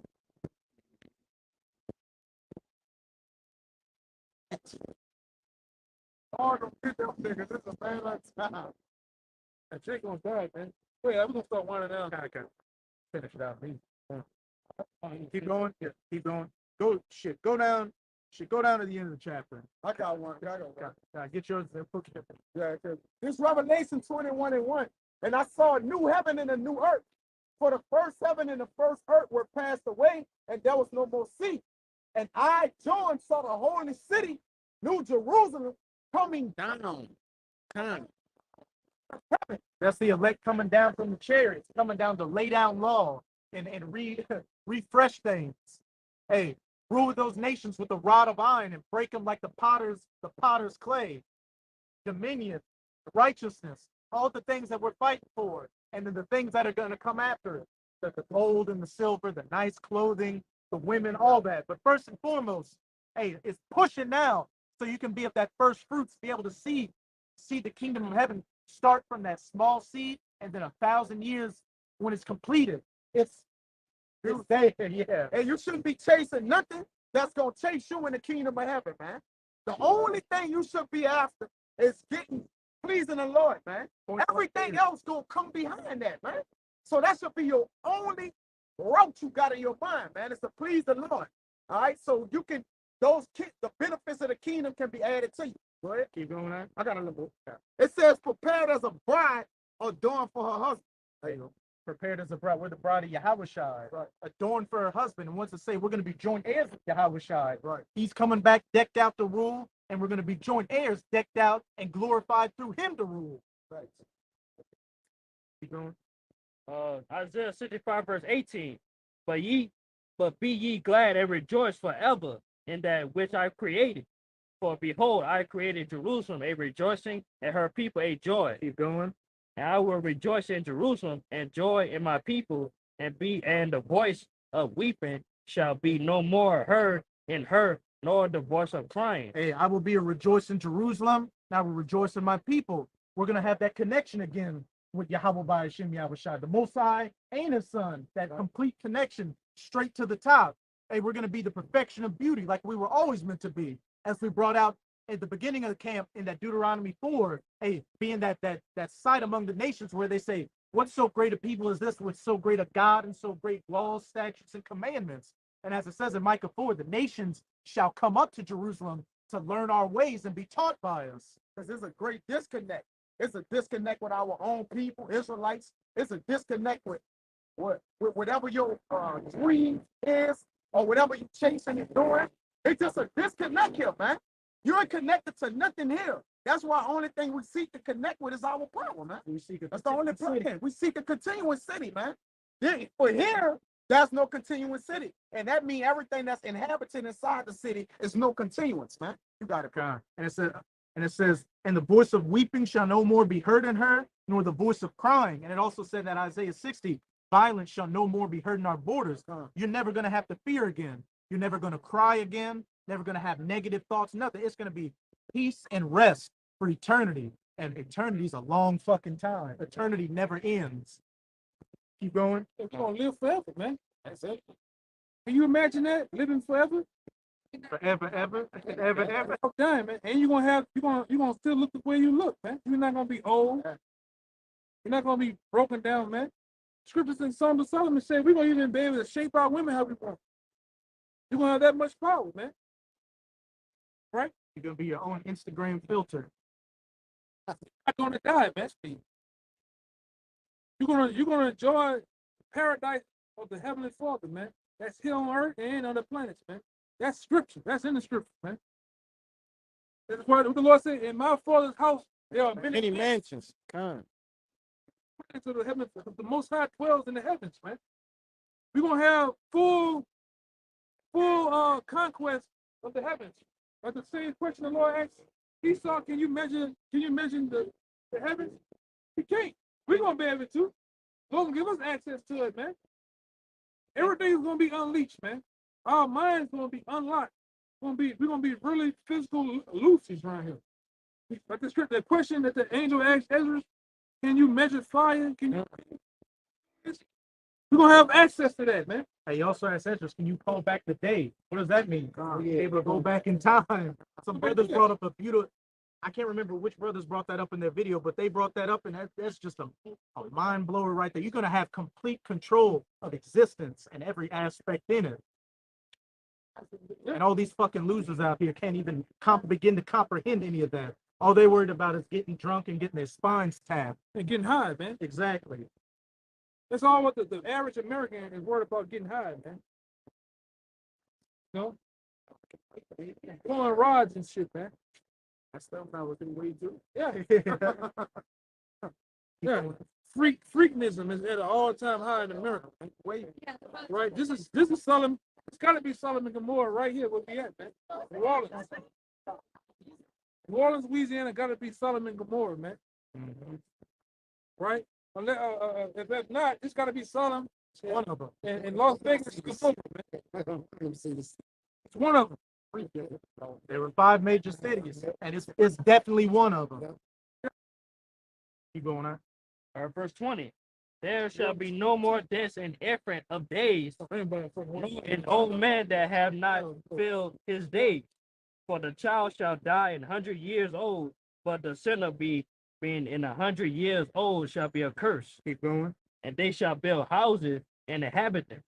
Oh, don't get them niggas. This is a man like time. That chick gonna die, man. Wait, I'm gonna start winding down. I can finish it out. Keep going. Yeah, keep going. Go down. Go down to the end of the chapter. I got one. Get yours there. Yeah, this Revelation 21:1. And I saw a new heaven and a new earth. For the first heaven and the first earth were passed away, and there was no more sea. And I, John, saw the holy city, New Jerusalem, coming Down. That's the elect coming down from the chariots, coming down to lay down law and refresh things. Hey, rule those nations with a rod of iron and break them like the potter's clay. Dominion, righteousness, all the things that we're fighting for, and then the things that are going to come after it, the gold and the silver, the nice clothing, the women, all that. But first and foremost, hey, it's pushing now so you can be of that first fruits, be able to see the kingdom of heaven start from that small seed, and then 1,000 years when it's completed. It's there, yeah. And you shouldn't be chasing nothing that's gonna chase you in the kingdom of heaven, man. The only thing you should be after is getting pleasing the Lord, man. Everything else gonna come behind that, man. So that should be your only route you got in your mind, man. It's to please the Lord. All right, so you can the benefits of the kingdom can be added to you. Go ahead, keep going on. I got a little bit. It says prepared as a bride adorned for her husband. There you go. Prepared as a bride. We're the bride of Yahushua, right? Adorned for her husband, and wants to say we're going to be joint heirs with Yahushua. Right. He's coming back decked out to rule, and we're going to be joint heirs, decked out and glorified through him to rule. Right. Keep going. Isaiah 65 verse 18. But be ye glad and rejoice forever in that which I created. For behold, I created Jerusalem a rejoicing, and her people a joy. Keep going. And I will rejoice in Jerusalem and joy in my people, and the voice of weeping shall be no more heard in her, nor the voice of crying. Hey, I will be a rejoice in Jerusalem, and I will rejoice in my people. We're going to have that connection again with Yahweh by Hashem Yahushua, the Most High and his son, that complete connection straight to the top. Hey, we're going to be the perfection of beauty like we were always meant to be, as we brought out at the beginning of the camp in that Deuteronomy 4, hey, being that sight among the nations where they say, what so great a people is this with so great a God and so great laws, statutes, and commandments? And as it says in Micah 4, the nations shall come up to Jerusalem to learn our ways and be taught by us. Because there's a great disconnect. It's a disconnect with our own people, Israelites. It's a disconnect with whatever your dream is or whatever you're chasing and doing. It's just a disconnect here, man. You ain't connected to nothing here. That's why the only thing we seek to connect with is our power, man. That's the only plan. We seek a continuous city, man. For here, there's no continuous city. And that means everything that's inhabited inside the city is no continuance, man. You got it, God. And it says, and the voice of weeping shall no more be heard in her, nor the voice of crying. And it also said that Isaiah 60, violence shall no more be heard in our borders. You're never going to have to fear again. You're never going to cry again. Never going to have negative thoughts, nothing. It's going to be peace and rest for eternity. And eternity's a long fucking time. Eternity never ends. Keep going. You're gonna live forever, man. That's it. Can you imagine that? Living forever? Forever, ever. Oh, damn, man. And you're gonna still look the way you look, man. You're not gonna be old. You're not gonna be broken down, man. Scriptures in Song of Solomon say we're gonna even be able to shape our women how we want. You're gonna have that much power, man. Right? You're going to be your own Instagram filter. You're not gonna die, man. You're gonna enjoy the paradise of the Heavenly Father, man. That's here on earth and on the planets, man. That's scripture. That's in the scripture, man. That's why the Lord said, in my Father's house, there are many mansions. Come. To the heaven, the Most High dwells in the heavens, man. We're gonna have full conquest of the heavens. Like the same question the Lord asked Esau, can you measure the heavens? He can't. We're gonna be able to. Lord will give us access to it, man. Everything's gonna be unleashed, man. Our mind's gonna be unlocked. We're gonna be really physical loosies around here. Like the question that the angel asked Ezra, can you measure fire? We're gonna have access to that, man. Hey, you also asked Edris, can you call back the day? What does that mean? You're able to go back in time. Some brothers brought up a beautiful, I can't remember which brothers brought that up in their video, but they brought that up, and that's just a mind blower right there. You're going to have complete control of existence and every aspect in it. And all these fucking losers out here can't even begin to comprehend any of that. All they're worried about is getting drunk and getting their spines tapped. And getting high, man. Exactly. That's all what the average American is worried about, getting high, man. You know? Pulling rods and shit, man. That's stuff I was in way too. Yeah. Yeah. Freaknism is at an all-time high in America. Wait, right? This is Solomon. It's got to be Solomon and Gomorrah right here where we at, man. New Orleans. New Orleans, Louisiana, got to be Solomon and Gomorrah, man. Right? If that's not, it's got to be Solomon. One of them. And Las Vegas, Gomorrah, man. It's one of them. There were 5 major cities, and it's definitely one of them. Keep going on. Verse 20. There shall be no more deaths in infant of days, an old man that have not filled his days. For the child shall die 100 years old, but the sinner being 100 years old shall be accursed. Keep going. And they shall build houses and inhabit them,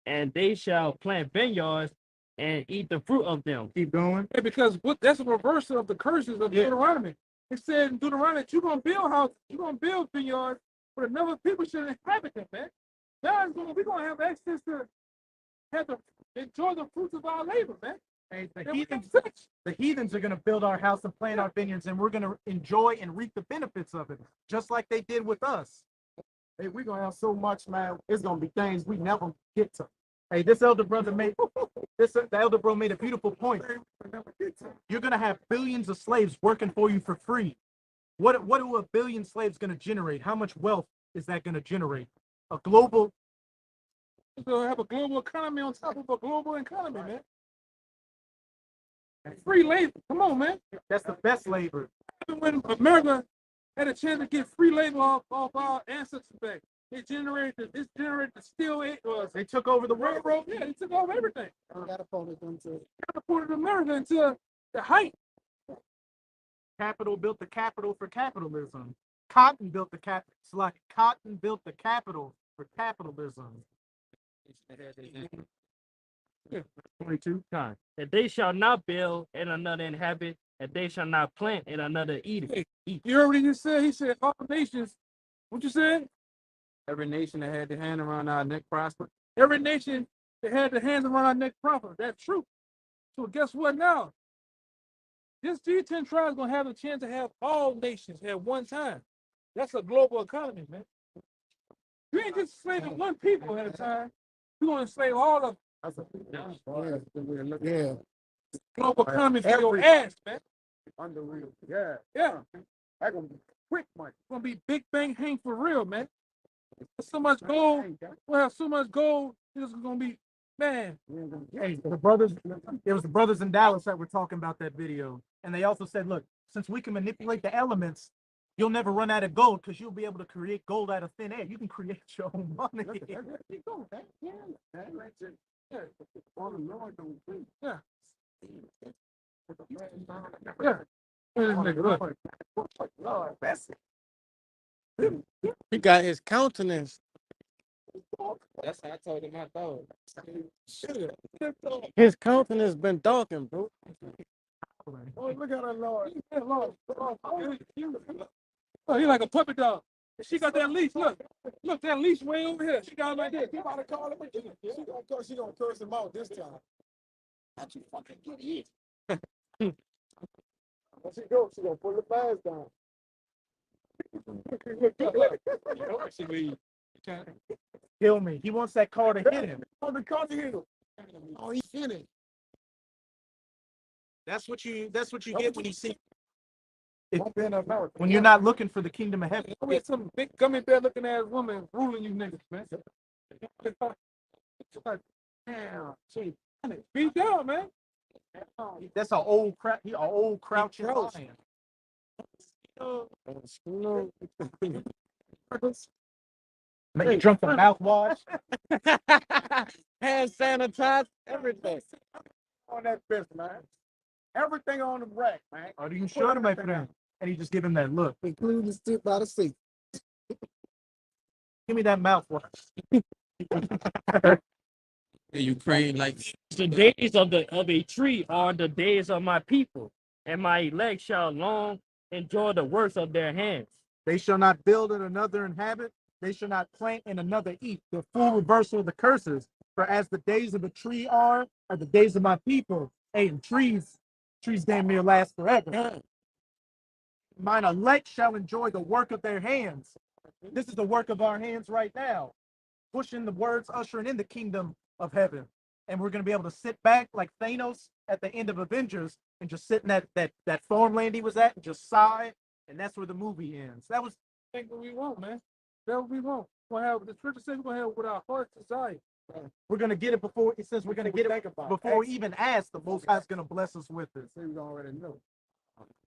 and they shall plant vineyards and eat the fruit of them. Keep going. Yeah, because that's a reversal of the curses of Deuteronomy. It said in Deuteronomy, you're going to build houses, you're going to build vineyards, but another people should inhabit them, man. We're going to have access to enjoy the fruits of our labor, man. Hey, the heathens are going to build our house and plant our vineyards, and we're going to enjoy and reap the benefits of it, just like they did with us. Hey, we're going to have so much, man. It's going to be things we never get to. Hey, the elder bro made a beautiful point. You're going to have billions of slaves working for you for free. What are a billion slaves going to generate? How much wealth is that going to generate? We're going to have a global economy on top of a global economy, man. Free labor. Come on, man. That's the best labor. When America had a chance to get free labor off our ancestors back, it generated the steel age. They took over the world. Railroad. Yeah, they took over everything. Catapulted America into the height. Capital built the capital for capitalism. Cotton built the capital. It's like Cotton built the capital for capitalism. 22 times. And they shall not build and another inhabit, and they shall not plant and another eat it. You heard what he just said? He said, all nations. What you said? Every nation that had their hand around our neck prosper. Every nation that had their hands around our neck prosper. That's true. So guess what now? This G10 tribe is going to have a chance to have all nations at one time. That's a global economy, man. You ain't just enslaving one people at a time. You're going to enslave all of them. Yeah. Global economy for your ass, man. Unreal. Yeah. Yeah. That's going to be quick money. It's going to be Big Bang Hank for real, man. There's so much gold. We'll have so much gold. It's going to be, man. Hey, it was the brothers in Dallas that were talking about that video. And they also said, look, since we can manipulate the elements, you'll never run out of gold because you'll be able to create gold out of thin air. You can create your own money. He got his countenance. That's how I told him I thought. His countenance been darkened, bro. Oh, look at that Lord. Oh, he like a puppy dog. She got that leash. Look, that leash way over here. She got it like this. He about to call him again. She gonna curse him out this time. How'd you fucking get here? When she goes, she gonna pull the bags down. Kill me. He wants that car to hit him. Oh, the car to hit him. Oh, he's finished. That's what you get when you see When you're not looking for the kingdom of heaven. With some big gummy bear looking ass woman ruling you niggas, man. Damn. Beat down, man. That's an old crouching lion. Make you drunk the mouthwash. Hand sanitize, everything. On that fist, man. Everything on the rack, man. Are you sure, my friend? And he just give him that look. Including the stick by the seat. Give me that mouthwash. Ukraine, like The days of a tree are the days of my people, and my elect shall long enjoy the works of their hands. They shall not build and another inhabit. They shall not plant and another eat. The full reversal of the curses. For as the days of a tree are the days of my people. Hey, and trees damn near last forever. Mine elect shall enjoy the work of their hands. This is the work of our hands right now, pushing the words, ushering in the kingdom of heaven. And we're going to be able to sit back like Thanos at the end of Avengers and just sit in that farmland he was at and just sigh. And that's where the movie ends. That was That's what we want, man. That's what we want. We're gonna have the scripture says we're gonna have what our hearts desire. we're going to get it before it says we're going to get it before we even ask. The Most High is going to bless us with it. We already know.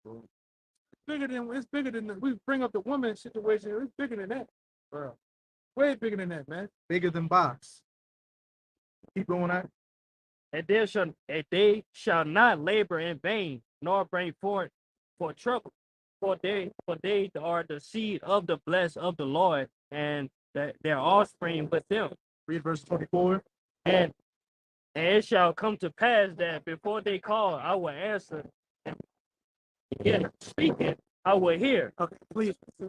It's bigger than we bring up the woman situation. It's bigger than that, bro. Way bigger than that, man. Bigger than box. Keep going on. And they shall not labor in vain, nor bring forth for trouble. For they are the seed of the blessed of the Lord, and their offspring with them. Read verse 24. And it shall come to pass that before they call, I will answer. And yet speaking, I will hear.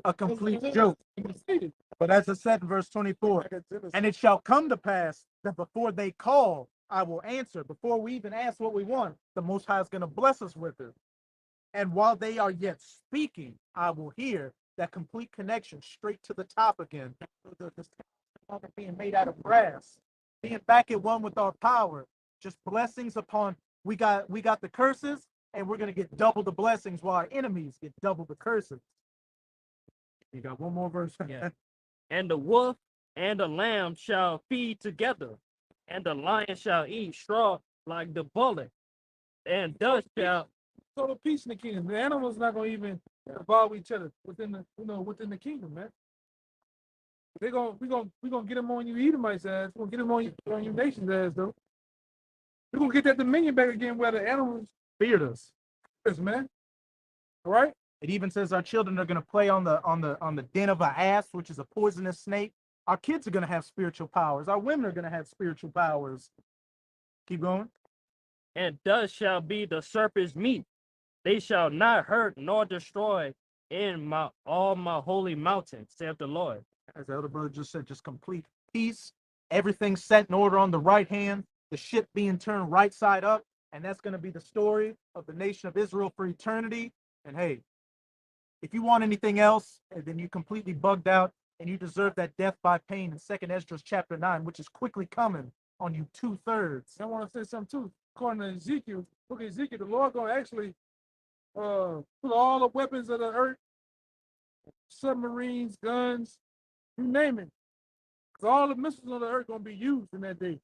A complete joke. But as it said in verse 24, and it shall come to pass that before they call, I will answer. Before we even ask what we want, the Most High is going to bless us with it. And while they are yet speaking, I will hear. That complete connection straight to the top again. The being made out of brass, being back at one with our power. Just blessings upon. We got the curses, and we're going to get double the blessings while our enemies get double the curses. You got one more verse. Yeah. And the wolf and the lamb shall feed together, and the lion shall eat straw like the bullock, and thus shall Total peace in the kingdom. The animals not gonna even involve each other within the kingdom, man. We gonna get them on you Edomites' ass. We're gonna get them on you nation's ass though. We're gonna get that dominion back again where the animals Feared us. is, man. All right? It even says our children are going to play on the den of an ass, which is a poisonous snake. Our kids are going to have spiritual powers. Our women are going to have spiritual powers. Keep going. and thus shall be the serpent's meat. They shall not hurt nor destroy in all my holy mountains, saith the Lord. As the elder brother just said, just complete peace. Everything set in order on the right hand. The ship being turned right side up. And that's going to be the story of the nation of Israel for eternity. And hey, if you want anything else, then you completely bugged out and you deserve that death by pain in 2nd Esdras chapter 9, which is quickly coming on you 2/3. I want to say something too. According to Ezekiel, look at Ezekiel, the Lord gonna actually put all the weapons of the earth, submarines, guns, you name it. Because all the missiles on the earth gonna be used in that day.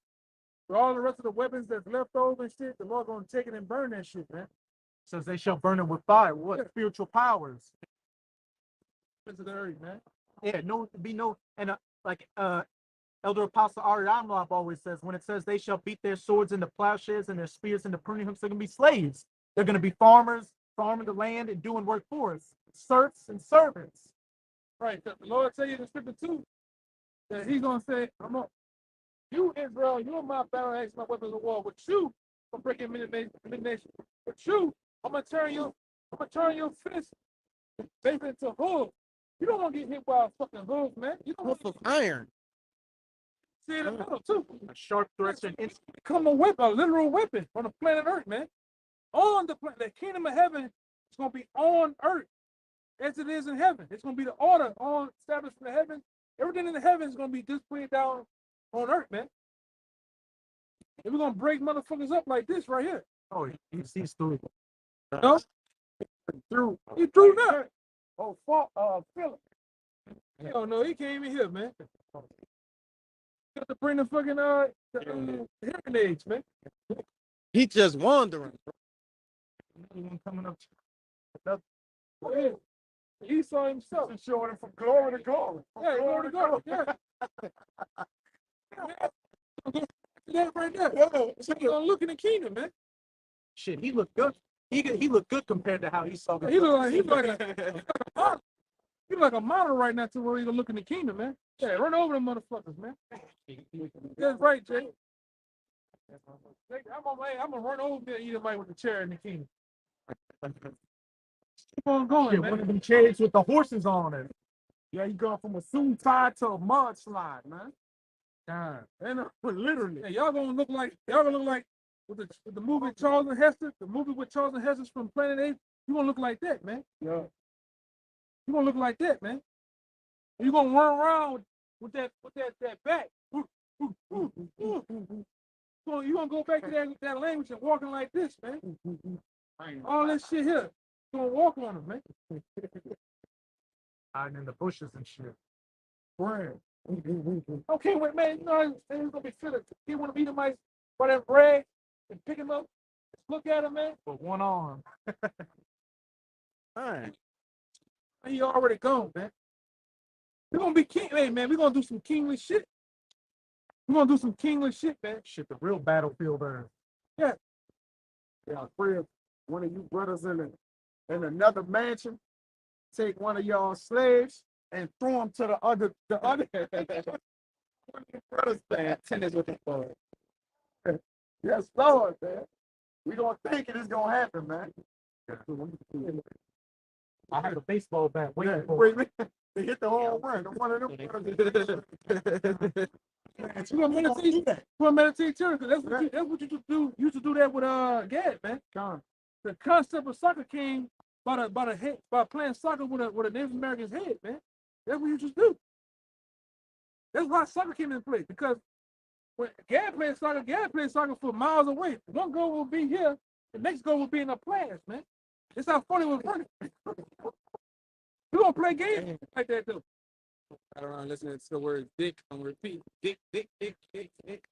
For all the rest of the weapons that's left over and shit, the Lord gonna take it and burn that shit, man. Says they shall burn it with fire. What? Yeah. Spiritual powers. Into the earth, man. Yeah, and like Elder Apostle Ariamlab always says, when it says they shall beat their swords into plowshares and their spears into pruning hooks, they're going to be slaves. They're going to be farmers, farming the land and doing work for us. Serfs and servants. Right. The Lord tell you in the scripture too, that he's gonna say, you Israel, you are my battle axe, my weapons of war. With you, I'm breaking many nations. With you, I'm gonna turn your fist basically into hooves. You don't want to get hit by a fucking hooves, man. You don't want Hoof of iron. to see it in the middle too. A sharp threats and Become a literal weapon on the planet Earth, man. On the planet, the kingdom of heaven is gonna be on Earth as it is in heaven. It's gonna be the order on established in the heaven. Everything in the heaven is gonna be displayed down on Earth, man. And we're gonna break motherfuckers up like this right here. oh, he's through. No? He threw that. Oh, Philip. Hell no, he came in here, man. Got to bring the fucking hearing aids, man. He just wandering. Coming up. Oh, yeah. He saw himself. He's showing him from glory to glory. Yeah, glory to God. Yeah. That right there. So you're gonna look in the kingdom, man. Shit, he looked good. He looked good compared to how he saw. He look like a model right now to where he gonna look in the kingdom, man. Yeah, run over them motherfuckers, man. That's right, Jay. I'm gonna run over there and eat with the chair in the kingdom. Keep on going, Shit, man. one of them chariots with the horses on it. Yeah, you going from a suit tie to a mudslide, man. And Literally. yeah, y'all gonna look like with the movie Charles and Hester, the movie with Charles and Hester from Planet Apes. You gonna look like that, man. Yeah. You gonna look like that, man. You're gonna run around with that back. You're gonna go back to that language and walking like this, man. All this shit here. You're gonna walk on them, man. Hiding in the bushes and shit. Bread. Okay, wait, man. You know, it's gonna be fit. You want to beat him like by that bread and pick him up. Look at him, man. With one arm. Fine. He already gone, man. We're gonna be king. Hey, man, we're gonna do some kingly shit. We're gonna do some kingly shit, man. Shit, the real battlefield there. Yeah, Fred, one of you brothers in another mansion, take one of y'all slaves and throw them to the other. One of you brothers, man, tennis with the ball. Yes, Lord, man. We don't think it is gonna happen, man. I have a baseball bat waiting for Wait, they hit the home run. One of them brothers. You gonna meditate? You gonna meditate too? Cause that's what you do. You used to do that with Gad, man. The concept of soccer came by playing soccer with a Native American's head, man. That's what you just do. That's why soccer came into play. Because when Gad plays soccer for miles away. One goal will be here, the next goal will be in the players, man. It's how funny we're running. We gonna play games like that though. I don't know, listening to the word dick on repeat. Dick, dick, dick, dick, dick.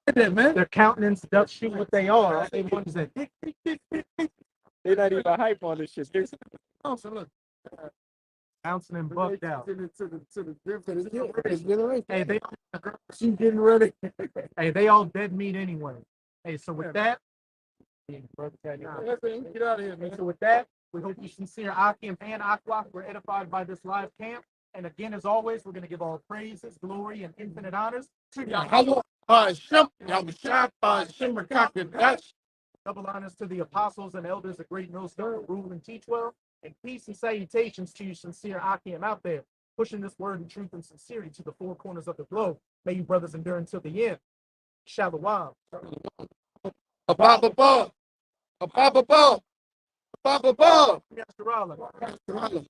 That, man. their countenance does shoot what they are. They ones that They're not even hype on this shit. Oh, so look. bouncing and bucked out. To the different. Hey, She getting ready. hey, they all dead meat anyway. Hey, so with that, Get out of here, man. so with that, we hope you sincere Akim and Aqua were edified by this live camp. And again, as always, we're going to give all praises, glory, and infinite honors to Yahweh. Double honors to the apostles and elders of Great Millstone who rule and teach well. And peace and salutations to you, sincere Akim out there, pushing this word in truth and sincerity to the four corners of the globe. May you brothers endure until the end. Shalom. Above, above. Above, above. Above, above. Yes, Sharala.